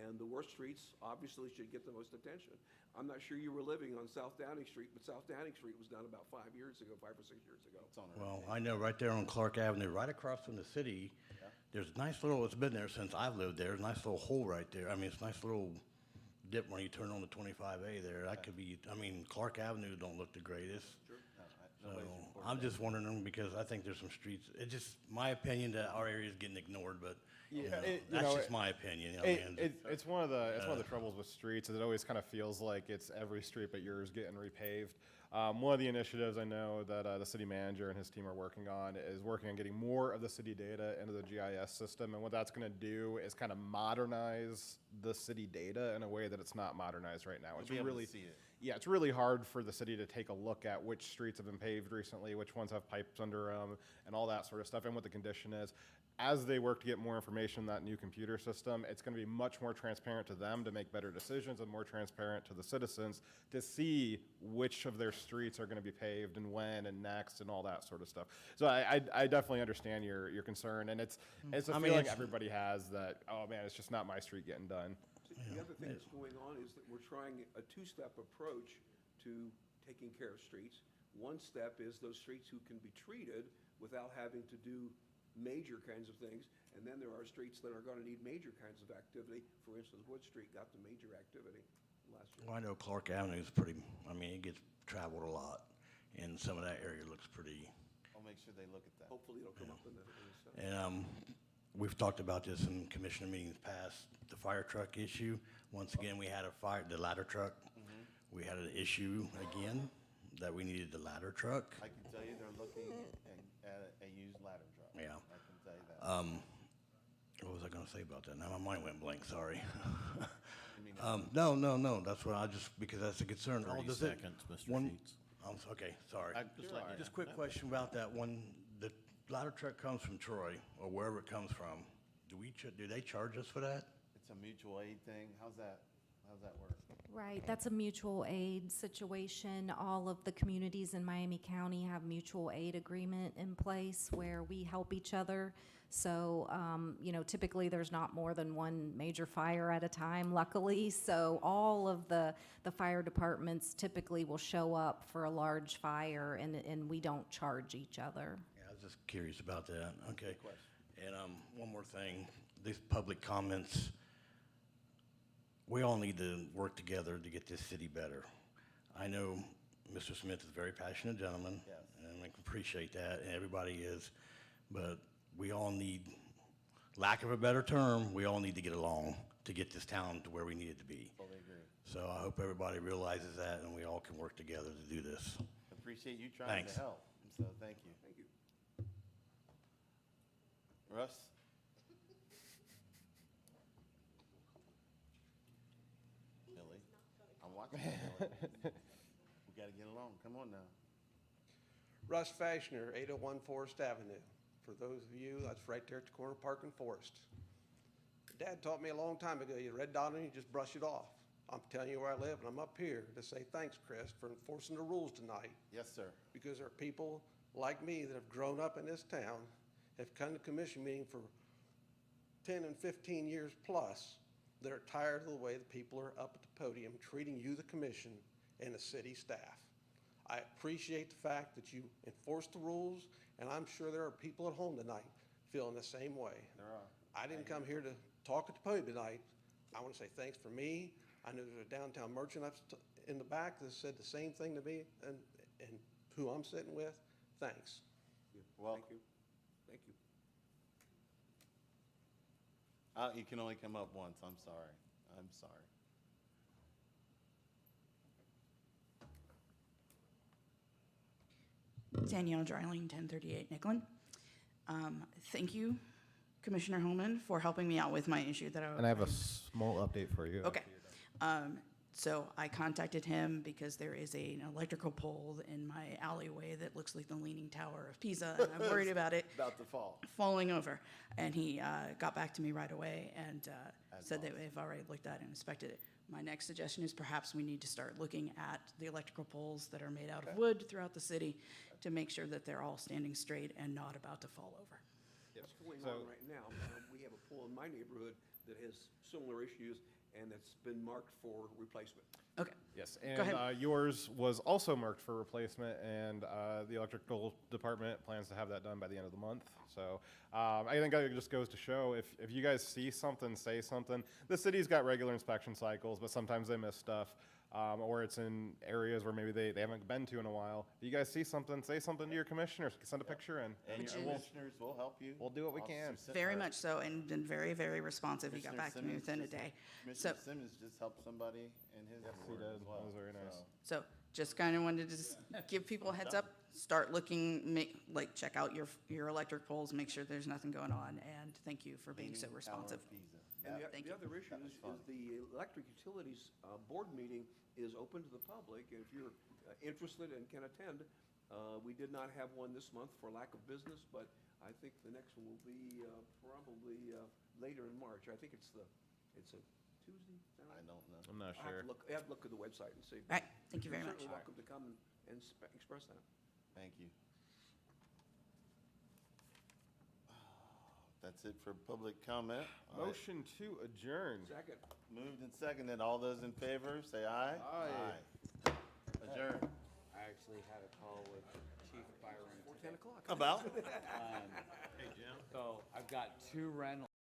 and the worst streets obviously should get the most attention. I'm not sure you were living on South Downing Street, but South Downing Street was done about 5 years ago, 5 or 6 years ago. Well, I know right there on Clark Avenue, right across from the city, there's a nice little, it's been there since I've lived there, a nice little hole right there. I mean, it's a nice little dip when you turn on the 25A there. That could be, Clark Avenue don't look the greatest. So I'm just wondering because I think there's some streets, it's just my opinion that our area is getting ignored, but that's just my opinion. It's one of the troubles with streets is it always kind of feels like it's every street but yours getting repaved. One of the initiatives I know that the city manager and his team are working on is working on getting more of the city data into the GIS system, and what that's going to do is kind of modernize the city data in a way that it's not modernized right now. It's be able to really see it. Yeah, it's really hard for the city to take a look at which streets have been paved recently, which ones have pipes under them, and all that sort of stuff, and what the condition is. As they work to get more information in that new computer system, it's going to be much more transparent to them to make better decisions and more transparent to the citizens to see which of their streets are going to be paved and when and next and all that sort of stuff. So I definitely understand your concern, and it's a feeling everybody has that, oh man, it's just not my street getting done. The other thing that's going on is that we're trying a two-step approach to taking care of streets. One step is those streets who can be treated without having to do major kinds of things, and then there are streets that are gonna need major kinds of activity. For instance, Wood Street got the major activity last year. Well, I know Clark Avenue is pretty, it gets traveled a lot, and some of that area looks pretty. I'll make sure they look at that. Hopefully it'll come up in the stuff. And we've talked about this in commissioner meetings past, the fire truck issue. Once again, we had the ladder truck. We had an issue again that we needed the ladder truck. I can tell you they're looking at a used ladder truck. Yeah. I can tell you that. What was I gonna say about that? Now my mind went blank, sorry. No, that's what because that's a concern. 30 seconds, Mr. Sheets. Okay, sorry. Just letting you Just know. quick question about that one. The ladder truck comes from Troy or wherever it comes from. Do they charge us for that? It's a mutual aid thing. How's that work? Right, that's a mutual aid situation. All of the communities in Miami County have mutual aid agreement in place where we help each other. So, typically there's not more than one major fire at a time, luckily. So all of the fire departments typically will show up for a large fire and we don't charge each other. Yeah, I was just curious about that. Okay. And one more thing, these public comments, we all need to work together to get this city better. I know Mr. Smith is a very passionate gentleman, and I can appreciate that, and everybody is, but we all need, lack of a better term, we all need to get along to get this town to where we need it to be. Fully agree. So I hope everybody realizes that, and we all can work together to do this. Appreciate you trying Thanks. to help. So thank you. Thank you. Russ? watching. We gotta get along. Come on now. Russ Fashioner, 801 Forest Avenue. For those of you, that's right there at the corner of Park and Forest. Dad taught me a long time ago, you red dot on it, you just brush it off. I'm telling you where I live, and I'm up here to say thanks, Chris, for enforcing the rules tonight. Yes, sir. Because there are people like me that have grown up in this town, have come to commission meeting for 10 and 15 years plus, that are tired of the way the people are up at the podium treating you, the commission, and the city staff. I appreciate the fact that you enforce the rules, and I'm sure there are people at home tonight feeling the same way. There are. I didn't come here to talk at the podium tonight. I want to say thanks for me. I know there's a downtown merchant in the back that said the same thing to me and who I'm sitting with. Thanks. Well, Thank you. Thank you. You can only come up once. I'm sorry. I'm sorry. Danielle Dryling, 1038 Nicklin. Thank you, Commissioner Holman, for helping me out with my issue that I. And I have a small update for you. Okay. So I contacted him because there is an electrical pole in my alleyway that looks like the Leaning Tower of Pisa, and I'm worried about it About to fall. falling over. And he got back to me right away and said that they've already looked at it and inspected it. My next suggestion is perhaps we need to start looking at the electrical poles that are made out of wood throughout the city to make sure that they're all standing straight and not about to fall over. What's going on right now, we have a pool in my neighborhood that has similar issues, and it's been marked for replacement. Okay. Yes, Go and ahead. yours was also marked for replacement, and the electrical department plans to have that done by the end of the month. So I think it just goes to show, if you guys see something, say something. The city's got regular inspection cycles, but sometimes they miss stuff, or it's in areas where maybe they haven't been to in a while. If you guys see something, say something to your commissioners, send a picture in. And your commissioners will help you. We'll do what we can. Very much so, and been very, very responsive. He got back to me within a day. So, Commissioner Simmons just helped somebody in his ward as well. That was very nice. so just kind of wanted to just give people a heads up, start looking, check out your electric poles, make sure there's nothing going on, and thank you for being so Leaning Tower responsive. of Pisa. And Yep. the other issue is the electric utilities board meeting is open to the public, and if you're interested and can attend, we did not have one this month for lack of business, but I think the next one will be probably later in March. I think it's a Tuesday? I don't know. I'm not I have sure. to look, I have to look at the website and see. All right, thank you very You're much. certainly welcome to come and express that. Thank you. That's it for public comment. Motion to adjourn. Second. Moved and seconded. All those in favor, say aye. Aye. Adjourn. I actually had a call with Chief Byron Before 10 o'clock. About? So I've got 2 rentals.